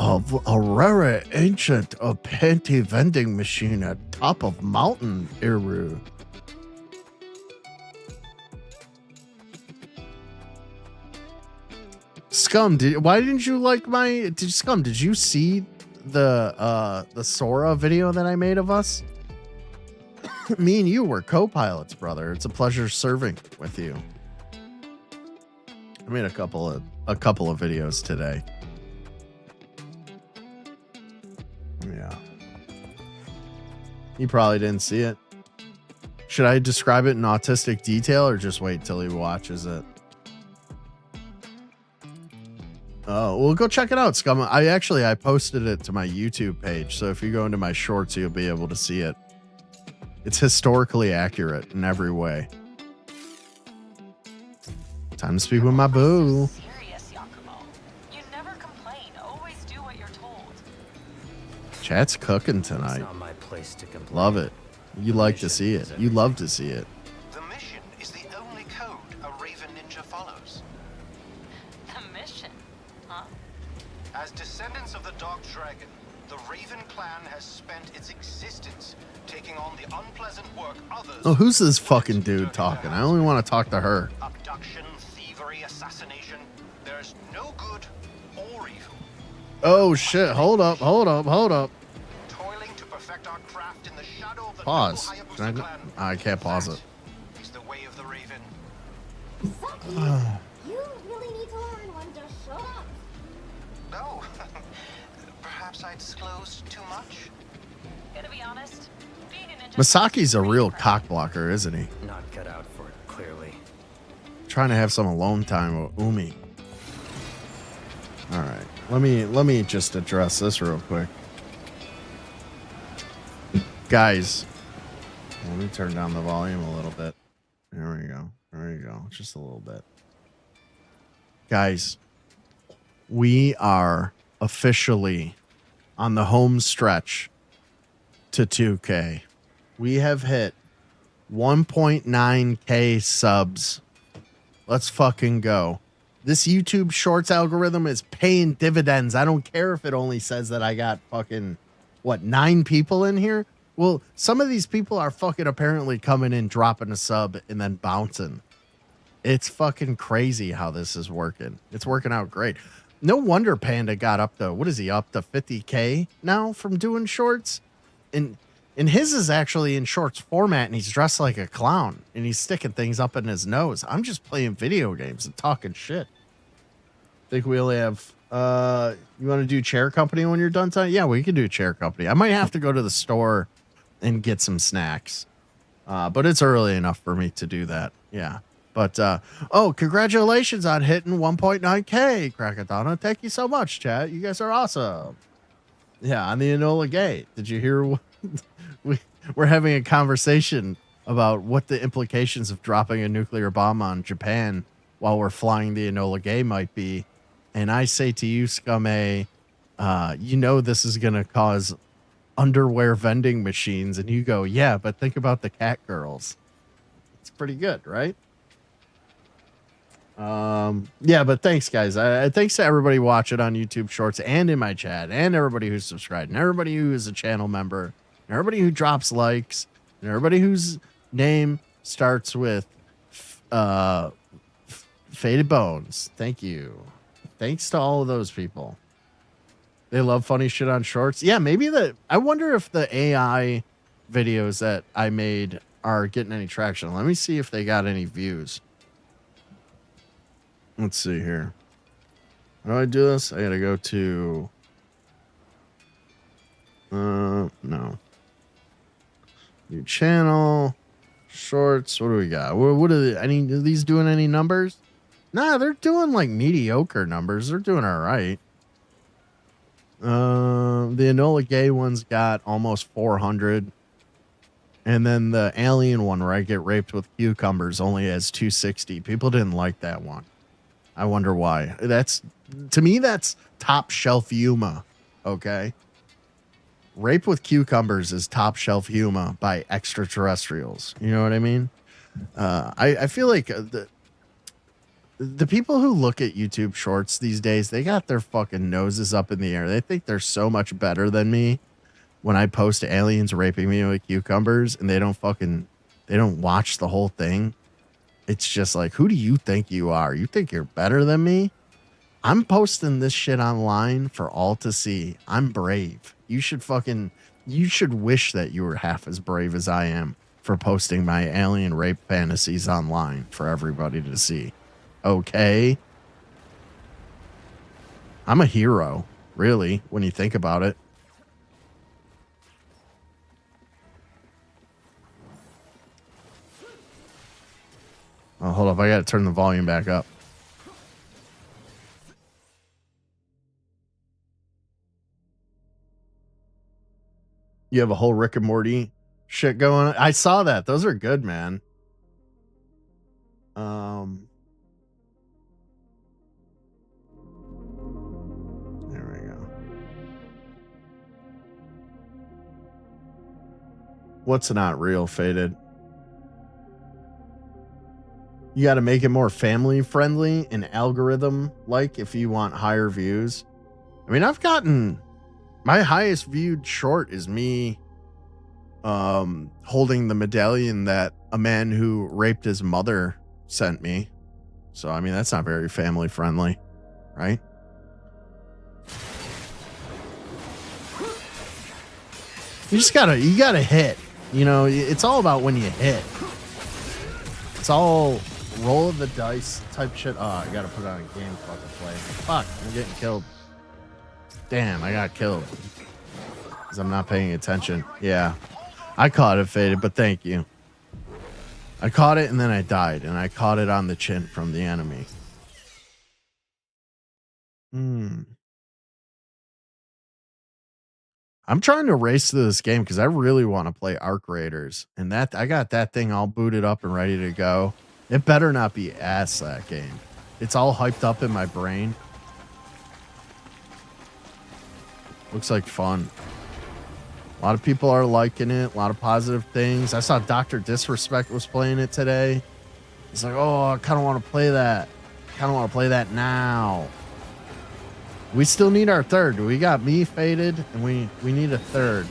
rare ancient panty vending machine at top of mountain, Iru. Scum, why didn't you like my Scum, did you see the Sora video that I made of us? Me and you were co-pilots, brother. It's a pleasure serving with you. I made a couple of videos today. Yeah. You probably didn't see it. Should I describe it in autistic detail or just wait till he watches it? Oh, well, go check it out, Scum. I posted it to my YouTube page. So if you go into my shorts, you'll be able to see it. It's historically accurate in every way. Time to speak with my boo. Serious, Yakumo. You never complain. Always do what you're told. Chat's cooking It's tonight. not my place to complain. Love it. You like to see it. You love to see it. The mission is the only code a Raven Ninja follows. The mission, huh? As descendants of the Dark Dragon, the Raven clan has spent its existence taking on the unpleasant work others. Oh, who's this fucking dude talking? I only want to talk to her. Abduction, thievery, assassination. There's no good or evil. Oh shit! Hold up! Toiling to perfect our craft in the shadow of the Pause. noble Hayabusa Can clan. I can't pause it. That is the way of the Raven. You really need to learn when to shut up. No. Perhaps I disclosed too much. Gonna be honest, being a ninja. Masaki's a real cock blocker, isn't he? Not cut out for it, clearly. Trying to have some alone time with Umi. All right, let me just address this real quick, guys. Let me turn down the volume a little bit. There we go. There you go. Just a little bit, guys. We are officially on the home stretch to 2K. We have hit 1.9K subs. Let's fucking go. This YouTube Shorts algorithm is paying dividends. I don't care if it only says that I got fucking, 9 people in here? Well, some of these people are fucking apparently coming in, dropping a sub, and then bouncing. It's fucking crazy how this is working. It's working out great. No wonder Panda got up to, what is he, up to 50K now from doing shorts? And his is actually in shorts format, and he's dressed like a clown, and he's sticking things up in his nose. I'm just playing video games and talking shit. Think we only have, you want to do chair company when you're done tonight? Yeah, we can do chair company. I might have to go to the store and get some snacks. But it's early enough for me to do that. Yeah. But, congratulations on hitting 1.9K, Crackadona. Thank you so much, chat. You guys are awesome. Yeah, on the Enola Gate. Did you hear? We're having a conversation about what the implications of dropping a nuclear bomb on Japan while we're flying the Enola Gay might be. And I say to you, Scum-A, this is going to cause underwear vending machines. And you go, yeah, but think about the cat girls. It's pretty good, right? But thanks, guys. Thanks to everybody watching on YouTube Shorts and in my chat, and everybody who's subscribed, and everybody who is a channel member, and everybody who drops likes, and everybody whose name starts with Faded Bones. Thank you. Thanks to all of those people. They love funny shit on shorts. Yeah, maybe I wonder if the AI videos that I made are getting any traction. Let me see if they got any views. Let's see here. How do I do this? I gotta go to no. New channel, shorts. What do we got? What are these doing any numbers? Nah, they're doing like mediocre numbers. They're doing all right. The Enola Gay one's got almost 400. And then the alien one where I get raped with cucumbers only has 260. People didn't like that one. I wonder why. To me, that's top shelf Yuma. Okay. Rape with cucumbers is top shelf Yuma by extraterrestrials. You know what I mean? I feel like the people who look at YouTube shorts these days, they got their fucking noses up in the air. They think they're so much better than me when I post aliens raping me with cucumbers, and they don't watch the whole thing. It's just like, who do you think you are? You think you're better than me? I'm posting this shit online for all to see. I'm brave. You should wish that you were half as brave as I am for posting my alien rape fantasies online for everybody to see. Okay? I'm a hero, really, when you think about it. Oh, hold up. I got to turn the volume back up. You have a whole Rick and Morty shit going on. I saw that. Those are good, man. There we go. What's not real, Faded? You got to make it more family friendly and algorithm like if you want higher views. I mean, I've gotten my highest viewed short is me holding the medallion that a man who raped his mother sent me. So, I mean, that's not very family friendly, right? You gotta hit. You know, it's all about when you hit. It's all roll of the dice type shit. Oh, I gotta put on a game fucking play. Fuck, I'm getting killed. Damn, I got killed. Because I'm not paying attention. Yeah. I caught it, Faded, but thank you. I caught it and then I died. And I caught it on the chin from the enemy. I'm trying to race through this game because I really want to play Arc Raiders. And that I got that thing all booted up and ready to go. It better not be ass, that game. It's all hyped up in my brain. Looks like fun. A lot of people are liking it. A lot of positive things. I saw Dr. Disrespect was playing it today. He's like, oh, I kind of want to play that. Kind of want to play that now. We still need our third. We got me, Faded, and we need a third.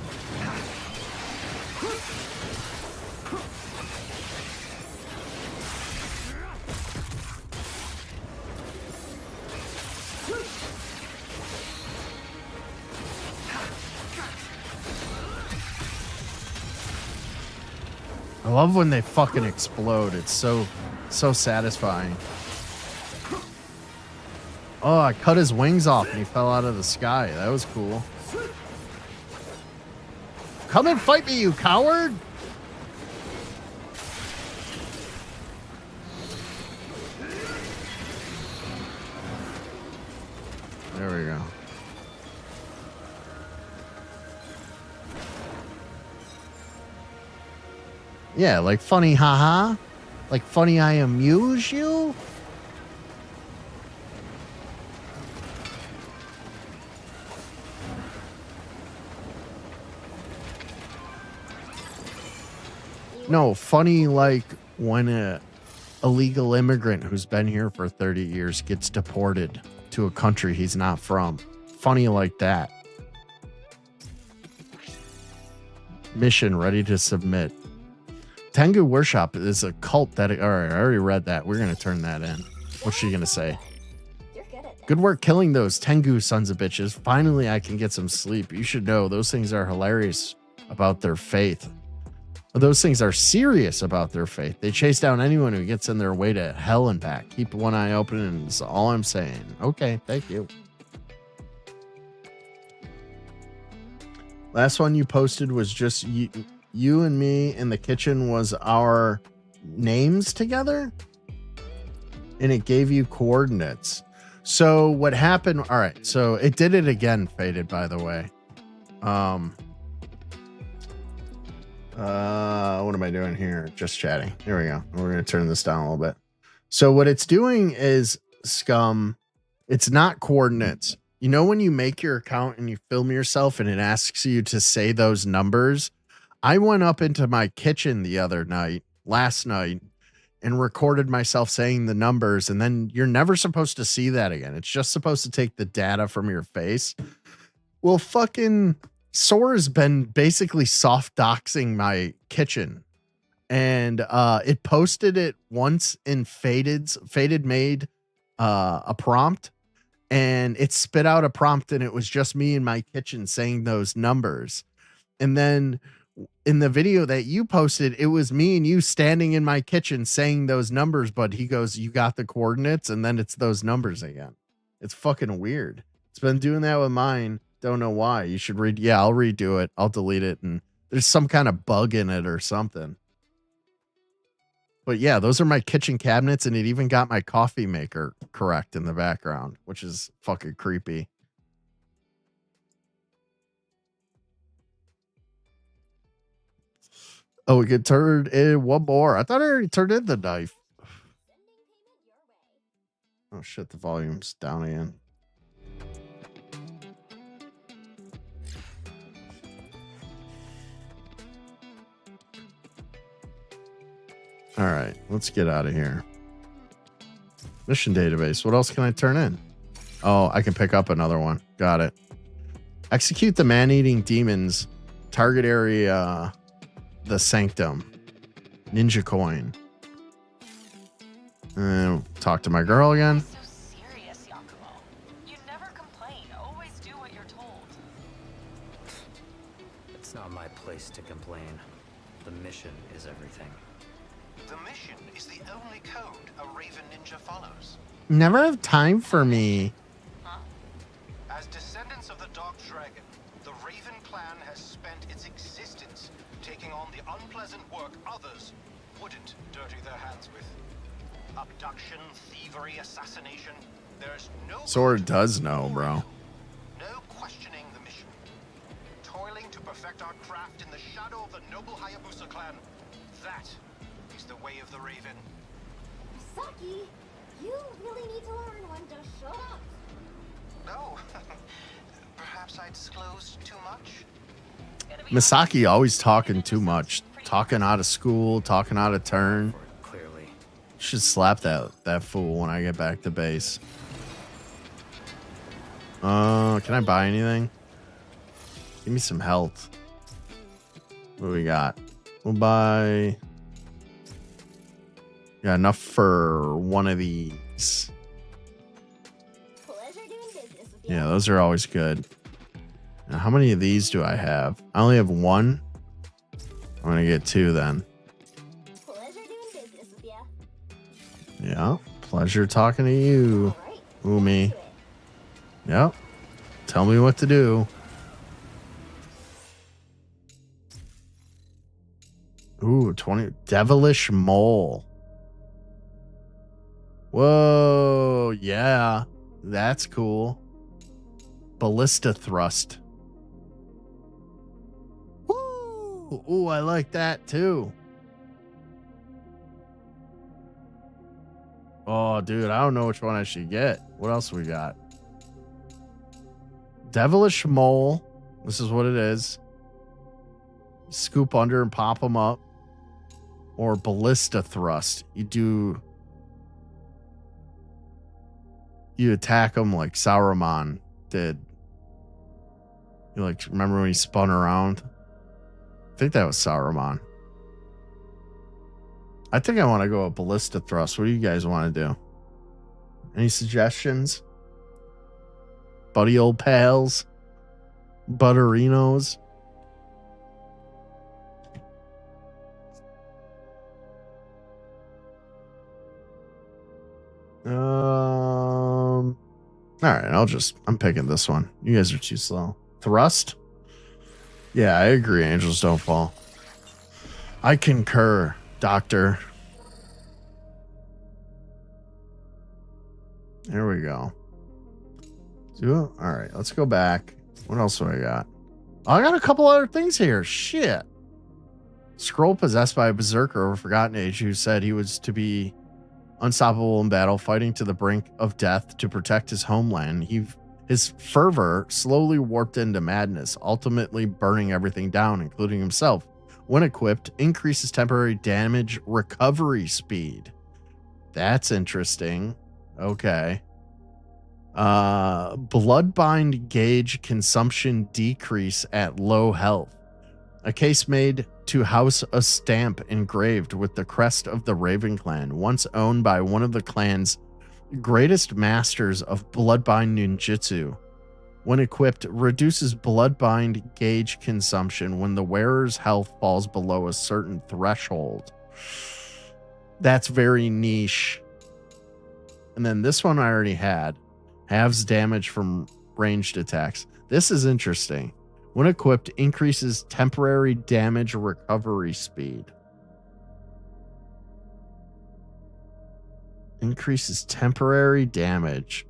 I love when they fucking explode. It's so satisfying. Oh, I cut his wings off and he fell out of the sky. That was cool. Come and fight me, you coward! There we go. Yeah, like funny haha? Like funny I amuse you? No, funny like when a illegal immigrant who's been here for 30 years gets deported to a country he's not from. Funny like that. Mission ready to submit. Tengu Workshop is a cult that... All right, I already read that. We're going to turn that in. What's she going to say? Good work killing those Tengu sons of bitches. Finally, I can get some sleep. You should know those things are hilarious about their faith. Those things are serious about their faith. They chase down anyone who gets in their way to hell and back. Keep one eye open, and that's all I'm saying. Okay, thank you. Last one you posted was just you and me in the kitchen was our names together, and it gave you coordinates. So what happened? All right, so it did it again, Faded, by the way. What am I doing here? Just chatting. Here we go. We're going to turn this down a little bit. So what it's doing is, Scum, it's not coordinates. You know, when you make your account and you film yourself and it asks you to say those numbers, I went up into my kitchen last night, and recorded myself saying the numbers. And then you're never supposed to see that again. It's just supposed to take the data from your face. Well, fucking Sora's been basically soft doxing my kitchen, and it posted it once in Faded made a prompt, and it spit out a prompt, and it was just me in my kitchen saying those numbers. And then in the video that you posted, it was me and you standing in my kitchen saying those numbers, but he goes, "You got the coordinates," and then it's those numbers again. It's fucking weird. It's been doing that with mine. Don't know why. You should read. Yeah, I'll redo it. I'll delete it. And there's some kind of bug in it or something. But yeah, those are my kitchen cabinets, and it even got my coffee maker correct in the background, which is fucking creepy. Oh, we could turn in one more. I thought I already turned in the knife. Oh shit, the volume's down again. All right, let's get out of here. Mission database. What else can I turn in? Oh, I can pick up another one. Got it. Execute the man-eating demons. Target area, the sanctum. Ninja coin. Talk to my girl again. So serious, Yakumo. You never complain. Always do what you're told. It's not my place to complain. The mission is everything. The mission is the only code a Raven Ninja follows. Never have time for me. As descendants of the Dark Dragon, the Raven clan has spent its existence taking on the unpleasant work others wouldn't dirty their hands with. Abduction, thievery, assassination. There's no... Sora does know, bro. No questioning the mission. Toiling to perfect our craft in the shadow of the noble Hayabusa clan. That is the way of the Raven. Saki, you really need to learn when to shut up. No. Perhaps I disclosed too much? Misaki always talking too much. Talking out of school, talking out of turn. Clearly. Should slap that fool when I get back to base. Can I buy anything? Give me some health. What do we got? We'll buy... Yeah, enough for one of these. Pleasure doing business with you. Yeah, those are always good. Now, how many of these do I have? I only have one. I'm gonna get two then. Pleasure doing business with you. Yeah, pleasure talking to you, All right, Umi. into it. Yep. Tell me what to do. Ooh, 20 devilish mole. Whoa, yeah, that's cool. Ballista thrust. Woo! Ooh, I like that too. Oh, dude, I don't know which one I should get. What else we got? Devilish mole. This is what it is. Scoop under and pop them up. Or ballista thrust. You attack them like Sauron did. You like remember when he spun around? I think that was Sauron. I think I want to go with ballista thrust. What do you guys want to do? Any suggestions? Buddy old pals? Butterinos? All right, I'm picking this one. You guys are too slow. Thrust? Yeah, I agree. Angels don't fall. I concur, Doctor. There we go. All right, let's go back. What else do I got? Oh, I got a couple other things here. Shit. Scroll possessed by a berserker of a forgotten age who said he was to be unstoppable in battle, fighting to the brink of death to protect his homeland. His fervor slowly warped into madness, ultimately burning everything down, including himself. When equipped, increases temporary damage recovery speed. That's interesting. Okay. Bloodbind gauge consumption decrease at low health. A case made to house a stamp engraved with the crest of the Raven clan, once owned by one of the clan's greatest masters of bloodbind ninjutsu. When equipped, reduces bloodbind gauge consumption when the wearer's health falls below a certain threshold. That's very niche. And then this one I already had. Halves damage from ranged attacks. This is interesting. When equipped, increases temporary damage recovery speed. Increases temporary damage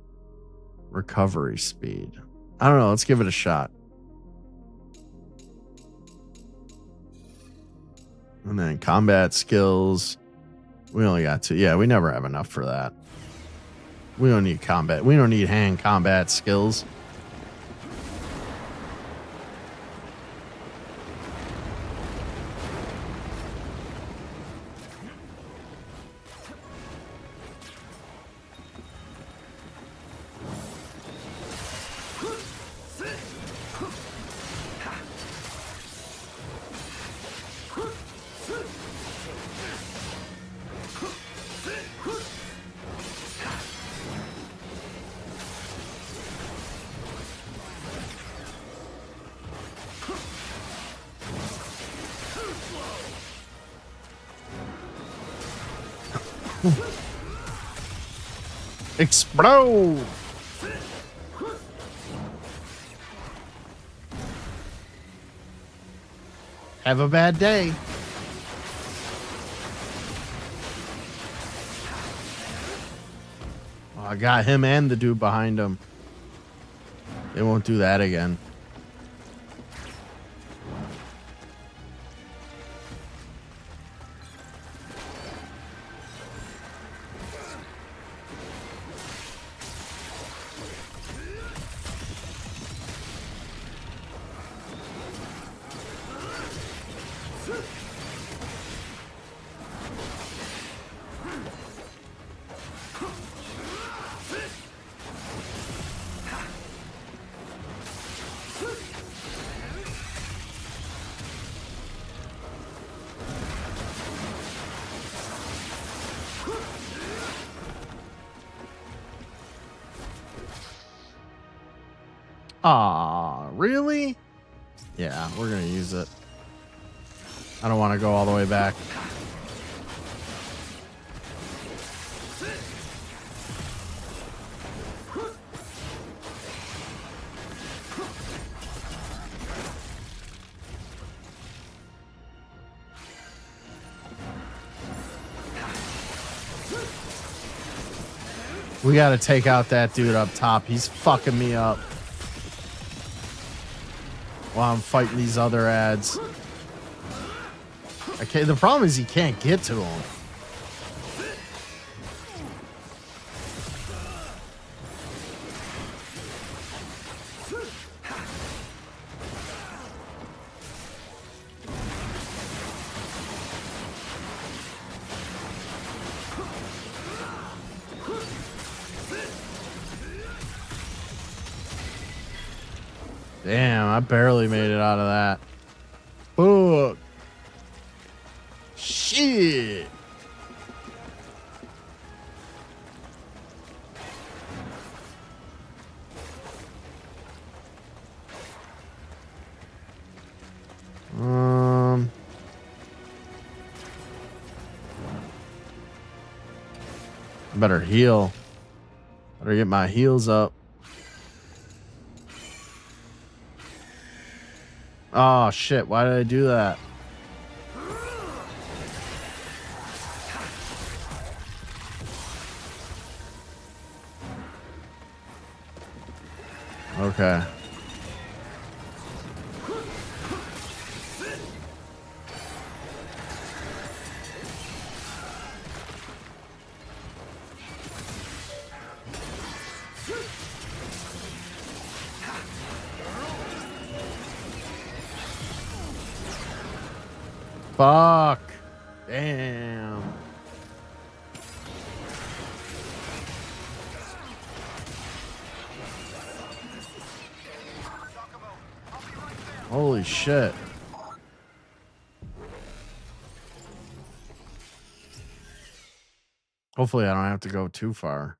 recovery speed. I don't know. Let's give it a shot. And then combat skills. We only got 2. Yeah, we never have enough for that. We don't need combat. We don't need hand combat skills. Explode! Have a bad day. Oh, I got him and the dude behind him. They won't do that again. Aw, really? Yeah, we're gonna use it. I don't want to go all the way back. We gotta take out that dude up top. He's fucking me up while I'm fighting these other ads. Okay, the problem is you can't get to him. Damn, I barely made it out of that. Fuck. Shit. Better heal. Better get my heels up. Oh shit, why did I do that? Okay. Fuck. Damn. Holy shit. Hopefully I don't have to go too far.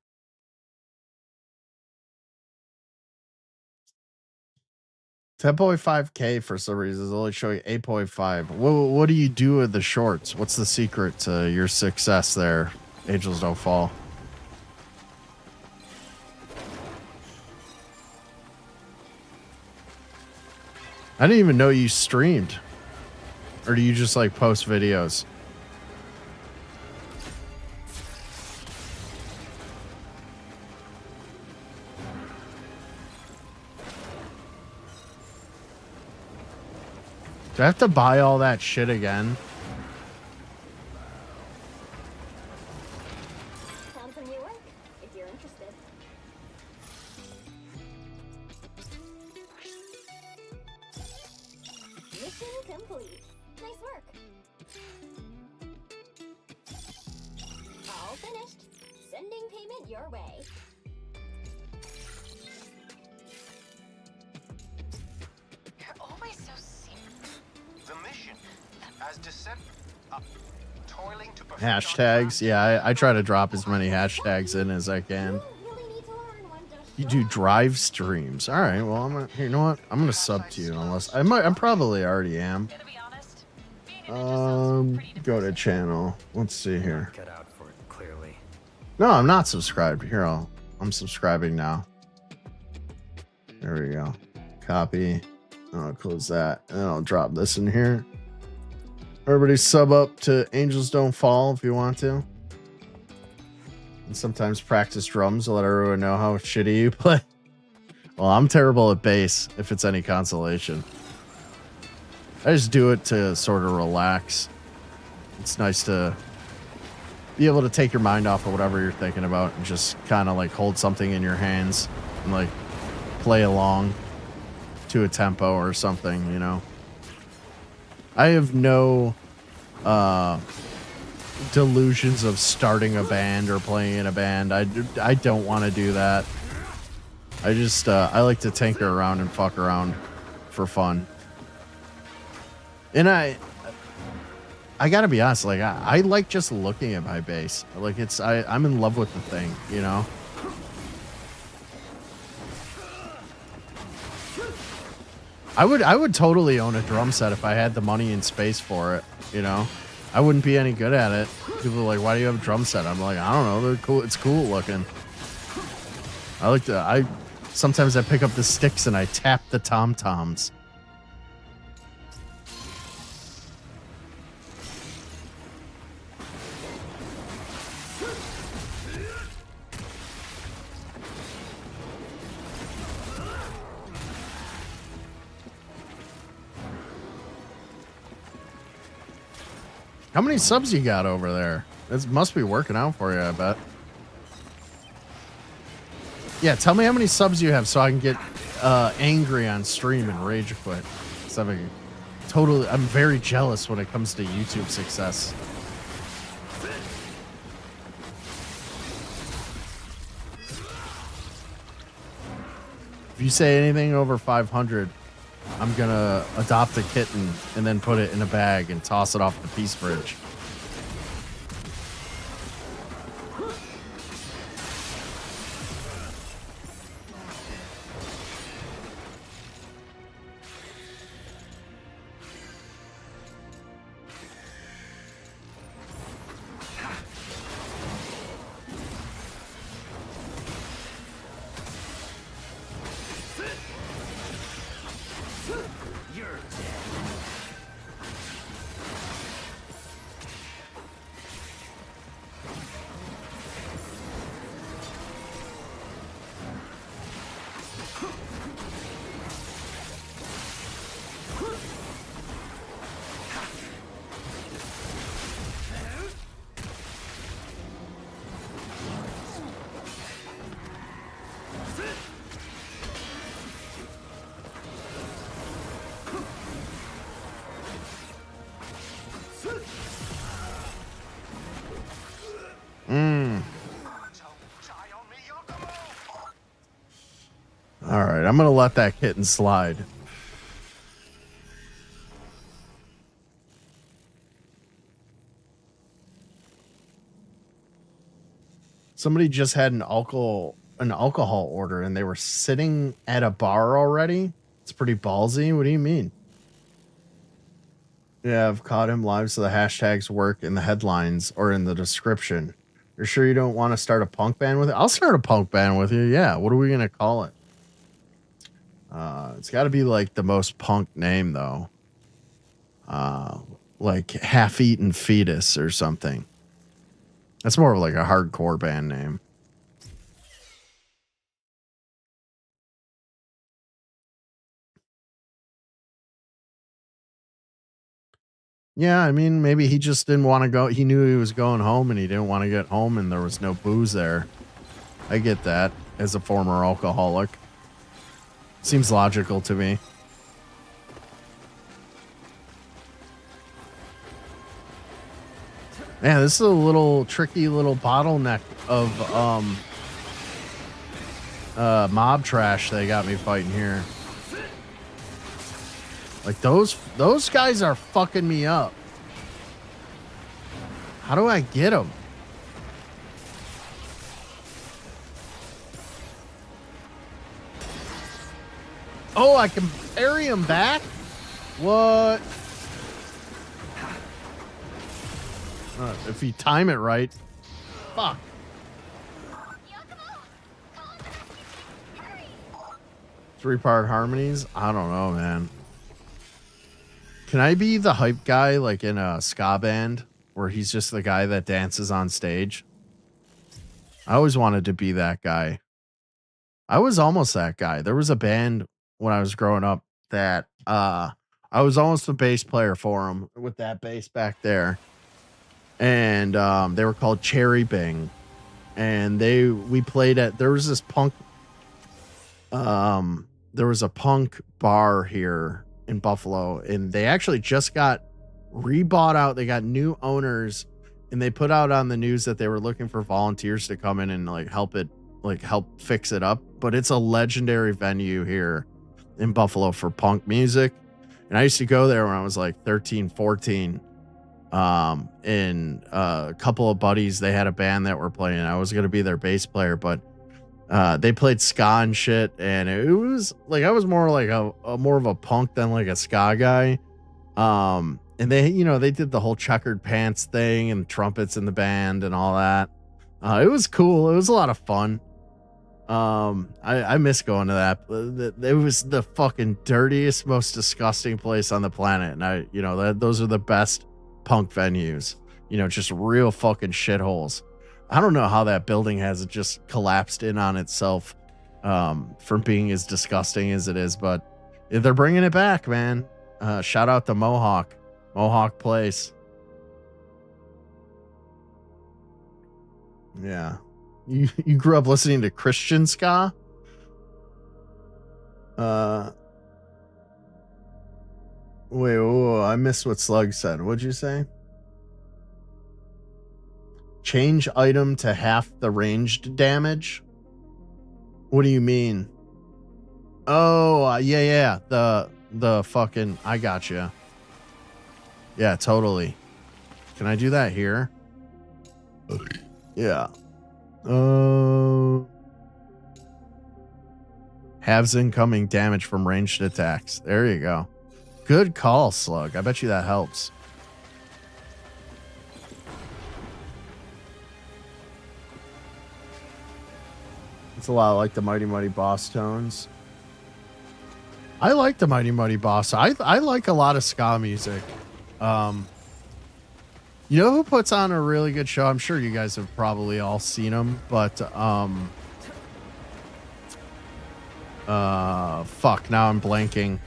$10.5K for some reason is only showing 8.5. What do you do with the shorts? What's the secret to your success there? Angels Don't Fall. I didn't even know you streamed. Or do you just like post videos? Do I have to buy all that shit again? Found some new work, if you're interested. Mission complete. Nice work. All finished. Sending payment your way. You're always so serious. The mission as descent. Toiling to perfect Hashtags. Yeah, I try to drop as many hashtags in as I can. Really need to learn one just You do drive streams. All right. Well, I'm gonna. You know what? I'm gonna sub to you unless I might. I'm probably already am. Gonna be honest, being a ninja sounds pretty Go to channel. Let's see here. Cut out for it, clearly. No, I'm not subscribed. Here, I'm subscribing now. There we go. Copy. I'll close that, and then I'll drop this in here. Everybody sub up to Angels Don't Fall if you want to. And sometimes practice drums to let everyone know how shitty you play. Well, I'm terrible at bass, if it's any consolation. I just do it to sort of relax. It's nice to be able to take your mind off of whatever you're thinking about and just kind of like hold something in your hands and like play along to a tempo or something, you know. I have no delusions of starting a band or playing in a band. I don't want to do that. I just I like to tinker around and fuck around for fun. And I gotta be honest, like I like just looking at my bass. Like I'm in love with the thing, you know. I would totally own a drum set if I had the money and space for it, you know. I wouldn't be any good at it. People are like, "Why do you have a drum set?" I'm like, "I don't know. They're cool. It's cool looking." Sometimes I pick up the sticks and I tap the tom-toms. How many subs you got over there? This must be working out for you, I bet. Yeah, tell me how many subs you have so I can get angry on stream and rage quit. I'm very jealous when it comes to YouTube success. If you say anything over 500, I'm gonna adopt a kitten and then put it in a bag and toss it off the Peace Bridge. right, I'm gonna let that kitten slide. Somebody just had an alcohol order and they were sitting at a bar already. It's pretty ballsy. What do you mean? Yeah, I've caught him live, so the hashtags work in the headlines or in the description. You're sure you don't want to start a punk band with it? I'll start a punk band with you. Yeah. What are we gonna call it? It's got to be like the most punk name though. Like Half-Eaten Fetus or something. That's more of like a hardcore band name. Yeah, I mean, maybe he just didn't want to go. He knew he was going home and he didn't want to get home and there was no booze there. I get that as a former alcoholic. Seems logical to me. Man, this is a little tricky little bottleneck of mob trash they got me fighting here. Like those guys are fucking me up. How do I get them? Oh, I can parry him back? What? If you time it right. Fuck. 3-part harmonies? I don't know, man. Can I be the hype guy like in a ska band where he's just the guy that dances on stage? I always wanted to be that guy. I was almost that guy. There was a band when I was growing up that I was almost the bass player for them with that bass back there. And they were called Cherry Bing. And we played at, there was this punk, there was a punk bar here in Buffalo, and they actually just got rebought out. They got new owners, and they put out on the news that they were looking for volunteers to come in and help fix it up. But it's a legendary venue here in Buffalo for punk music. And I used to go there when I was like 13, 14. And a couple of buddies, they had a band that were playing. I was going to be their bass player, but they played ska and shit, and it was like I was more like a more of a punk than like a ska guy. And they did the whole checkered pants thing and trumpets in the band and all that. It was cool. It was a lot of fun. I miss going to that. It was the fucking dirtiest, most disgusting place on the planet, and those are the best punk venues. Just real fucking shitholes. I don't know how that building has just collapsed in on itself from being as disgusting as it is, but they're bringing it back, man. Shout out to Mohawk Place. Yeah. You grew up listening to Christian ska? Wait, I missed what Slug said. What'd you say? Change item to half the ranged damage? What do you mean? Oh, yeah. The fucking, I gotcha. Yeah, totally. Can I do that here? Yeah. Halves incoming damage from ranged attacks. There you go. Good call, Slug. I bet you that helps. It's a lot like the Mighty Mighty Boss tones. I like the Mighty Mighty Boss. I like a lot of ska music. You know who puts on a really good show? I'm sure you guys have probably all seen them, but fuck, now I'm blanking.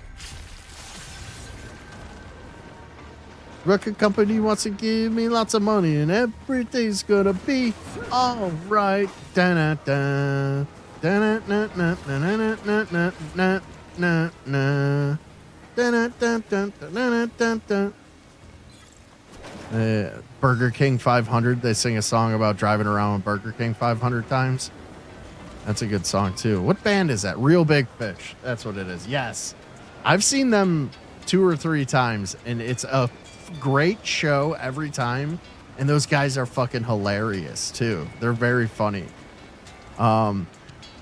Record company wants to give me lots of money and everything's gonna be all right. Da-na-da. Da-na-na-na-na-na-na-na-na-na. Da-na-da-da-da-da-da-da. Burger King 500. They sing a song about driving around with Burger King 500 times. That's a good song too. What band is that? Real Big Fish. That's what it is. Yes. I've seen them 2 or 3 times, and it's a great show every time. And those guys are fucking hilarious too. They're very funny. The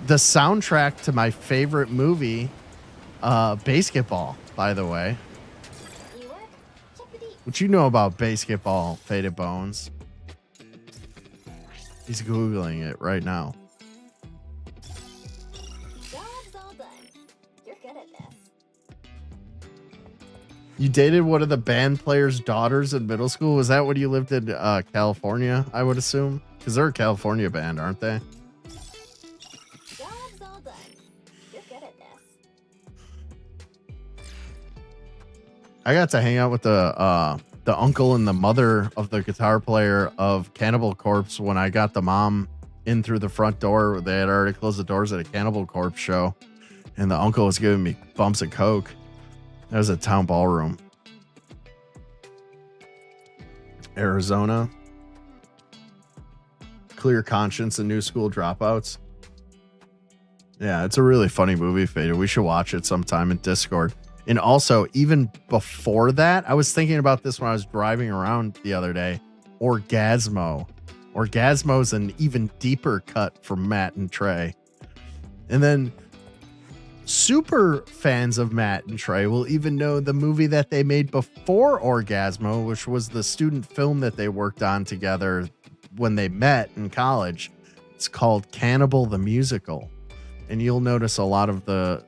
soundtrack to my favorite movie, Basketball, by the way. What you know about Basketball, Faded Bones? He's Googling it right now. You dated one of the band players' daughters in middle school? Was that when you lived in California, I would assume? Because they're a California band, aren't they? Job's all done. You're good at this. I got to hang out with the uncle and the mother of the guitar player of Cannibal Corpse when I got the mom in through the front door. They had already closed the doors at a Cannibal Corpse show, and the uncle was giving me bumps of coke. That was a town ballroom. Arizona. Clear Conscience and New School Dropouts. Yeah, it's a really funny movie, Faded. We should watch it sometime in Discord. And also, even before that, I was thinking about this when I was driving around the other day. Orgasmo. Orgasmo is an even deeper cut from Matt and Trey. And then super fans of Matt and Trey will even know the movie that they made before Orgasmo, which was the student film that they worked on together when they met in college. It's called Cannibal the Musical. And you'll notice a lot of the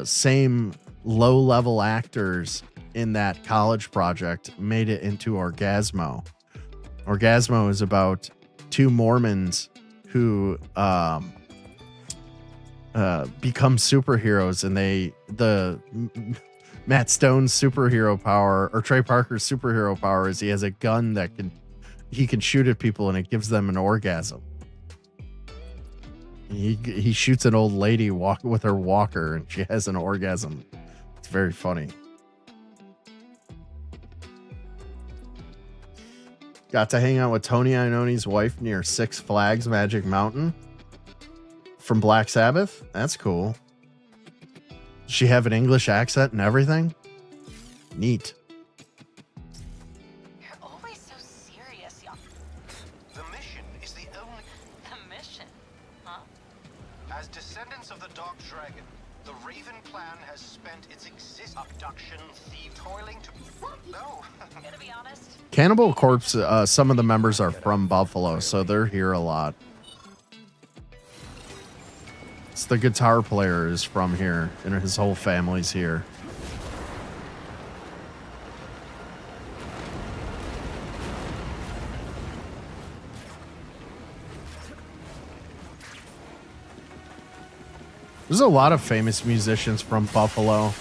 same low-level actors in that college project made it into Orgasmo. Orgasmo is about 2 Mormons who become superheroes, and Matt Stone's superhero power, or Trey Parker's superhero power, is he has a gun that he can shoot at people and it gives them an orgasm. He shoots an old lady walking with her walker and she has an orgasm. It's very funny. Got to hang out with Tony Iannone's wife near Six Flags Magic Mountain from Black Sabbath. That's cool. Does she have an English accent and everything? Neat. You're always so serious, young. The mission is the only... The mission? Huh? As descendants of the Dark Dragon, the Raven clan has spent its abduction, thief, toiling to... No. Gonna be honest. Cannibal Corpse, some of the members are from Buffalo, so they're here a lot. It's the guitar player is from here, and his whole family's here. There's a lot of famous musicians from Buffalo.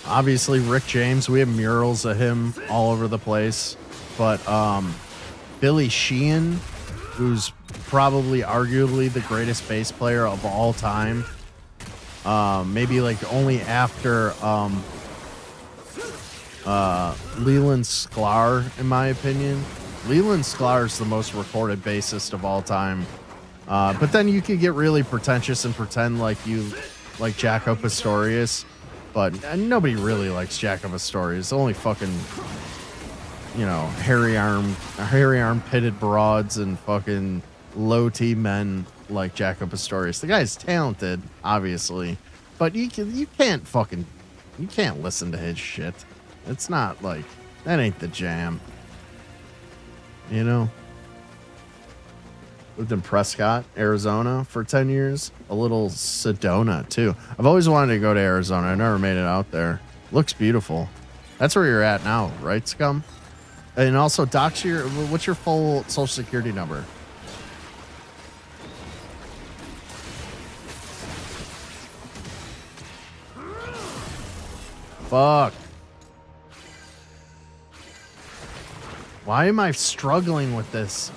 Obviously, Rick James, we have murals of him all over the place. But Billy Sheehan, who's probably arguably the greatest bass player of all time. Maybe like only after Leland Sklar, in my opinion. Leland Sklar is the most recorded bassist of all time. But then you could get really pretentious and pretend like you like Jaco Pastorius. But nobody really likes Jaco Pastorius. Only fucking, you know, hairy arm-pitted broads and fucking low-T men like Jaco Pastorius. The guy's talented, obviously, but you can't listen to his shit. It's not like, that ain't the jam. You know? Lived in Prescott, Arizona for 10 years. A little Sedona, too. I've always wanted to go to Arizona. I never made it out there. Looks beautiful. That's where you're at now, right, Scum? And also, what's your full social security number? Fuck. Why am I struggling with this?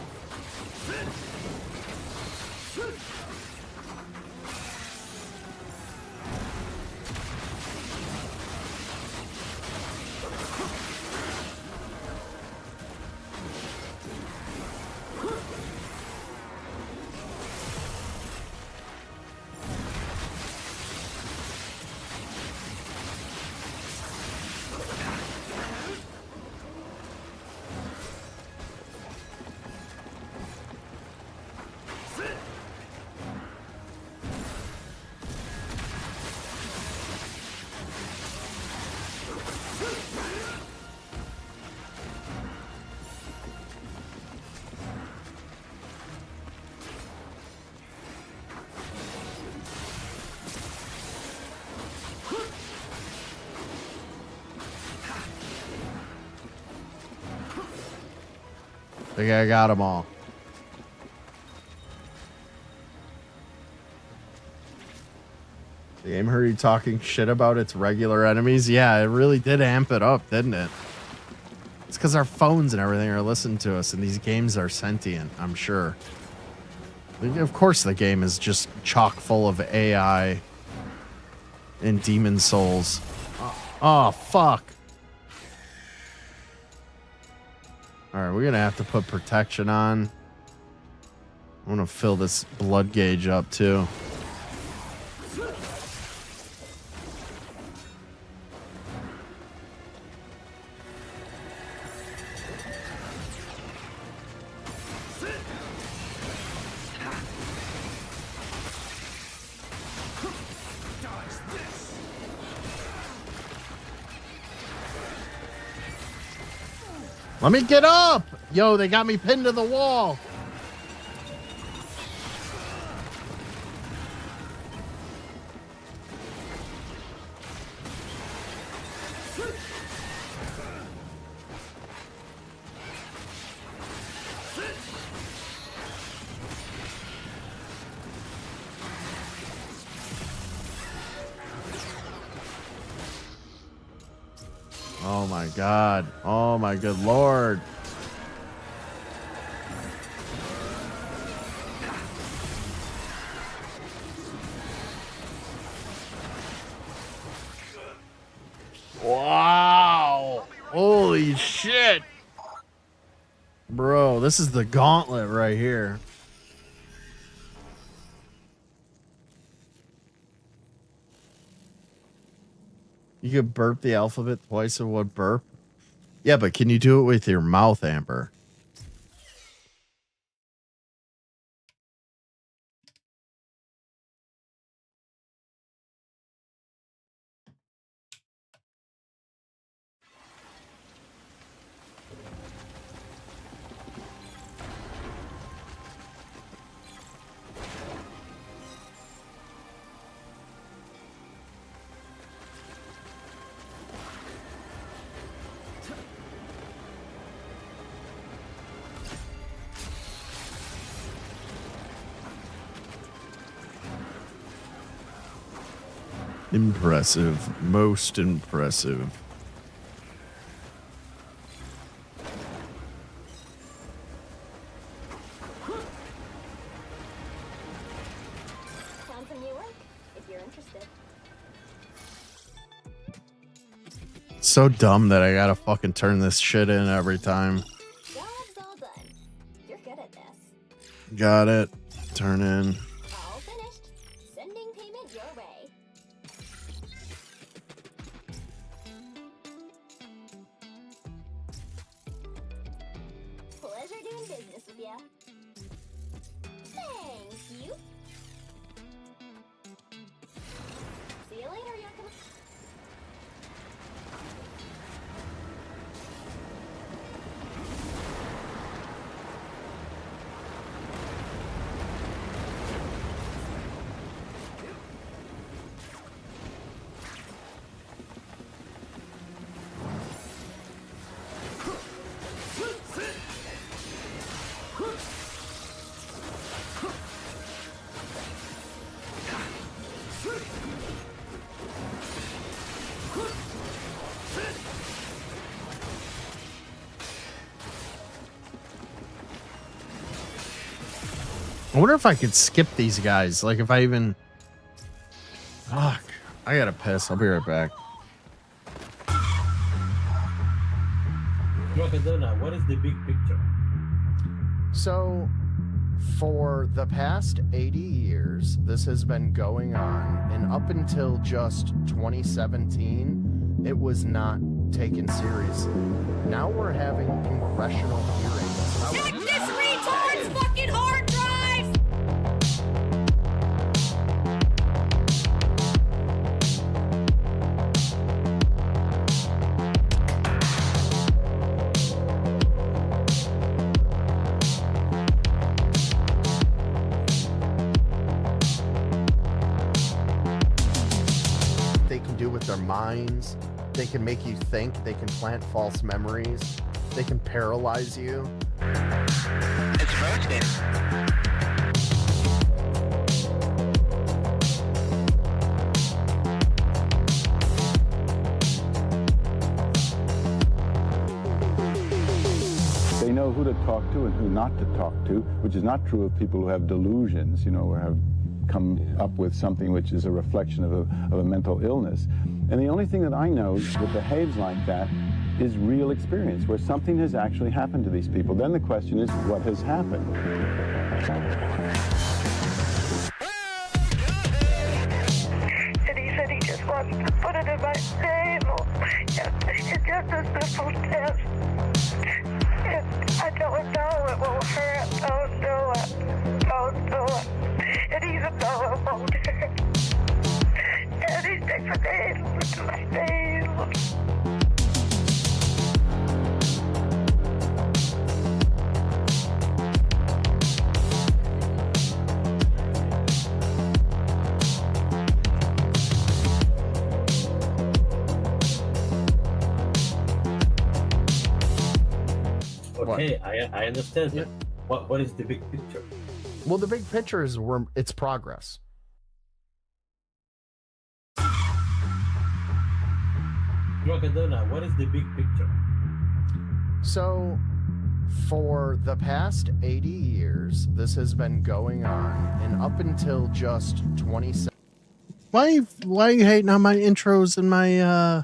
think I got them all. The game heard you talking shit about its regular enemies. Yeah, it really did amp it up, didn't it? It's because our phones and everything are listening to us, and these games are sentient, I'm sure. Of course, the game is just chock full of AI and demon souls. Oh, fuck. All right, we're going to have to put protection on. I want to fill this blood gauge up, too. Let me get up! Yo, they got me pinned to the wall. Oh my God. Oh my good Lord. Wow. Holy shit. Bro, this is the gauntlet right here. You could burp the alphabet twice in one burp. Yeah, but can you do it with your mouth, Amber? Impressive. Most impressive. Found some new work, if you're interested. So dumb that I gotta fucking turn this shit in every time. Job's all done. You're good at this. Got it. Turn in. All finished. Sending payment your way. Pleasure doing business with ya. Thank you. See you later, Yakima. I wonder if I could skip these guys. Like if I even... Fuck. I gotta piss. I'll be right back. Crackadona, what is the big picture? So, for the past 80 years, this has been going on, and up until just 2017, it was not taken seriously. Now we're having congressional hearings. Check this retard's fucking hard drive! They can do with their minds. They can make you think. They can plant false memories. They can paralyze you. It's rotating. They know who to talk to and who not to talk to, which is not true of people who have delusions, you know, or have come up with something which is a reflection of a mental illness. And the only thing that I know that behaves like that is real experience, where something has actually happened to these people. Then the question is, what has happened? And he said he just wants to put it in my table. It's just a simple test. I don't know it will hurt. Don't do it. Don't do it. And even though it won't hurt. And he sticks a needle into my nail. Okay, I understand. Yeah. What is the big picture? Well, the big picture is it's progress. Crackadona, what is the big picture? So, for the past 80 years, this has been going on, and up until just 27. Why are you hating on my intros and my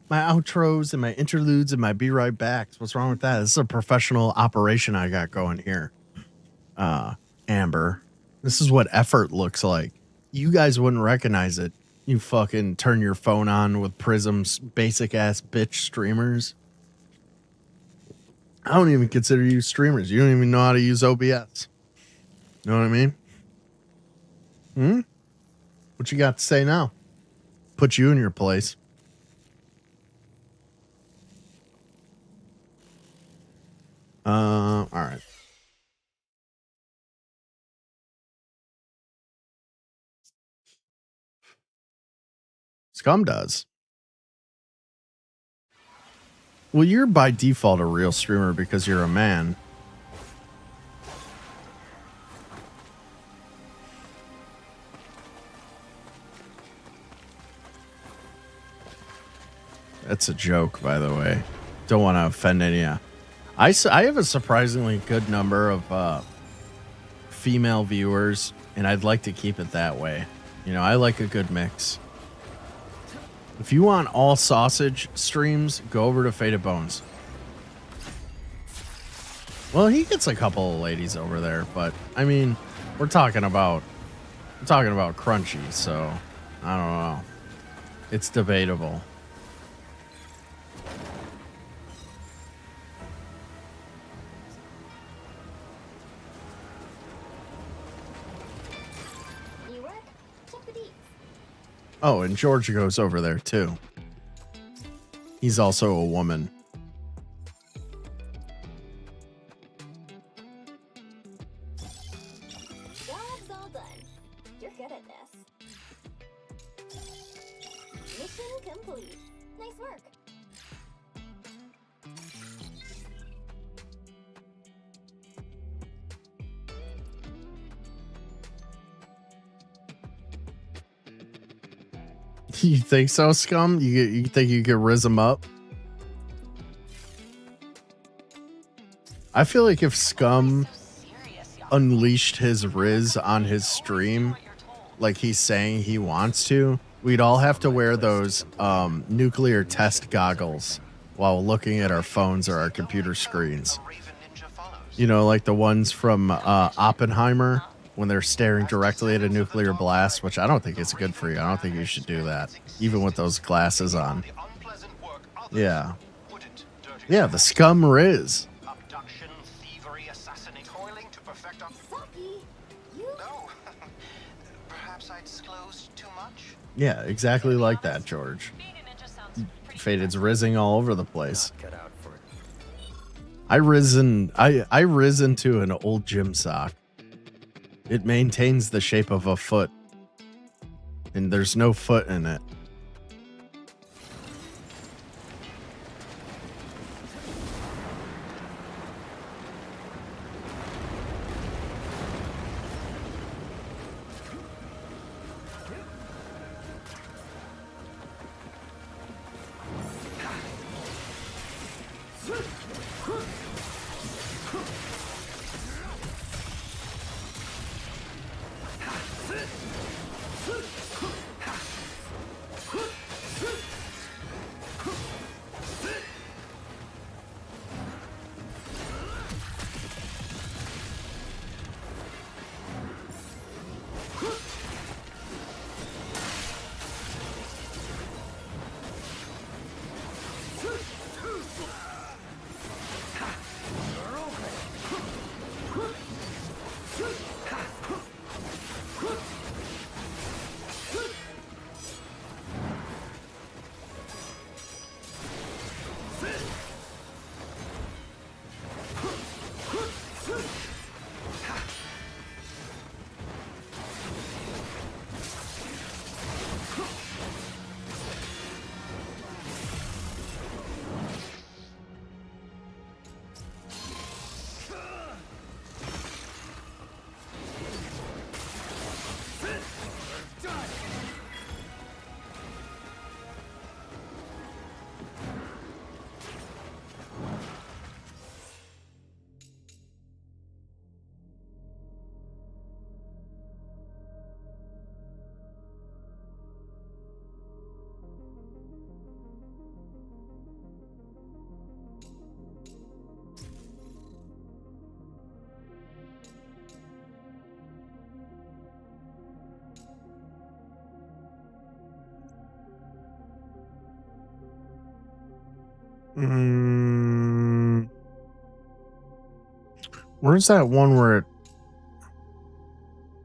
my outros and my interludes and my be right backs? What's wrong with that? This is a professional operation I got going here. Amber, this is what effort looks like. You guys wouldn't recognize it. You fucking turn your phone on with Prism's basic ass bitch streamers. I don't even consider you streamers. You don't even know how to use OBS. Know what I mean? What you got to say now? Put you in your place. All right. Scum does. Well, you're by default a real streamer because you're a man. That's a joke, by the way. Don't want to offend any. I have a surprisingly good number of female viewers, and I'd like to keep it that way. You know, I like a good mix. If you want all sausage streams, go over to Faded Bones. Well, he gets a couple of ladies over there, but I mean, we're talking about crunchy, so I don't know. It's debatable. Oh, and George goes over there too. He's also a woman. Job's all done. You're good at this. Mission complete. Nice work. You think so, Scum? You think you could riz him up? I feel like if Scum unleashed his riz on his stream, like he's saying he wants to, we'd all have to wear those nuclear test goggles while looking at our phones or our computer screens. You know, like the ones from Oppenheimer, when they're staring directly at a nuclear blast, which I don't think is good for you. I don't think you should do that, even with those glasses on. Yeah. Yeah, the Scum Riz. Abduction, thievery, assassination, toiling to perfect our... No. Perhaps I disclosed too much? Yeah, exactly like that, George. Faded's rizzing all over the place. I riz into an old gym sock. It maintains the shape of a foot, and there's no foot in it. Where's that one where it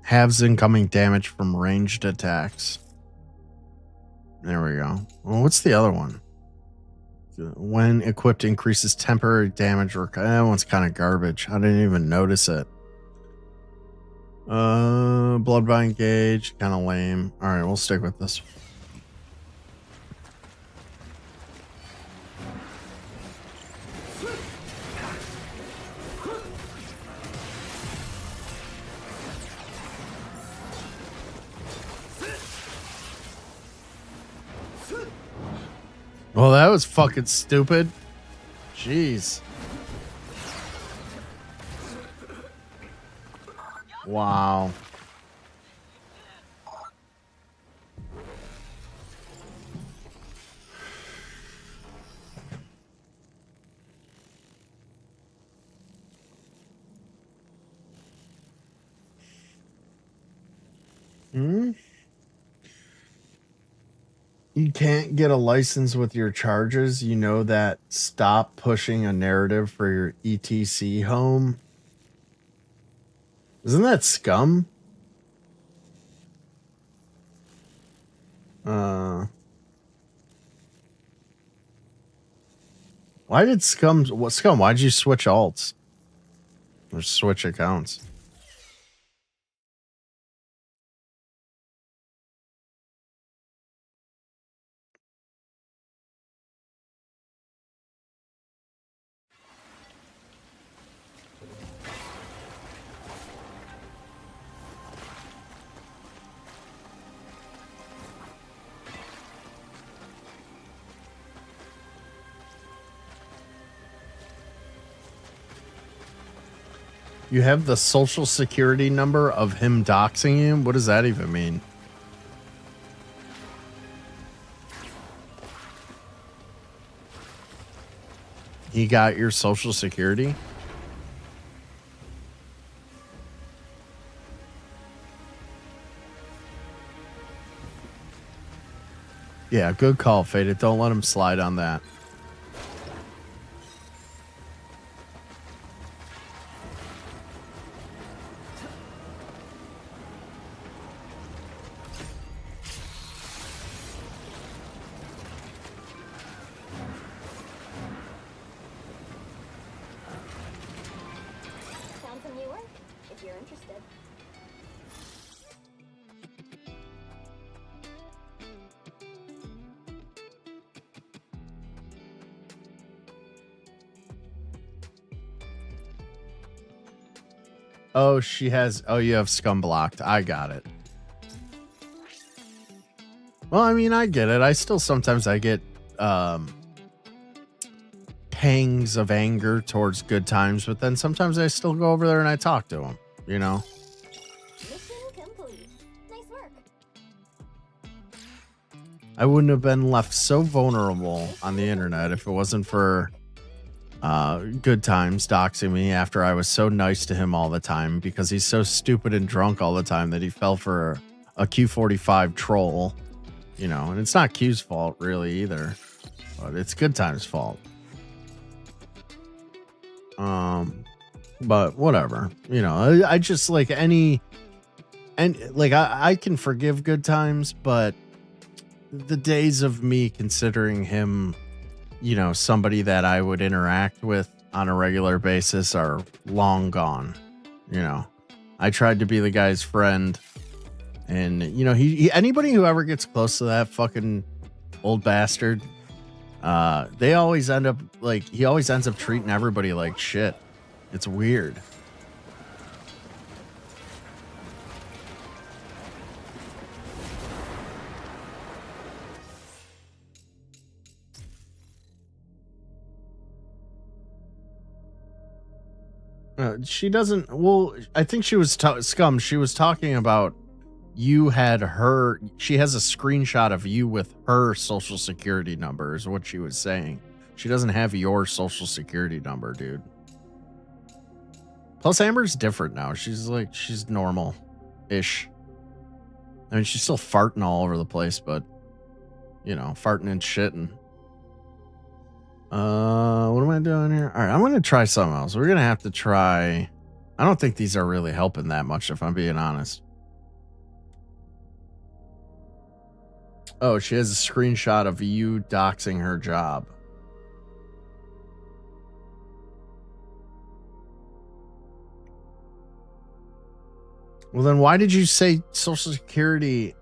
halves incoming damage from ranged attacks? There we go. Well, what's the other one? When equipped, increases temporary damage. That one's kind of garbage. I didn't even notice it. Bloodbind gauge, kind of lame. All right, we'll stick with this. Well, that was fucking stupid. Jeez. Wow. You can't get a license with your charges. You know that. Stop pushing a narrative for your ETC home. Isn't that scum? Why did scum? What scum? Why'd you switch alts or switch accounts? You have the social security number of him doxing you? What does that even mean? He got your social security? Yeah, good call, Faded. Don't let him slide on that. Found some new work, if you're interested. Oh, she has. Oh, you have scum blocked. I got it. Well, I mean, I get it. I still sometimes I get pangs of anger towards good times, but then sometimes I still go over there and I talk to him, you know? Mission complete. Nice work. I wouldn't have been left so vulnerable on the internet if it wasn't for good times doxing me after I was so nice to him all the time because he's so stupid and drunk all the time that he fell for a Q45 troll, you know, and it's not Q's fault really either, but it's good times' fault. But whatever, you know, I just like I can forgive good times, but the days of me considering him, you know, somebody that I would interact with on a regular basis are long gone. You know, I tried to be the guy's friend, and you know, he anybody who ever gets close to that fucking old bastard, they always end up like he always ends up treating everybody like shit. It's weird. She doesn't. Well, I think she was scum. She was talking about you had her. She has a screenshot of you with her social security number, is what she was saying. She doesn't have your social security number, dude. Plus, Amber's different now. She's normal-ish. I mean, she's still farting all over the place, but you know, farting and shitting. What am I doing here? All right, I'm gonna try something else. We're gonna have to try. I don't think these are really helping that much, if I'm being honest. Oh, she has a screenshot of you doxing her job. Well, then why did you say Social Security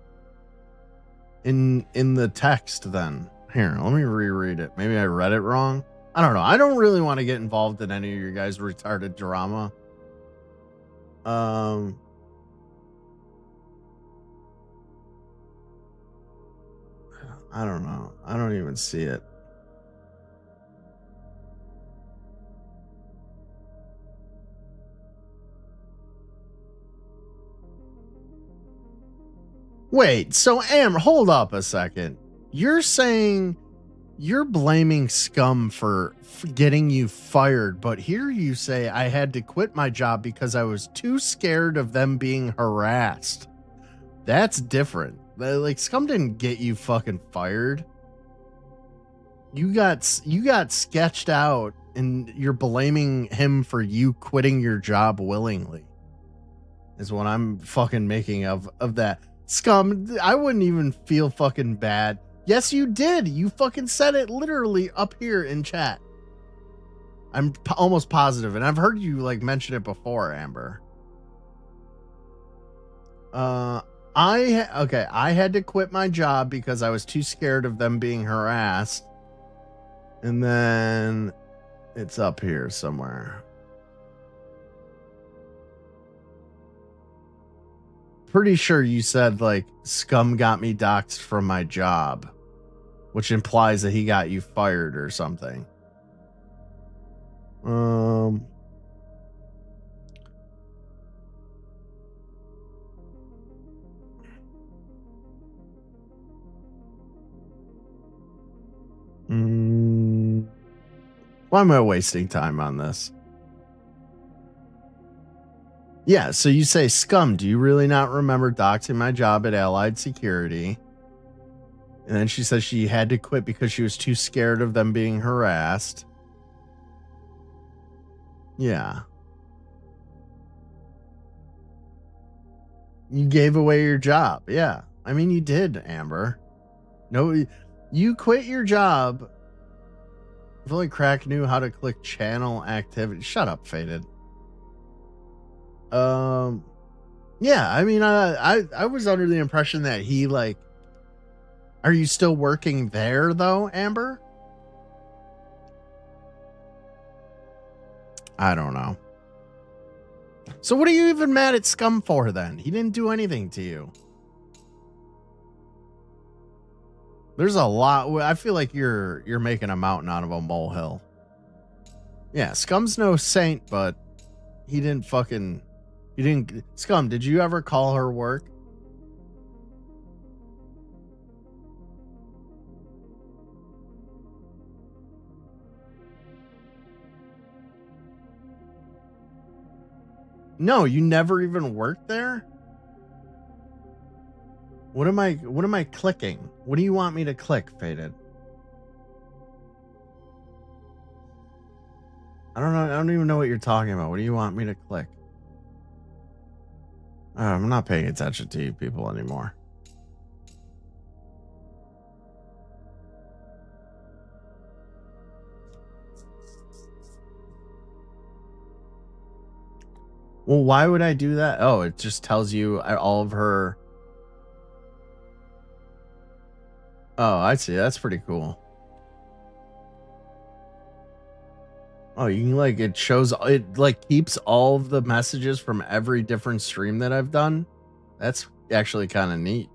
in the text then? Here, let me reread it. Maybe I read it wrong. I don't know. I don't really want to get involved in any of your guys' retarded drama. I don't know. I don't even see it. Wait, so Amber, hold up a second. You're saying you're blaming Scum for getting you fired, but here you say I had to quit my job because I was too scared of them being harassed. That's different. Like, Scum didn't get you fucking fired. You got sketched out, and you're blaming him for you quitting your job willingly. Is what I'm fucking making of that. Scum, I wouldn't even feel fucking bad. Yes, you did. You fucking said it literally up here in chat. I'm almost positive, and I've heard you like mention it before, Amber. I had to quit my job because I was too scared of them being harassed. And then it's up here somewhere. Pretty sure you said like Scum got me doxxed from my job, which implies that he got you fired or something. Why am I wasting time on this? Yeah, so you say, Scum, do you really not remember doxing my job at Allied Security? And then she says she had to quit because she was too scared of them being harassed. Yeah. You gave away your job. Yeah. I mean, you did, Amber. No, you quit your job. If only Crack knew how to click channel activity. Shut up, Faded. Yeah, I mean, I was under the impression that he like, are you still working there though, Amber? I don't know. So what are you even mad at Scum for then? He didn't do anything to you. There's a lot. I feel like you're making a mountain out of a molehill. Yeah, Scum's no saint, but he didn't fucking... You didn't... Scum, did you ever call her work? No, you never even worked there? What am I clicking? What do you want me to click, Faded? I don't know. I don't even know what you're talking about. What do you want me to click? I'm not paying attention to you people anymore. Well, why would I do that? Oh, it just tells you all of her... Oh, I see. That's pretty cool. Oh, you can like, it shows, it like keeps all of the messages from every different stream that I've done. That's actually kind of neat.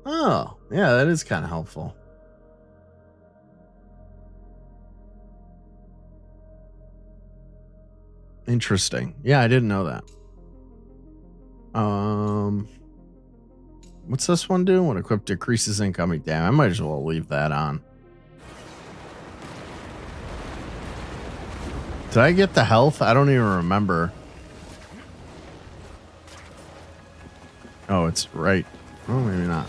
Oh, yeah, that is kind of helpful. Interesting. Yeah, I didn't know that. What's this one do? When equipped, decreases incoming damage. I might as well leave that on. Did I get the health? I don't even remember. Oh, it's right. Oh, maybe not.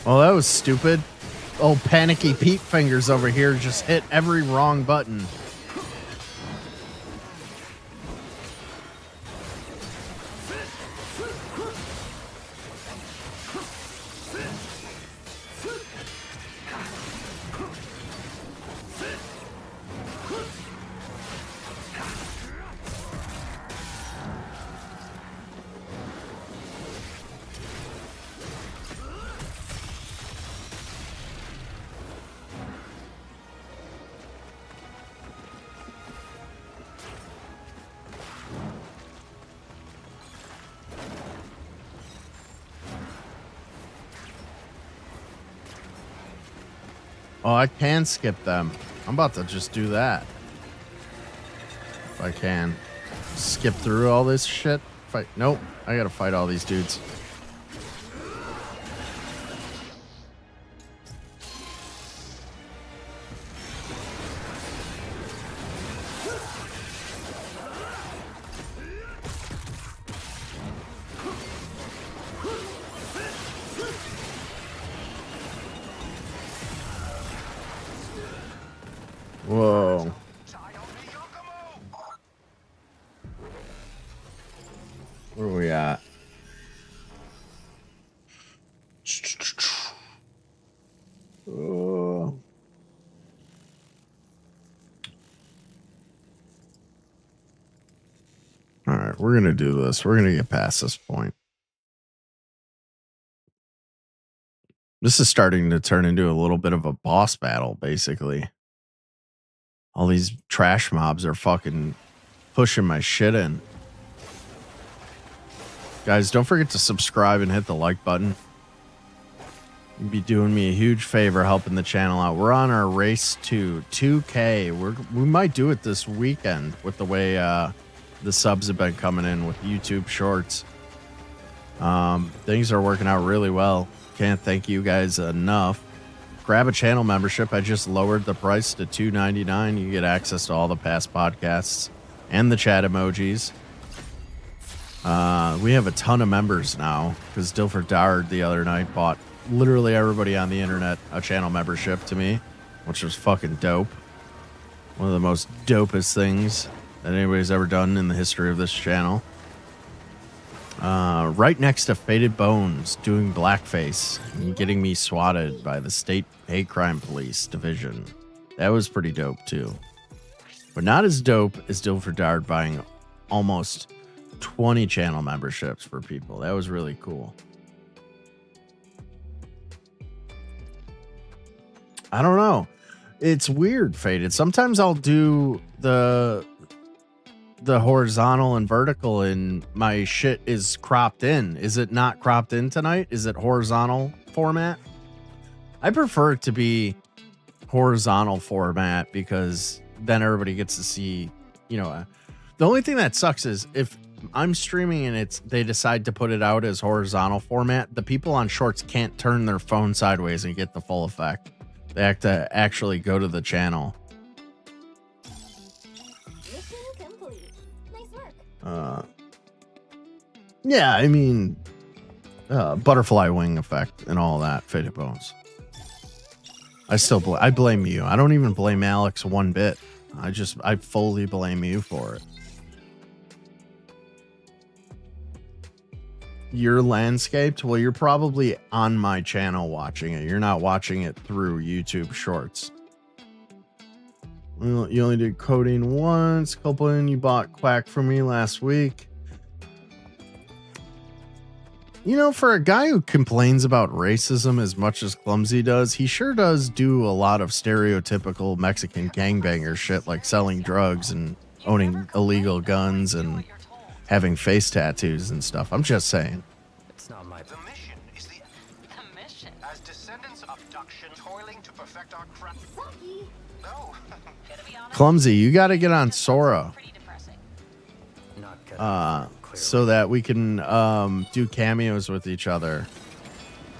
Well, that was stupid. Old panicky Pete fingers over here just hit every wrong button. Oh, I can skip them. I'm about to just do that. If I can. Skip through all this shit. Fight. Nope. I gotta fight all these dudes. Whoa. Where are we at? Oh. All right, we're going to do this. We're going to get past this point. This is starting to turn into a little bit of a boss battle, basically. All these trash mobs are fucking pushing my shit in. Guys, don't forget to subscribe and hit the like button. You'd be doing me a huge favor helping the channel out. We're on our race to 2K. We might do it this weekend with the way the subs have been coming in with YouTube Shorts. Things are working out really well. Can't thank you guys enough. Grab a channel membership. I just lowered the price to $2.99. You get access to all the past podcasts and the chat emojis. We have a ton of members now because Dilfer Dard the other night bought literally everybody on the internet a channel membership to me, which was fucking dope. One of the most dopest things that anybody's ever done in the history of this channel. Right next to Faded Bones doing blackface and getting me swatted by the State Hate Crime Police Division. That was pretty dope too. But not as dope as Dilfer Dard buying almost 20 channel memberships for people. That was really cool. I don't know. It's weird, Faded. Sometimes I'll do the horizontal and vertical and my shit is cropped in. Is it not cropped in tonight? Is it horizontal format? I prefer it to be horizontal format because then everybody gets to see, you know, the only thing that sucks is if I'm streaming and they decide to put it out as horizontal format, the people on Shorts can't turn their phone sideways and get the full effect. They have to actually go to the channel. Yeah, I mean, butterfly wing effect and all that, Faded Bones. I blame you. I don't even blame Alex one bit. I fully blame you for it. You're landscaped? Well, you're probably on my channel watching it. You're not watching it through YouTube Shorts. Well, you only did coding once. Copeland, you bought Quack for me last week. You know, for a guy who complains about racism as much as Clumsy does, he sure does do a lot of stereotypical Mexican gangbanger shit, like selling drugs and owning illegal guns and having face tattoos and stuff. I'm just saying. It's not my... The mission is the mission. As descendants of abduction, toiling to perfect our craft. No. Clumsy, you got to get on Sora. Not so that we can do cameos with each other.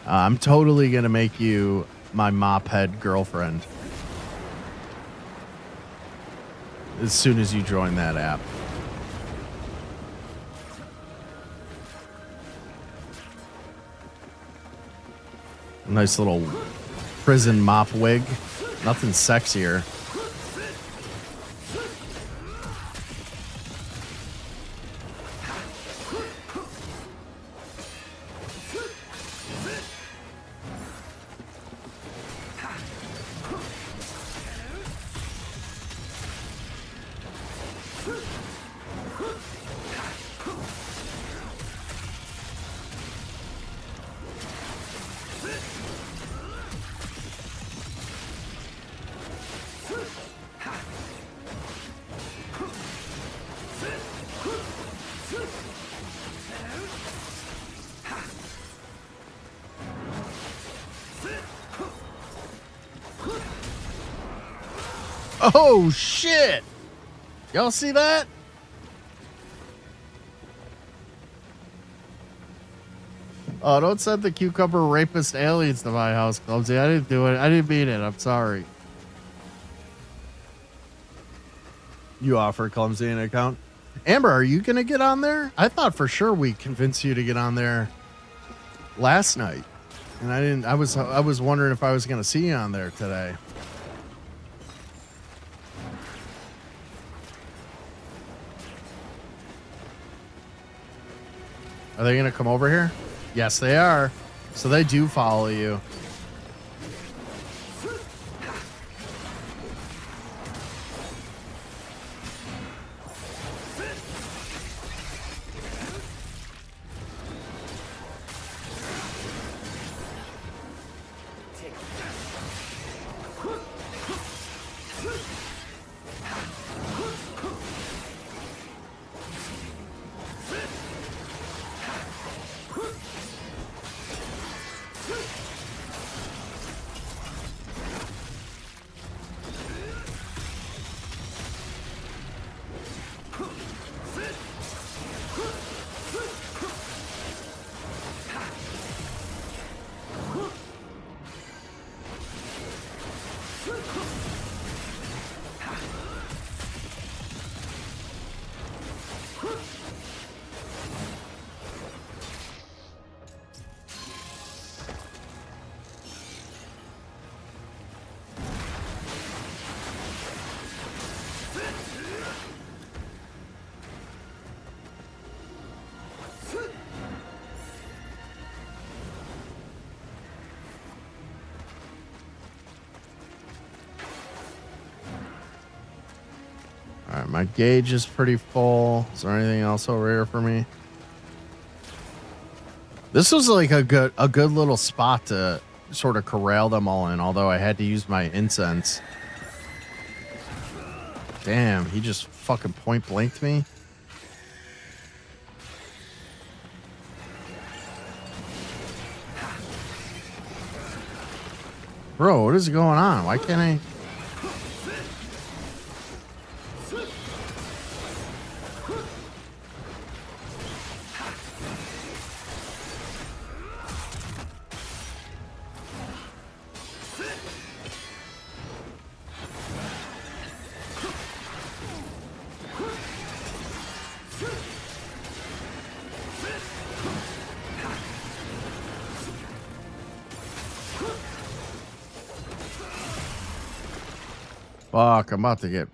I'm totally going to make you my mop head girlfriend as soon as you join that app. Nice little prison mop wig. Nothing sexier. Oh shit! Y'all see that? Oh, don't send the cucumber rapist aliens to my house, Clumsy. I didn't do it. I didn't mean it. I'm sorry. You offer Clumsy an account. Amber, are you going to get on there? I thought for sure we convinced you to get on there last night. And I didn't. I was wondering if I was going to see you on there today. Are they going to come over here? Yes, they are. So they do follow you. All right, my gauge is pretty full. Is there anything else over here for me? This was like a good little spot to sort of corral them all in, although I had to use my incense. Damn, he just fucking point blanked me. Bro, what is going on? Why can't I? Fuck, I'm about to get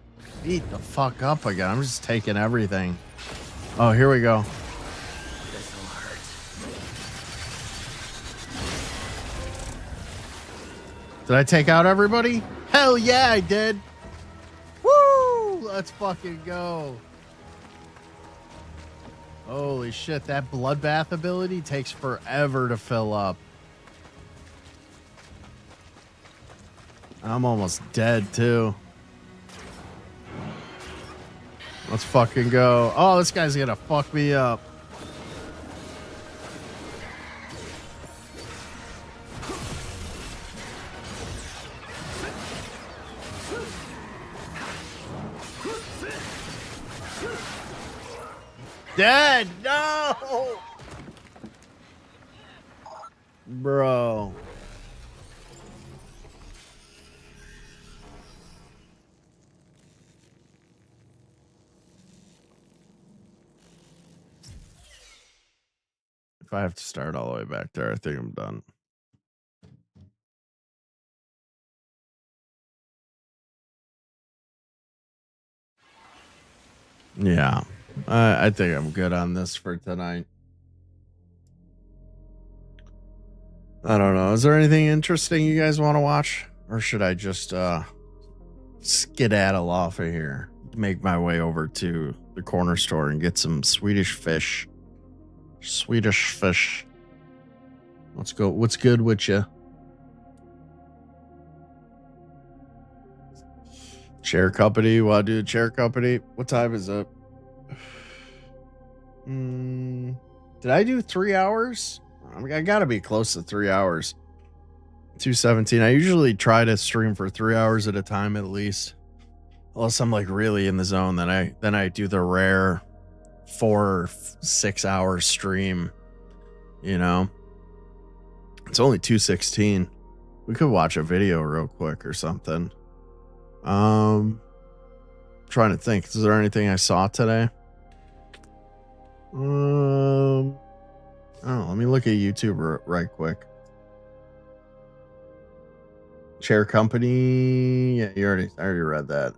beat the fuck up again. I'm just taking everything. Oh, here we go. This'll hurt. Did I take out everybody? Hell yeah, I did. Woo! Let's fucking go. Holy shit, that bloodbath ability takes forever to fill up. I'm almost dead, too. Let's fucking go. Oh, this guy's gonna fuck me up. Dead! No! Bro. If I have to start all the way back there, I think I'm done. Yeah. I think I'm good on this for tonight. I don't know. Is there anything interesting you guys want to watch? Or should I just skedaddle off of here? Make my way over to the corner store and get some Swedish fish. Swedish fish. Let's go. What's good with you? Chair company. Want to do a chair company? What time is it? Did I do 3 hours? I gotta be close to 3 hours. 2:17. I usually try to stream for 3 hours at a time at least. Unless I'm like really in the zone, then I do the rare 4 or 6 hour stream. You know, it's only 2:16. We could watch a video real quick or something. Trying to think. Is there anything I saw today? I don't know. Let me look at YouTube right quick. Chair company. Yeah, I already read that.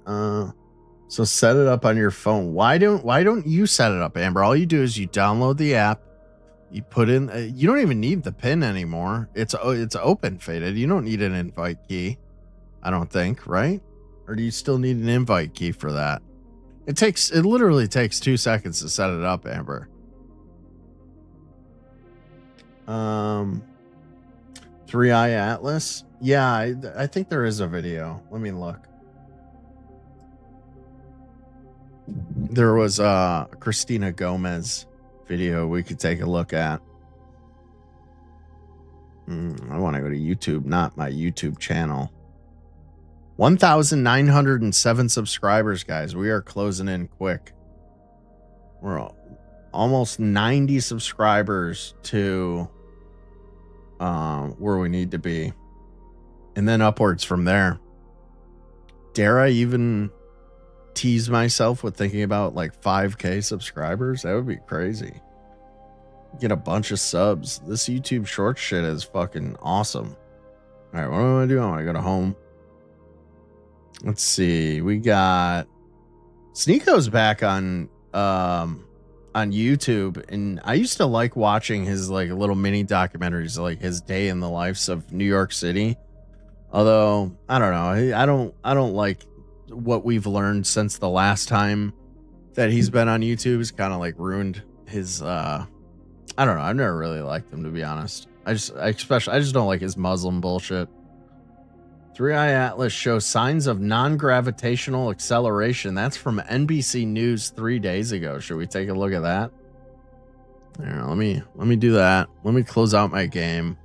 So set it up on your phone. Why don't you set it up, Amber? All you do is you download the app. You put in. You don't even need the pin anymore. It's open faded. You don't need an invite key. I don't think, right? Or do you still need an invite key for that? It literally takes 2 seconds to set it up, Amber. 3i Atlas. Yeah, I think there is a video. Let me look. There was a Christina Gomez video we could take a look at. I want to go to YouTube, not my YouTube channel. 1,907 subscribers, guys. We are closing in quick. We're almost 90 subscribers to where we need to be. And then upwards from there. Dare I even tease myself with thinking about like 5K subscribers? That would be crazy. Get a bunch of subs. This YouTube short shit is fucking awesome. All right, what do I want to do? I want to go to home. Let's see. We got Sneako's back on YouTube, and I used to like watching his like little mini documentaries, like his day in the lives of New York City. Although I don't know, I don't like what we've learned since the last time that he's been on YouTube. It's kind of like ruined his. I don't know. I've never really liked him, to be honest. I just don't like his Muslim bullshit. 3i Atlas shows signs of non-gravitational acceleration. That's from NBC News 3 days ago. Should we take a look at that? Here, let me do that. Let me close out my game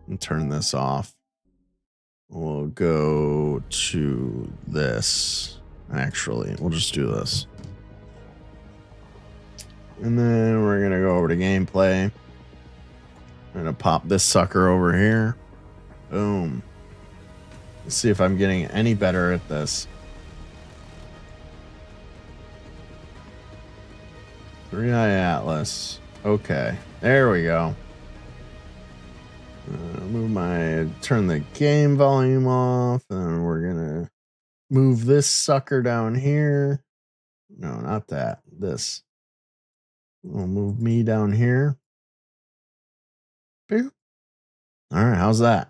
and turn this off. We'll go to this. Actually, we'll just do this. And then we're going to go over to gameplay. I'm going to pop this sucker over here. Boom. Let's see if I'm getting any better at this. 3i Atlas. Okay. There we go. Turn the game volume off. And we're going to move this sucker down here. No, not that. This. We'll move me down here. Boop. All right. How's that?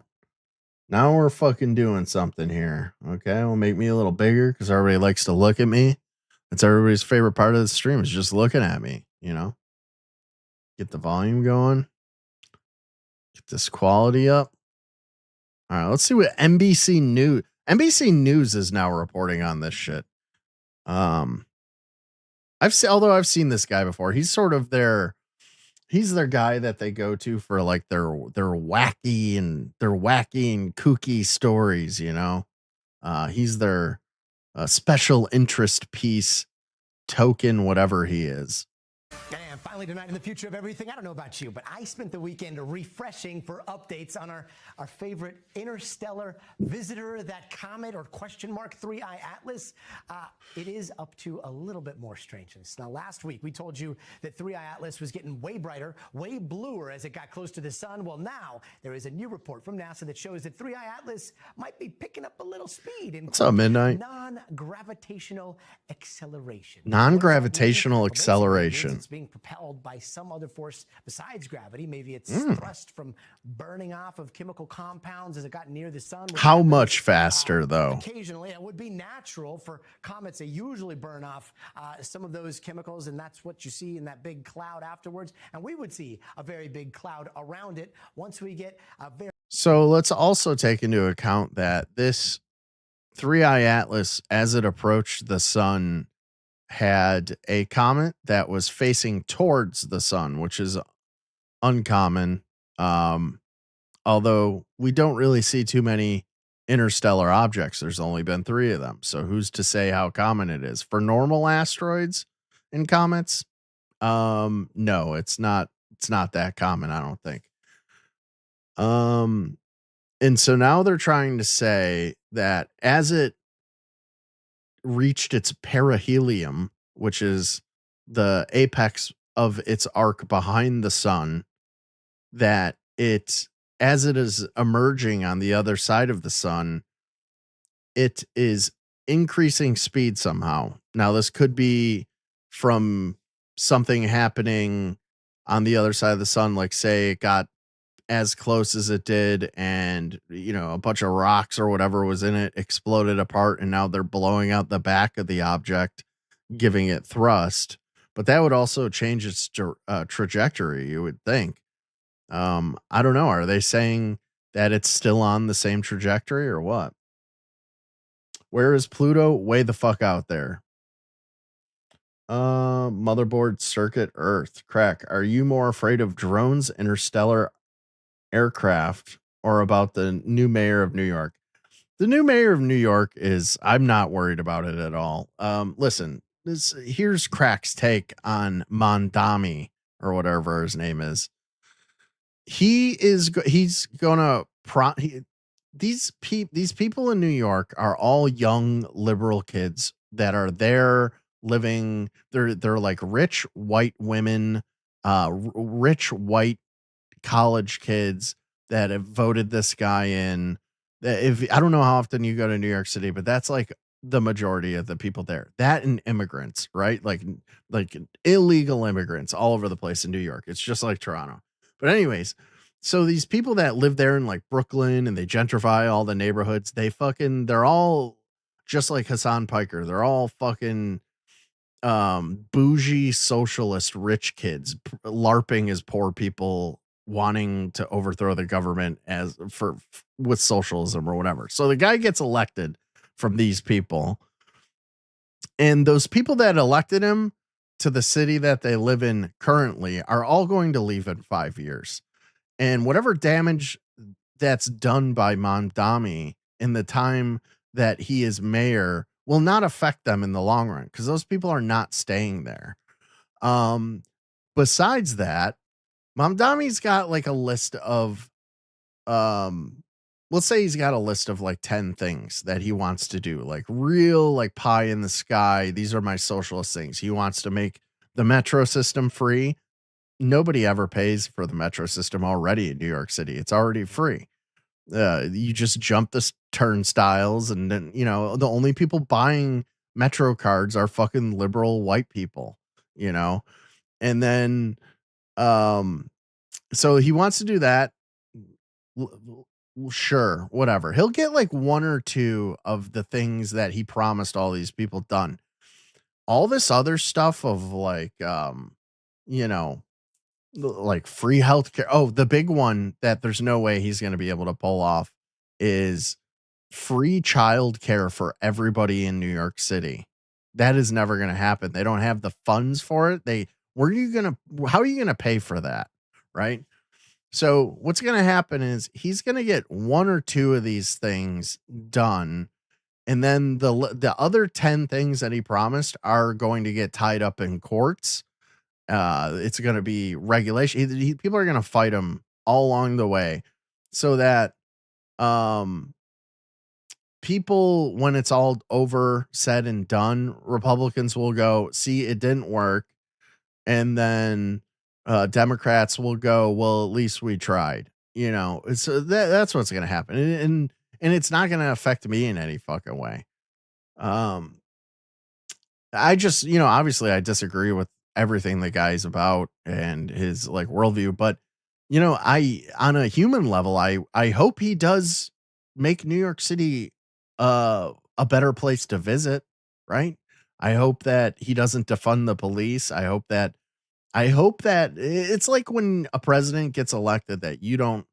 Now we're fucking doing something here. Okay, will make me a little bigger because everybody likes to look at me. That's everybody's favorite part of the stream, is just looking at me, you know? Get the volume going. Get this quality up. All right, let's see what NBC News is now reporting on this shit. Although I've seen this guy before. He's sort of he's their guy that they go to for like their wacky and kooky stories, you know. He's their special interest piece token, whatever he is. Damn, I'm finally denying the future of everything. I don't know about you, but I spent the weekend refreshing for updates on our favorite interstellar visitor, that comet or question mark 3I Atlas. It is up to a little bit more strangeness. Now, last week, we told you that 3I Atlas was getting way brighter, way bluer as it got close to the sun. Well, now there is a new report from NASA that shows that 3I Atlas might be picking up a little speed in What's up, Midnight? non-gravitational acceleration. Non-gravitational Well, basically, it means acceleration. it's being propelled by some other force besides gravity. Maybe it's thrust from burning off of chemical compounds as it got near the sun. How much faster, though? Occasionally, it would be natural for comets. They usually burn off some of those chemicals, and that's what you see in that big cloud afterwards. And we would see a very big cloud around it once we get a very... So let's also take into account that this 3I Atlas, as it approached the sun, had a comet that was facing towards the sun, which is uncommon. Although we don't really see too many interstellar objects. There's only been 3 of them. So who's to say how common it is? For normal asteroids and comets, no, it's not that common, I don't think. And so now they're trying to say that as it reached its perihelion, which is the apex of its arc behind the sun, that as it is emerging on the other side of the sun, it is increasing speed somehow. Now, this could be from something happening on the other side of the sun, like say it got as close as it did and, a bunch of rocks or whatever was in it exploded apart, and now they're blowing out the back of the object, giving it thrust. But that would also change its trajectory, you would think. I don't know. Are they saying that it's still on the same trajectory or what? Where is Pluto? Way the fuck out there. Motherboard circuit Earth. Crack. Are you more afraid of drones, interstellar aircraft, or about the new mayor of New York? The new mayor of New York I'm not worried about it at all. Listen, here's Crack's take on Mondami, or whatever his name is. He's gonna these people in New York are all young liberal kids that are there living. They're like rich white women, rich white college kids that have voted this guy in. If I don't know how often you go to New York City, but that's like the majority of the people there. That and immigrants, right? Like illegal immigrants all over the place in New York. It's just like Toronto. But anyways, so these people that live there in like Brooklyn and they gentrify all the neighborhoods, they're all just like Hassan Piker. They're all fucking bougie socialist rich kids LARPing as poor people wanting to overthrow the government with socialism or whatever. So the guy gets elected from these people, and those people that elected him to the city that they live in currently are all going to leave in 5 years. And whatever damage that's done by Mondami in the time that he is mayor will not affect them in the long run, because those people are not staying there. Besides that, Mondami's got like a list of, let's say he's got a list of like 10 things that he wants to do, like real, like pie in the sky. These are my socialist things. He wants to make the metro system free. Nobody ever pays for the metro system already in New York City. It's already free. You just jump the turnstiles, and then, the only people buying metro cards are fucking liberal white people, and then, so he wants to do that. Sure, whatever. He'll get like 1 or 2 of the things that he promised all these people done. All this other stuff of like, like free healthcare. Oh, the big one that there's no way he's going to be able to pull off is free childcare for everybody in New York City. That is never going to happen. They don't have the funds for it. How are you going to pay for that? Right. So what's going to happen is he's going to get 1 or 2 of these things done. And then the other 10 things that he promised are going to get tied up in courts. It's going to be regulation. People are going to fight him all along the way so that um, people, when it's all over, said and done, Republicans will go, see, it didn't work. And then Democrats will go, well, at least we tried. So that's what's going to happen. And it's not going to affect me in any fucking way. I just, obviously I disagree with everything the guy's about and his like worldview, but on a human level, I hope he does make New York City a better place to visit, right? I hope that he doesn't defund the police. I hope that it's like when a president gets elected that you don't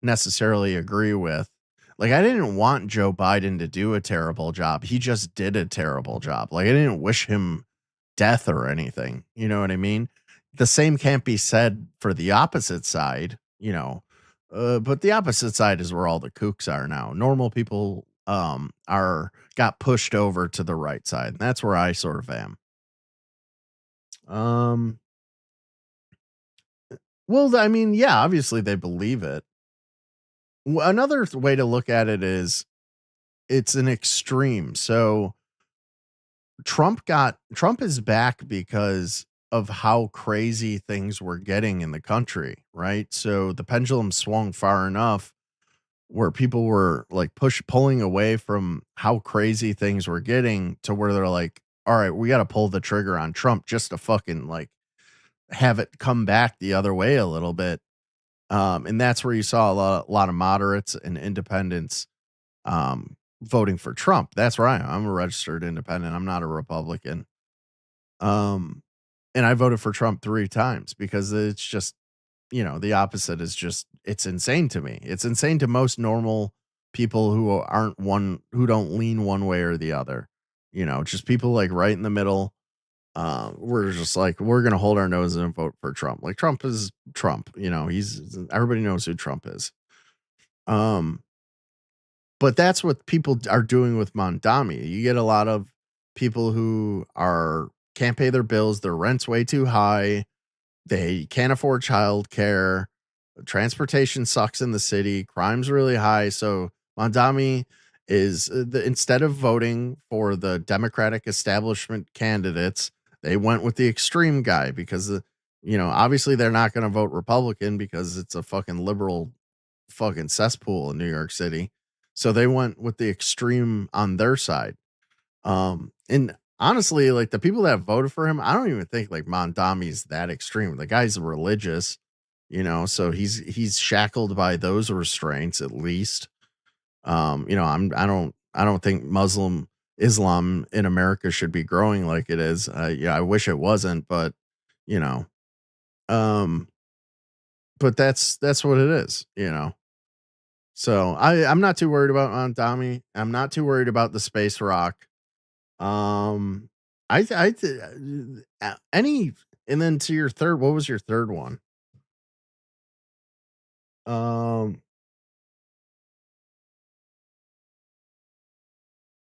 necessarily agree with. Like, I didn't want Joe Biden to do a terrible job. He just did a terrible job. Like, I didn't wish him death or anything. You know what I mean? The same can't be said for the opposite side, but the opposite side is where all the kooks are now. Normal people got pushed over to the right side. And that's where I sort of am. Well, I mean, yeah, obviously they believe it. Another way to look at it is it's an extreme. So Trump is back because of how crazy things were getting in the country, right? So the pendulum swung far enough where people were like pulling away from how crazy things were getting to where they're like, all right, we got to pull the trigger on Trump just to fucking like have it come back the other way a little bit. And that's where you saw a lot of moderates and independents voting for Trump. That's right. I'm a registered independent. I'm not a Republican. And I voted for Trump 3 times because it's just, the opposite is just, it's insane to me. It's insane to most normal people who don't lean one way or the other. Just people like right in the middle. We're just like, we're going to hold our noses and vote for Trump. Like Trump is Trump, everybody knows who Trump is. But that's what people are doing with Mondami. You get a lot of people who can't pay their bills. Their rent's way too high. They can't afford childcare. Transportation sucks in the city. Crime's really high. So Mondami is instead of voting for the Democratic establishment candidates, they went with the extreme guy because obviously they're not going to vote Republican because it's a fucking liberal fucking cesspool in New York City. So they went with the extreme on their side. And honestly, like the people that voted for him, I don't even think like Mondami's that extreme. The guy's religious, so he's shackled by those restraints at least. I don't think Islam in America should be growing like it is. I wish it wasn't, but but that's what it is, So I'm not too worried about Mondami. I'm not too worried about the space rock. And then to your third, what was your third one?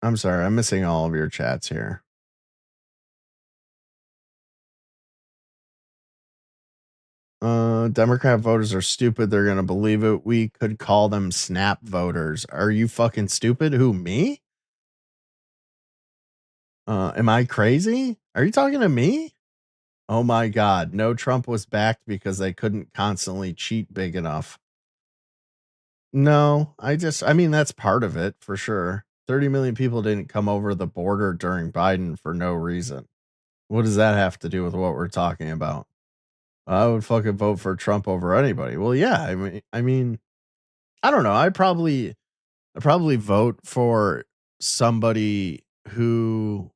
I'm sorry, I'm missing all of your chats here. Democrat voters are stupid. They're gonna believe it. We could call them snap voters. Are you fucking stupid? Who, me? Am I crazy? Are you talking to me? Oh my God. No, Trump was backed because they couldn't constantly cheat big enough. No, I mean, that's part of it for sure. 30 million people didn't come over the border during Biden for no reason. What does that have to do with what we're talking about? I would fucking vote for Trump over anybody. Well, yeah, I mean, I don't know. I probably vote for somebody who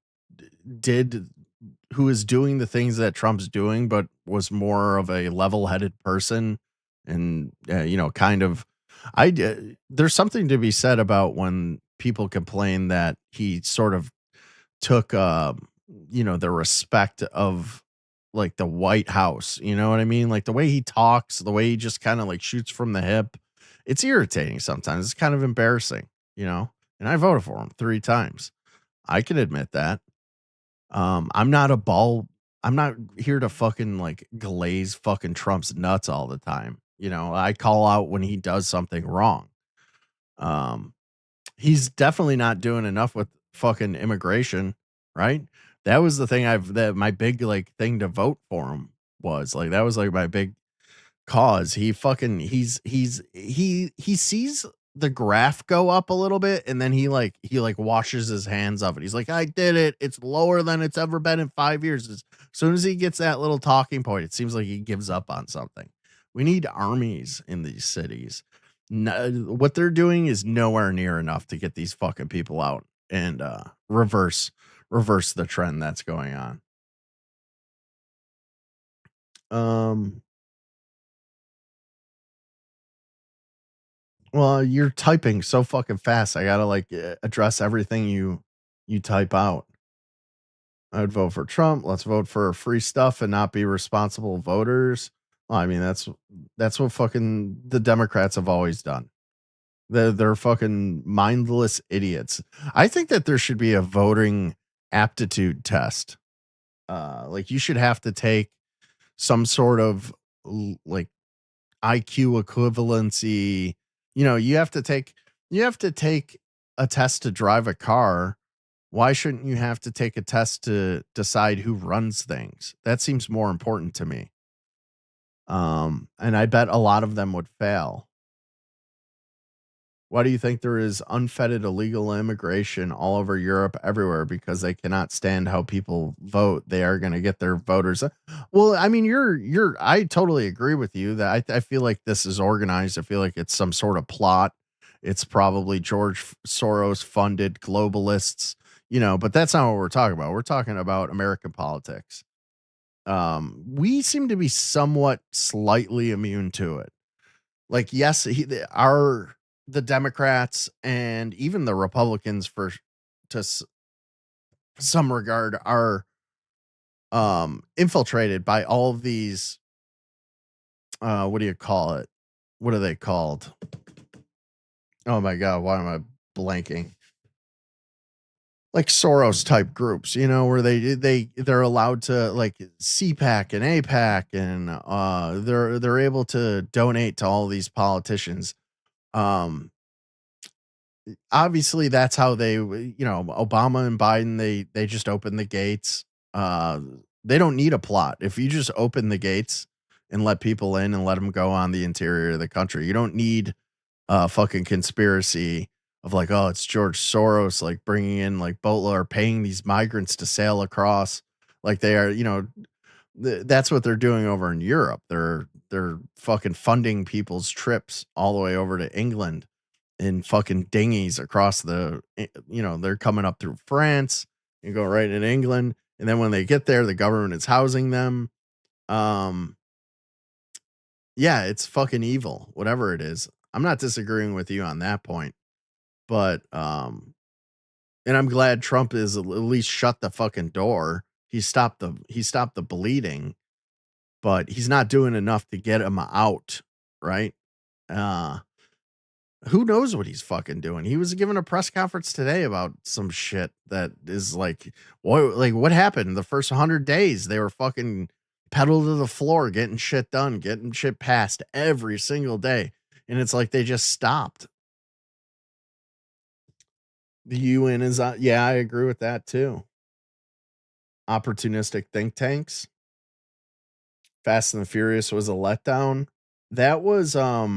is doing the things that Trump's doing, but was more of a level-headed person, and kind of. There's something to be said about when people complain that he sort of took, the respect of like the White House. You know what I mean? Like the way he talks, the way he just kind of like shoots from the hip. It's irritating sometimes. It's kind of embarrassing, and I voted for him 3 times. I can admit that. I'm not a ball I'm not here to fucking like glaze fucking Trump's nuts all the time. You know, I call out when he does something wrong. Um, he's definitely not doing enough with fucking immigration, right? That was the thing that my big like thing to vote for him was like that was like my big cause. He fucking he sees the graph go up a little bit and then he washes his hands of it. He's like, I did it. It's lower than it's ever been in 5 years. As soon as he gets that little talking point, it seems like he gives up on something. We need armies in these cities. No, what they're doing is nowhere near enough to get these fucking people out and reverse the trend that's going on. Well, you're typing so fucking fast. I gotta like address everything you type out. I would vote for Trump. Let's vote for free stuff and not be responsible voters. Well, I mean, that's what fucking the Democrats have always done. They're fucking mindless idiots. I think that there should be a voting aptitude test. Like you should have to take some sort of like IQ equivalency. You know, you have to take a test to drive a car. Why shouldn't you have to take a test to decide who runs things? That seems more important to me. And I bet a lot of them would fail. Why do you think there is unfettered illegal immigration all over Europe everywhere? Because they cannot stand how people vote. They are going to get their voters. Well, I mean, I totally agree with you that I feel like this is organized. I feel like it's some sort of plot. It's probably George Soros funded globalists, you know, but that's not what we're talking about. We're talking about American politics. We seem to be somewhat slightly immune to it. Like, yes, the Democrats and even the Republicans some regard are infiltrated by all of these what do you call it? What are they called? Oh my god, why am I blanking? Like Soros type groups, you know, where they're allowed to like CPAC and APAC and they're able to donate to all these politicians. Obviously that's how Obama and Biden, they just open the gates. They don't need a plot. If you just open the gates and let people in and let them go on the interior of the country, you don't need a fucking conspiracy of like, oh, it's George Soros like bringing in like boatload or paying these migrants to sail across like they are, that's what they're doing over in Europe. They're fucking funding people's trips all the way over to England in fucking dinghies across they're coming up through France and go right in England. And then when they get there, the government is housing them. Yeah, it's fucking evil, whatever it is. I'm not disagreeing with you on that point, but, and I'm glad Trump is at least shut the fucking door. He stopped the bleeding, but he's not doing enough to get him out. Right. Who knows what he's fucking doing? He was giving a press conference today about some shit that is like what happened the first 100 days? They were fucking pedal to the floor, getting shit done, getting shit passed every single day. And it's like they just stopped. The UN is, yeah, I agree with that too. Opportunistic think tanks. Fast and the Furious was a letdown. That was, why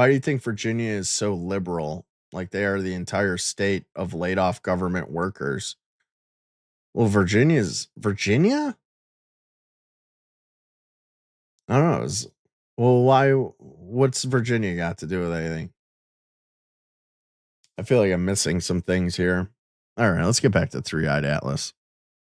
do you think Virginia is so liberal? Like they are the entire state of laid off government workers. Well, Virginia? I don't know. What's Virginia got to do with anything? I feel like I'm missing some things here. All right, let's get back to Three-Eyed Atlas.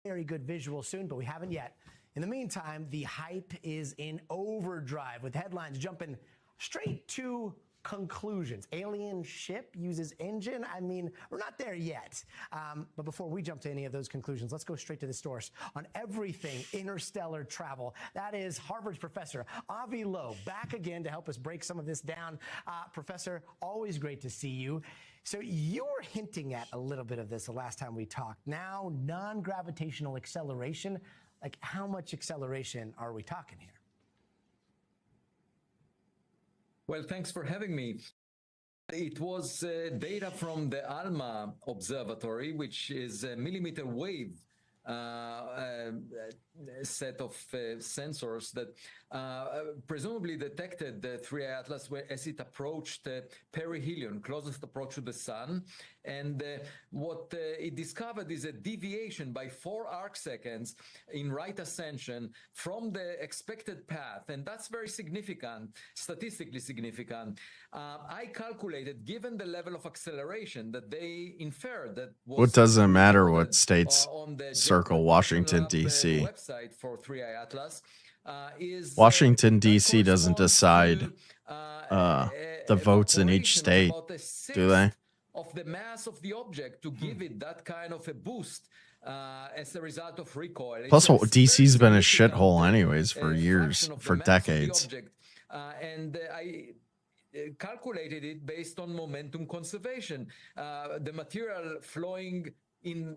Very good visual soon, but we haven't yet. In the meantime, the hype is in overdrive with headlines jumping straight to conclusions. Alien ship uses engine. I mean, we're not there yet. But before we jump to any of those conclusions, let's go straight to the source on everything interstellar travel. That is Harvard's professor, Avi Loeb, back again to help us break some of this down. Professor, always great to see you. So you were hinting at a little bit of this the last time we talked. Now, non-gravitational acceleration, Like, how much acceleration are we talking here? Well, thanks for having me. It was data from the ALMA observatory, which is a millimeter wave set of sensors that presumably detected the 3i Atlas as it approached perihelion, closest approach to the sun. And what it discovered is a deviation by 4 arc seconds in right ascension from the expected path. And that's very significant, statistically significant. I calculated, given the level of acceleration that they inferred that was What doesn't matter what recorded, states on the circle Washington, D.C. website for 3i Atlas, is Washington, D.C. doesn't decide the votes in each state, do they? Of the mass of the object to give it that kind of a boost as a result of recoil. Plus, It's a DC's been a significant, shithole anyways for years, fraction of the for mass of the decades. object. And I calculated it based on momentum conservation. The material flowing in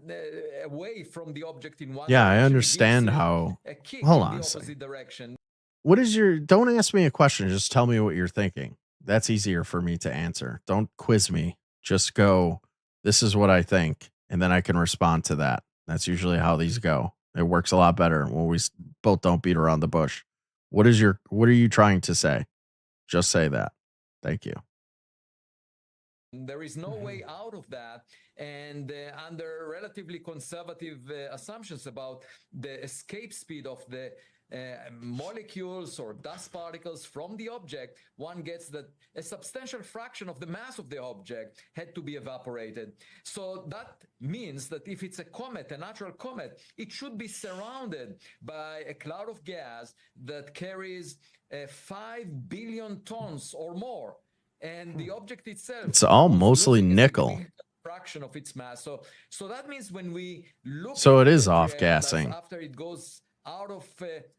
away from the object in one Yeah, I direction understand gives it how. a kick Hold in on the a second. opposite direction. What is your? Don't ask me a question. Just tell me what you're thinking. That's easier for me to answer. Don't quiz me. Just go, this is what I think, and then I can respond to that. That's usually how these go. It works a lot better when we both don't beat around the bush. What are you trying to say? Just say that. Thank you. There is no way out of that. And under relatively conservative assumptions about the escape speed of the molecules or dust particles from the object, one gets that a substantial fraction of the mass of the object had to be evaporated. So that means that if it's a comet, a natural comet, it should be surrounded by a cloud of gas that carries 5 billion tons or more. And the object itself, It's all was mostly losing a nickel. significant fraction of its mass. So that means when we look So at it is the off 3i Atlas gassing. after it goes out of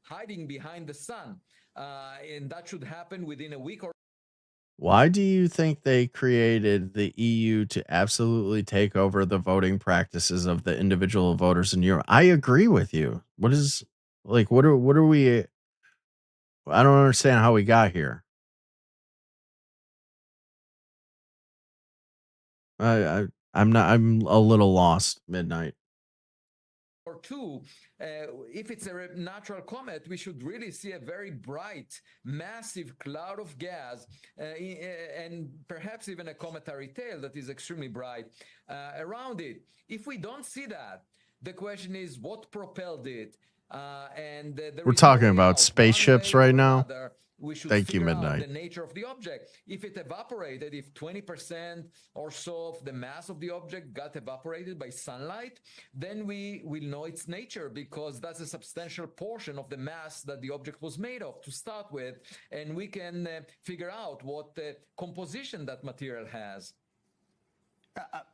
hiding behind the sun, and that should happen within a week or Why do you think they created the EU to absolutely take over the voting practices of the individual voters in Europe? I agree with you. What is like what are we I don't understand how we got here. I'm a little lost, Midnight. or two. If it's a natural comet, we should really see a very bright, massive cloud of gas, and perhaps even a cometary tail that is extremely bright around it. If we don't see that, the question is what propelled it? And there We're is no talking way about out. spaceships One way right or now. another, we should Thank you, figure out Midnight. the nature of the object. If it evaporated, if 20% or so of the mass of the object got evaporated by sunlight, then we will know its nature, because that's a substantial portion of the mass that the object was made of to start with, and we can figure out what composition that material has.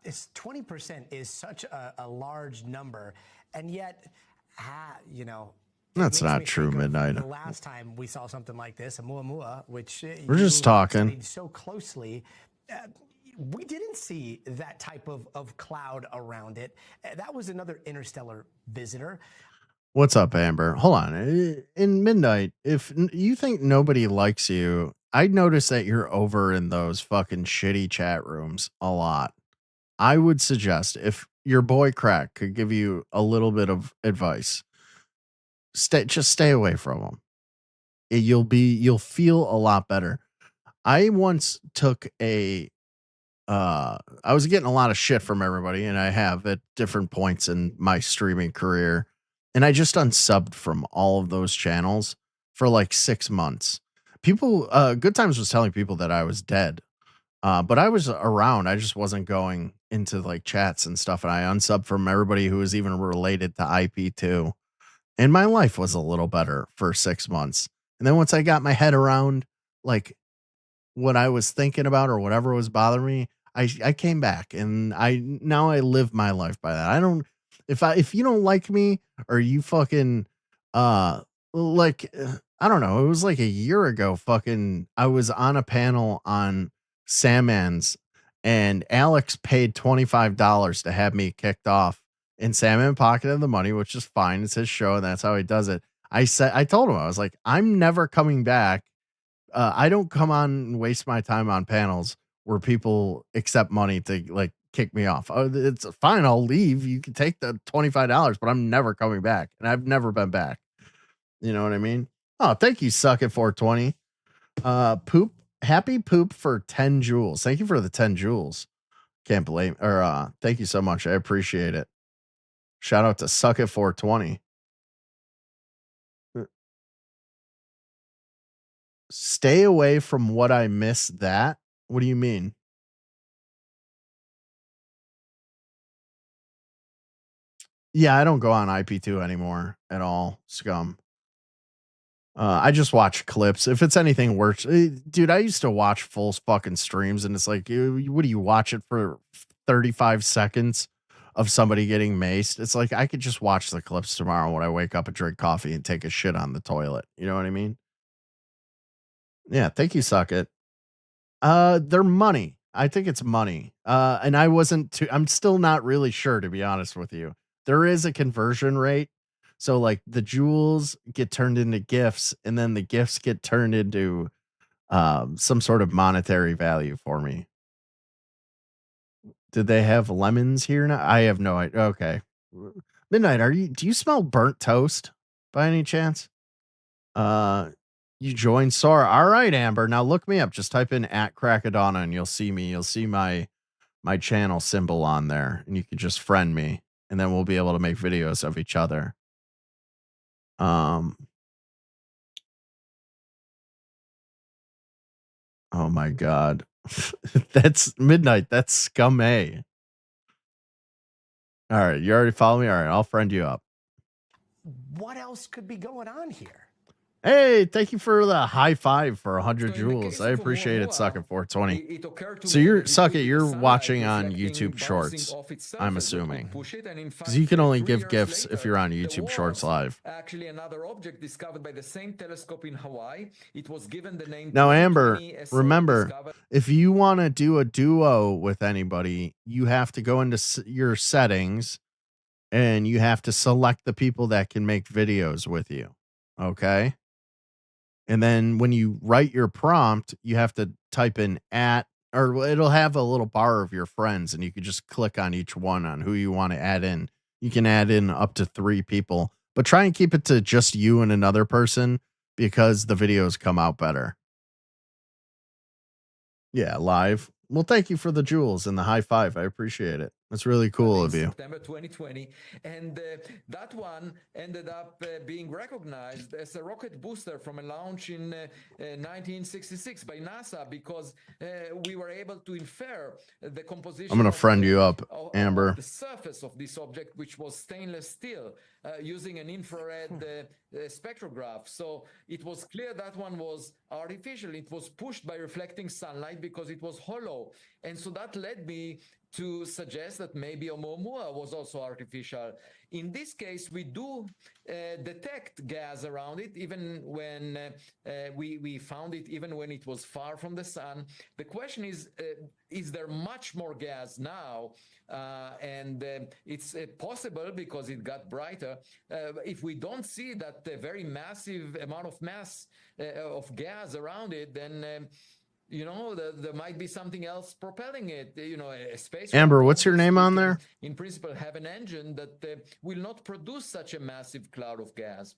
It's 20% is such a large number, and yet, you know, That's makes not me true, think of Midnight. the last time we saw something like this, a Muamua, which We're you just talking. studied so closely. We didn't see that type of cloud around it. That was another interstellar visitor. What's up, Amber? Hold on. In Midnight, if you think nobody likes you, I notice that you're over in those fucking shitty chat rooms a lot. I would suggest if your boy Crack could give you a little bit of advice, just stay away from him. You'll feel a lot better. I once took I was getting a lot of shit from everybody, and I have at different points in my streaming career. And I just unsubbed from all of those channels for like 6 months. People, Good Times was telling people that I was dead. But I was around. I just wasn't going into like chats and stuff. And I unsubbed from everybody who was even related to IP2. And my life was a little better for 6 months. And then once I got my head around like what I was thinking about or whatever was bothering me, I came back, and now I live my life by that. I don't, if you don't like me, or you fucking like I don't know, it was like a year ago, fucking I was on a panel on Salmons, and Alex paid $25 to have me kicked off and Salmon pocketed the money, which is fine. It's his show, and that's how he does it. I told him, I was like, I'm never coming back. I don't come on and waste my time on panels where people accept money to like kick me off. It's fine. I'll leave. You can take the $25, but I'm never coming back. And I've never been back. You know what I mean? Oh, thank you, Suck at 420. Poop. Happy poop for 10 jewels. Thank you for the 10 jewels. Can't blame or thank you so much. I appreciate it. Shout out to Suck at 420. Stay away from what I miss that. What do you mean? Yeah, I don't go on IP2 anymore at all, scum. I just watch clips. If it's anything worse, dude, I used to watch full fucking streams, and it's like, what do you watch it for 35 seconds of somebody getting maced? It's like I could just watch the clips tomorrow when I wake up and drink coffee and take a shit on the toilet. You know what I mean? Yeah, thank you, Suck It. They're money. I think it's money. And I'm still not really sure, to be honest with you. There is a conversion rate. So like the jewels get turned into gifts, and then the gifts get turned into some sort of monetary value for me. Did they have lemons here now? I have no idea. Okay. Midnight, do you smell burnt toast by any chance? You joined Sora. All right, Amber. Now look me up. Just type in @Crackadona and you'll see me. You'll see my channel symbol on there, and you can just friend me, and then we'll be able to make videos of each other. Oh my god. That's Midnight. That's scum A. All right, you already follow me? All right, I'll friend you up. What else could be going on here? Hey, thank you for the high five for 100 jewels. I appreciate it, Suck at 420. So you're watching on YouTube Shorts, I'm assuming. Because you can only give gifts if you're on YouTube Shorts Live. Actually, another object discovered by the same telescope in Hawaii. It was given the name. Now, Amber, remember, if you want to do a duo with anybody, you have to go into your settings and you have to select the people that can make videos with you. Okay? And then when you write your prompt, you have to type in or it'll have a little bar of your friends, and you can just click on each one on who you want to add in. You can add in up to 3 people, but try and keep it to just you and another person because the videos come out better. Yeah, live. Well, thank you for the jewels and the high five. I appreciate it. That's really cool of you. September 2020, and that one ended up being recognized as a rocket booster from a launch in 1966 by NASA because we were able to infer the composition. I'm gonna friend you up, Amber. Of the surface of this object, which was stainless steel, using an infrared spectrograph. So it was clear that one was artificial. It was pushed by reflecting sunlight because it was hollow, and so that led me to suggest that maybe Oumuamua was also artificial. In this case, we do detect gas around it, even when we found it, even when it was far from the sun. The question is there much more gas now? And it's possible because it got brighter. If we don't see that very massive amount of mass of gas around it, then there might be something else propelling it. A space. Amber, what's your name on there? In principle, have an engine that will not produce such a massive cloud of gas.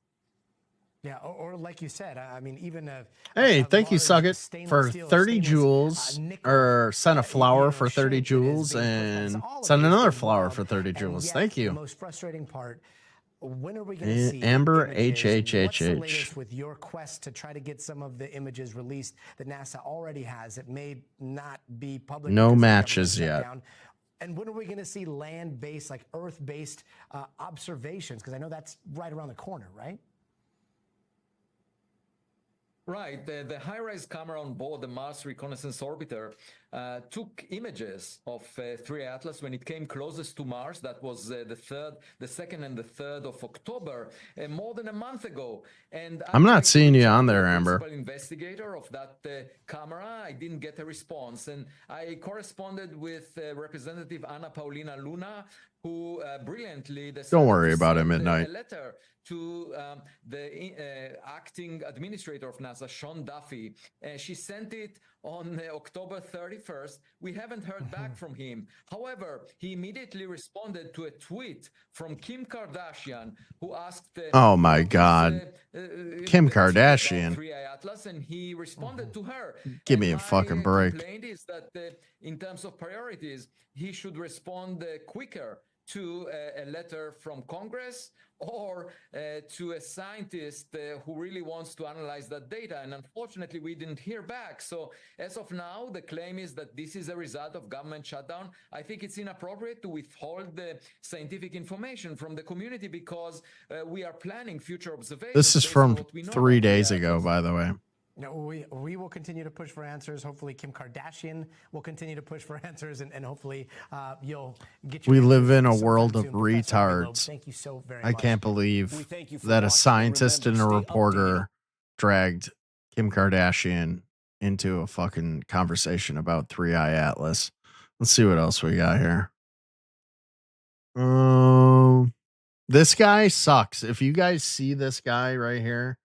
Yeah, or like you said, I mean, even hey, thank you, Suggit, for 30 jewels, or send a flower for 30 jewels, and send another flower for 30 jewels. Thank you. The most frustrating part. When are we going to see Amber images? HHHH? What's the latest with your quest to try to get some of the images released that NASA already has? It may not be public. No matches yet. And when are we going to see land-based, like Earth-based observations? Because I know that's right around the corner, right? Right, the high-rise camera on board the Mars Reconnaissance Orbiter took images of 3 Atlas when it came closest to Mars. That was the 2nd and the 3rd of October, more than a month ago. And I'm not tried to seeing you reach out on to there, the Amber. principal investigator of that camera. I didn't get a response, and I corresponded with Representative Anna Paulina Luna, who brilliantly decided Don't worry to about it, send Midnight. a letter to the acting administrator of NASA, Sean Duffy. She sent it on October 31st. We haven't heard back from him. However, he immediately responded to a tweet from Kim Kardashian, who asked, Oh my God. Kim Kardashian. 3i Atlas, and he responded to her. Give And me a fucking break. My complaint is that in terms of priorities, he should respond quicker to a letter from Congress or to a scientist who really wants to analyze that data. And unfortunately, we didn't hear back. So as of now, the claim is that this is a result of government shutdown. I think it's inappropriate to withhold the scientific information from the community because we are planning future observations. This is from 3 days ago, by the way. No, we will continue to push for answers. Hopefully, Kim Kardashian will continue to push for answers, and hopefully, you'll get. We live in a sometime world soon. of Professor Bigelow, retards. thank you so very I much. can't believe thank you for that a watching. scientist and a Remember, stay reporter dragged Kim Kardashian into a fucking conversation about 3i Atlas. Let's see what else we got here. This guy sucks. If you guys see this guy right here,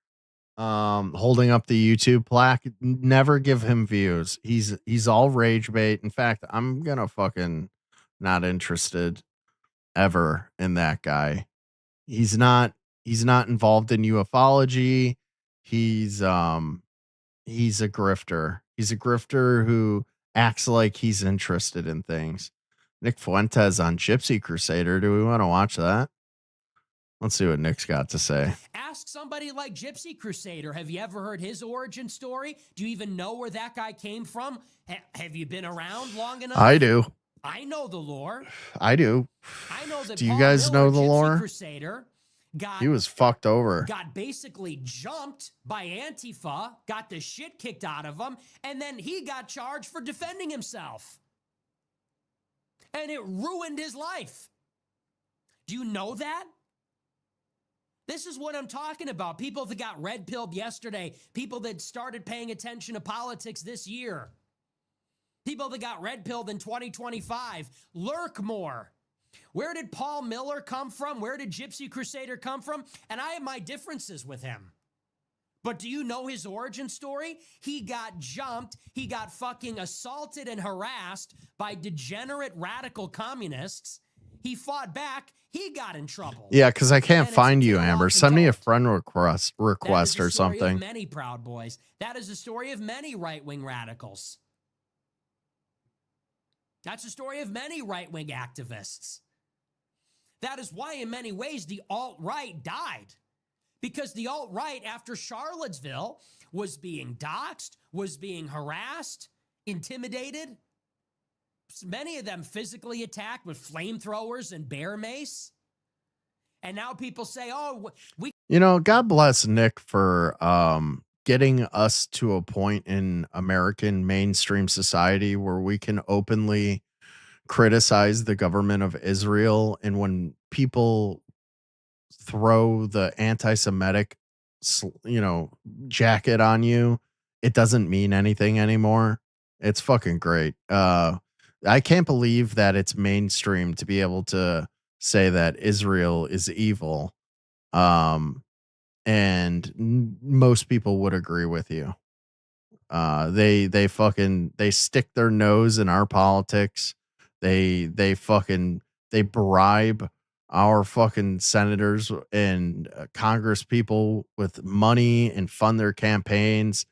holding up the YouTube plaque, never give him views. He's all rage bait. In fact, I'm gonna fucking not interested ever in that guy. He's not involved in ufology. He's a grifter. He's a grifter who acts like he's interested in things. Nick Fuentes on Gypsy Crusader. Do we want to watch that? Let's see what Nick's got to say. Ask somebody like Gypsy Crusader. Have you ever heard his origin story? Do you even know where that guy came from? Have you been around long enough? I do. I know the lore. I do. I know that. Do you Paul guys Miller, know the Gypsy lore? Crusader, He was fucked over. got basically jumped by Antifa, got the shit kicked out of him, and then he got charged for defending himself. And it ruined his life. Do you know that? This is what I'm talking about. People that got red pilled yesterday. People that started paying attention to politics this year. People that got red pilled in 2025. Lurk more. Where did Paul Miller come from? Where did Gypsy Crusader come from? And I have my differences with him. But do you know his origin story? He got jumped. He got fucking assaulted and harassed by degenerate radical communists. He fought back. He got in trouble. Yeah, because I can't And find it's you, too Amber. often Send me a told. friend request That is or the story something. of many Proud Boys. That is the story of many right-wing radicals. That's the story of many right-wing activists. That is why, in many ways, the alt-right died. Because the alt-right, after Charlottesville, was being doxxed, was being harassed, intimidated. Many of them physically attacked with flamethrowers and bear mace. And now people say, oh, we... You know, God bless Nick for getting us to a point in American mainstream society where we can openly criticize the government of Israel. And when people throw the anti-Semitic, jacket on you, it doesn't mean anything anymore. It's fucking great. I can't believe that it's mainstream to be able to say that Israel is evil. And most people would agree with you. They stick their nose in our politics. They bribe our fucking senators and Congress people with money and fund their campaigns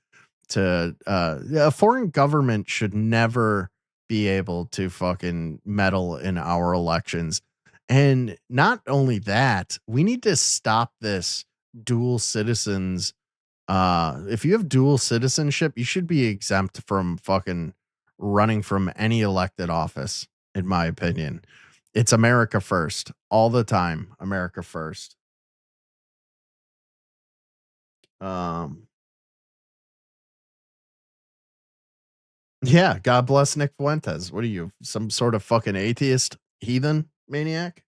to a foreign government should never be able to fucking meddle in our elections. And not only that, we need to stop this dual citizens. If you have dual citizenship, you should be exempt from fucking running from any elected office, in my opinion. It's America first all the time. America first. Yeah, God bless Nick Fuentes. What are you, some sort of fucking atheist heathen maniac?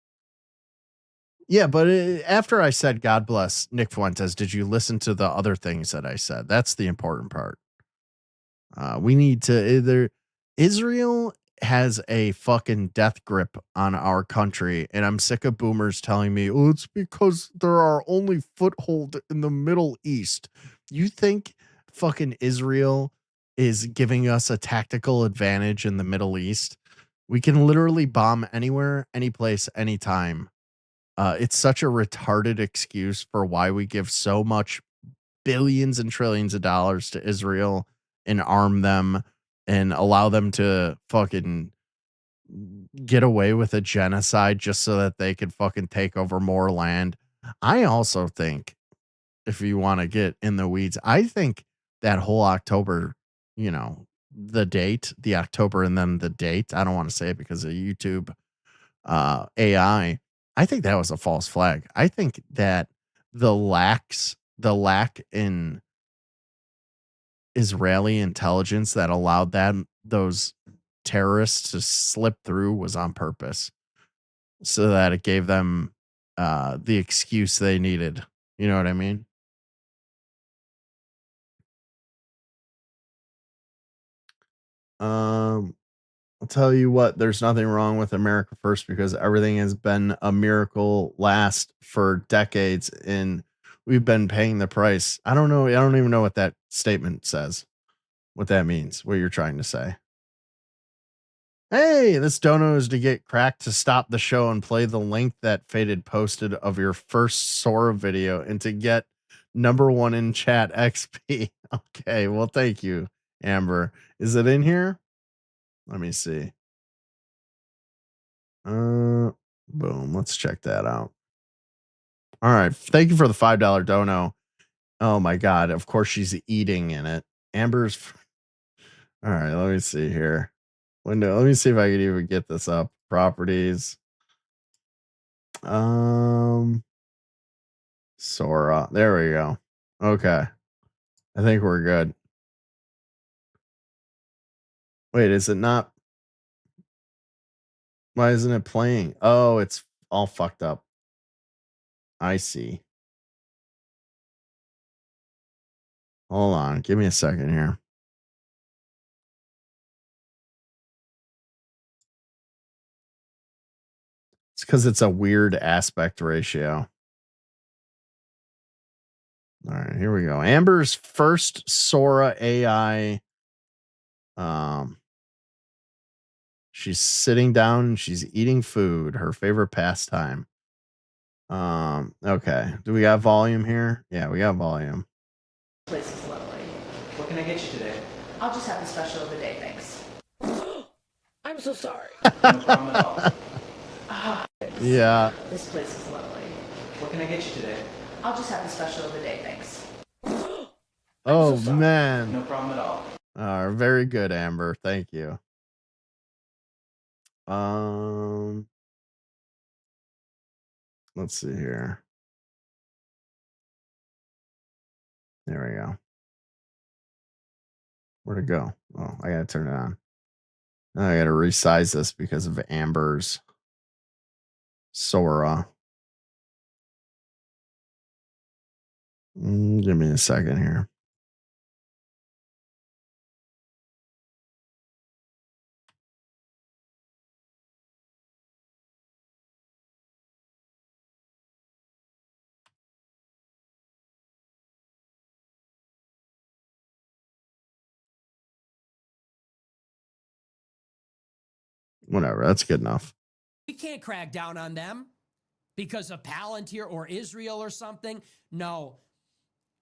Yeah, but after I said God bless Nick Fuentes, did you listen to the other things that I said? That's the important part. We need to either Israel has a fucking death grip on our country, and I'm sick of boomers telling me, "Oh, it's because there are only foothold in the Middle East." You think fucking Israel is giving us a tactical advantage in the Middle East? We can literally bomb anywhere, any place, anytime. It's such a retarded excuse for why we give so much billions and trillions of dollars to Israel and arm them and allow them to fucking get away with a genocide just so that they could fucking take over more land. I also think, if you want to get in the weeds, I think that whole October, the date, the October and then the date, I don't want to say it because of YouTube AI. I think that was a false flag. I think that the lack in Israeli intelligence that allowed those terrorists to slip through was on purpose, so that it gave them the excuse they needed. You know what I mean? I'll tell you what, there's nothing wrong with America First because everything has been a miracle last for decades and we've been paying the price. I don't know. I don't even know what that statement says, what that means, what you're trying to say. Hey, this dono is to get Crack to stop the show and play the link that Faded posted of your first Sora video and to get #1 in chat XP. Okay, well, thank you, Amber. Is it in here? Let me see. Boom. Let's check that out. All right. Thank you for the $5 dono. Oh my God. Of course she's eating in it. Amber's. All right. Let me see here. Window. Let me see if I can even get this up. Properties. Sora. There we go. Okay. I think we're good. Wait, is it not? Why isn't it playing? Oh, it's all fucked up. I see. Hold on. Give me a second here. It's because it's a weird aspect ratio. All right, here we go. Amber's first Sora AI. She's sitting down and she's eating food, her favorite pastime. Okay. Do we got volume here? Yeah, we got volume. Place is lovely. What can I get you today? I'll just have the special of the day, thanks. I'm so sorry. No problem at all. Yeah. This place is lovely. What can I get you today? I'll just have the special of the day, thanks. Oh man. No problem at all. Very good, Amber. Thank you. Let's see here. There we go. Where'd it go? Oh, I gotta turn it on. Now I gotta resize this because of Amber's Sora. Give me a second here. Whatever, that's good enough. We can't crack down on them because of Palantir or Israel or something. No,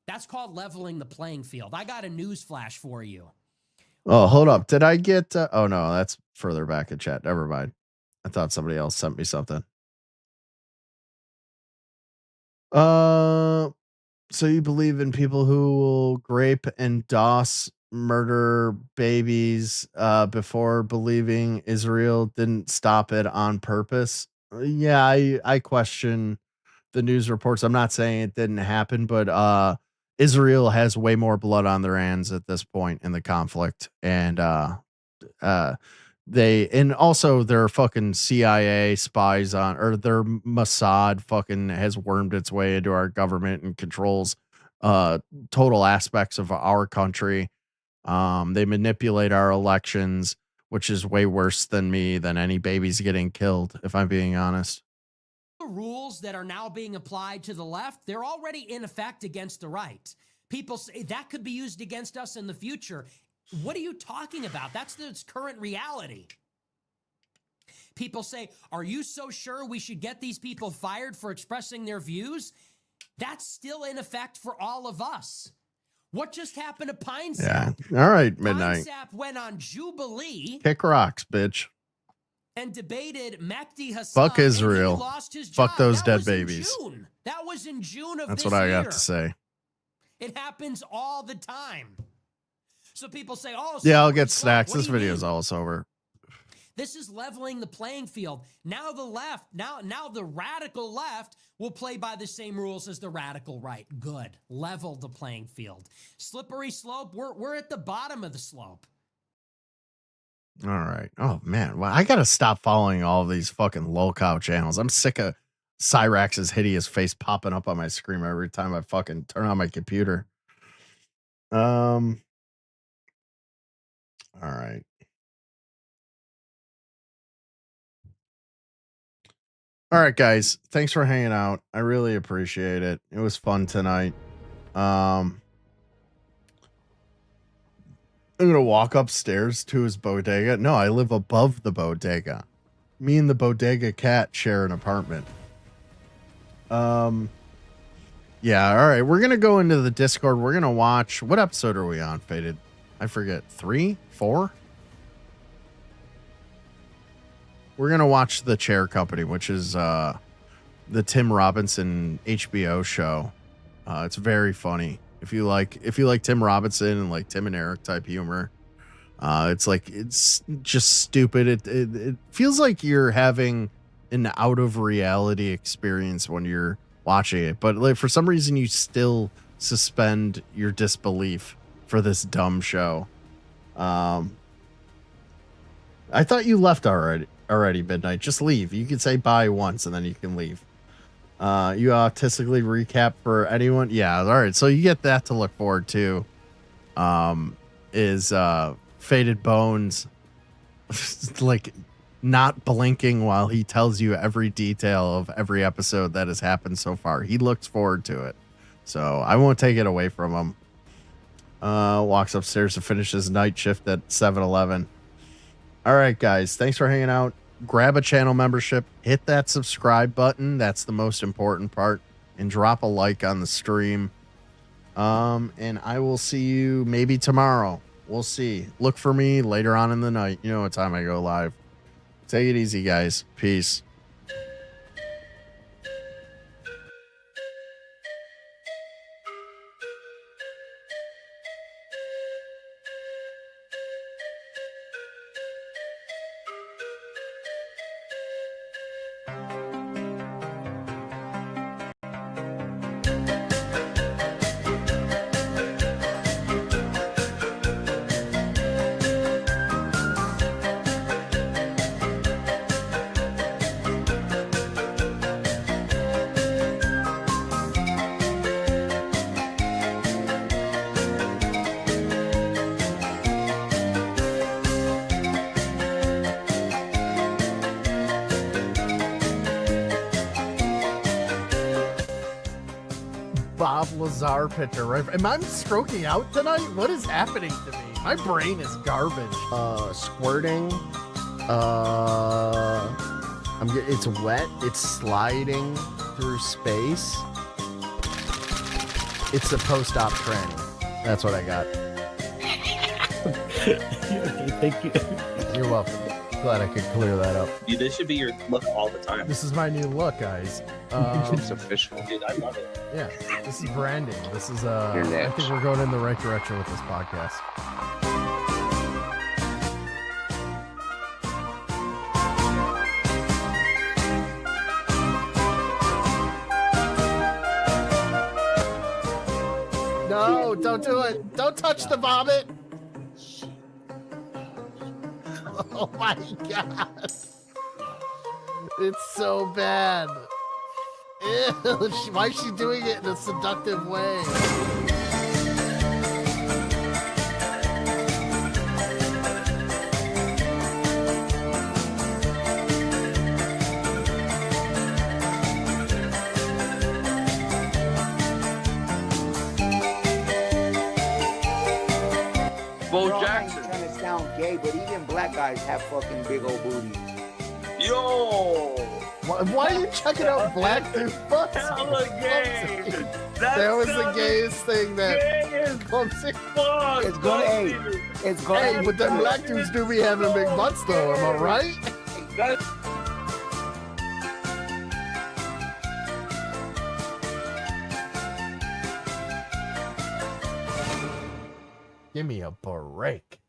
that's called leveling the playing field. I got a news flash for you. Oh, hold up. Did I get... oh, no, that's further back in chat. Never mind. I thought somebody else sent me something. So you believe in people who will grape and DOS murder babies before believing Israel didn't stop it on purpose? Yeah, I question the news reports. I'm not saying it didn't happen, but Israel has way more blood on their hands at this point in the conflict, and also their fucking CIA spies on, or their Mossad fucking has wormed its way into our government and controls total aspects of our country. They manipulate our elections, which is way worse than any babies getting killed, if I'm being honest. The rules that are now being applied to the left, they're already in effect against the right. People say that could be used against us in the future. What are you talking about? That's the current reality. People say, are you so sure we should get these people fired for expressing their views? That's still in effect for all of us. What just happened to Pine Sap? Yeah. All right, Midnight. Pine Sap went on Jubilee. Kick rocks, bitch. And debated Mehdi Hassan. Fuck Israel. And he lost his job. Fuck those that dead was babies. In June. That was in June of That's this what I year. got to say. It happens all the time. So people say, oh, Yeah, I'll get snacks. snacks. This video is almost over. This is leveling the playing field. Now the left, now the radical left will play by the same rules as the radical right. Good. Level the playing field. Slippery slope, we're at the bottom of the slope. All right. Oh, man. Well, I got to stop following all of these fucking low-cow channels. I'm sick of Cyrax's hideous face popping up on my screen every time I fucking turn on my computer. All right. All right, guys. Thanks for hanging out. I really appreciate it. It was fun tonight. I'm going to walk upstairs to his bodega. No, I live above the bodega. Me and the bodega cat share an apartment. Yeah, all right. We're going to go into the Discord. We're going to watch. What episode are we on, Faded? I forget. 3? 4? We're going to watch The Chair Company, which is the Tim Robinson HBO show. It's very funny. If you like Tim Robinson and like Tim and Eric type humor, it's just stupid. It feels like you're having an out of reality experience when you're watching it, but like for some reason you still suspend your disbelief for this dumb show. I thought you left already, Midnight. Just leave. You can say bye once and then you can leave. You autistically recap for anyone? Yeah, all right. So you get that to look forward to. Is Faded Bones like not blinking while he tells you every detail of every episode that has happened so far. He looks forward to it. So I won't take it away from him. Walks upstairs to finish his night shift at 7-Eleven. All right, guys. Thanks for hanging out. Grab a channel membership. Hit that subscribe button. That's the most important part. And drop a like on the stream. And I will see you maybe tomorrow. We'll see. Look for me later on in the night. You know what time I go live. Take it easy, guys. Peace. Bob Lazar picture, right? Am I stroking out tonight? What is happening to me? My brain is garbage. Squirting. It's wet. It's sliding through space. It's a post-op tranny. That's what I got. Okay, thank you. You're welcome. Glad I could clear that up. Dude, this should be your look all the time. This is my new look, guys. It's official. Dude, I love it. Yeah, this is branding. This is Your niche. I think we're going in the right direction with this podcast. Don't do it. Don't touch the vomit. Oh my god. It's so bad. Ew, why is she doing it in a seductive way? Bo Girl, I ain't Jackson. trying to sound gay, but even black guys have fucking big old booties. Yo. Why are you checking out black dude butts? Hella gay. That was the gayest thing that clumsy. It's gonna, hey, it's gonna. Hey, but them black dudes do be having big butts though, am I right? Give me a break.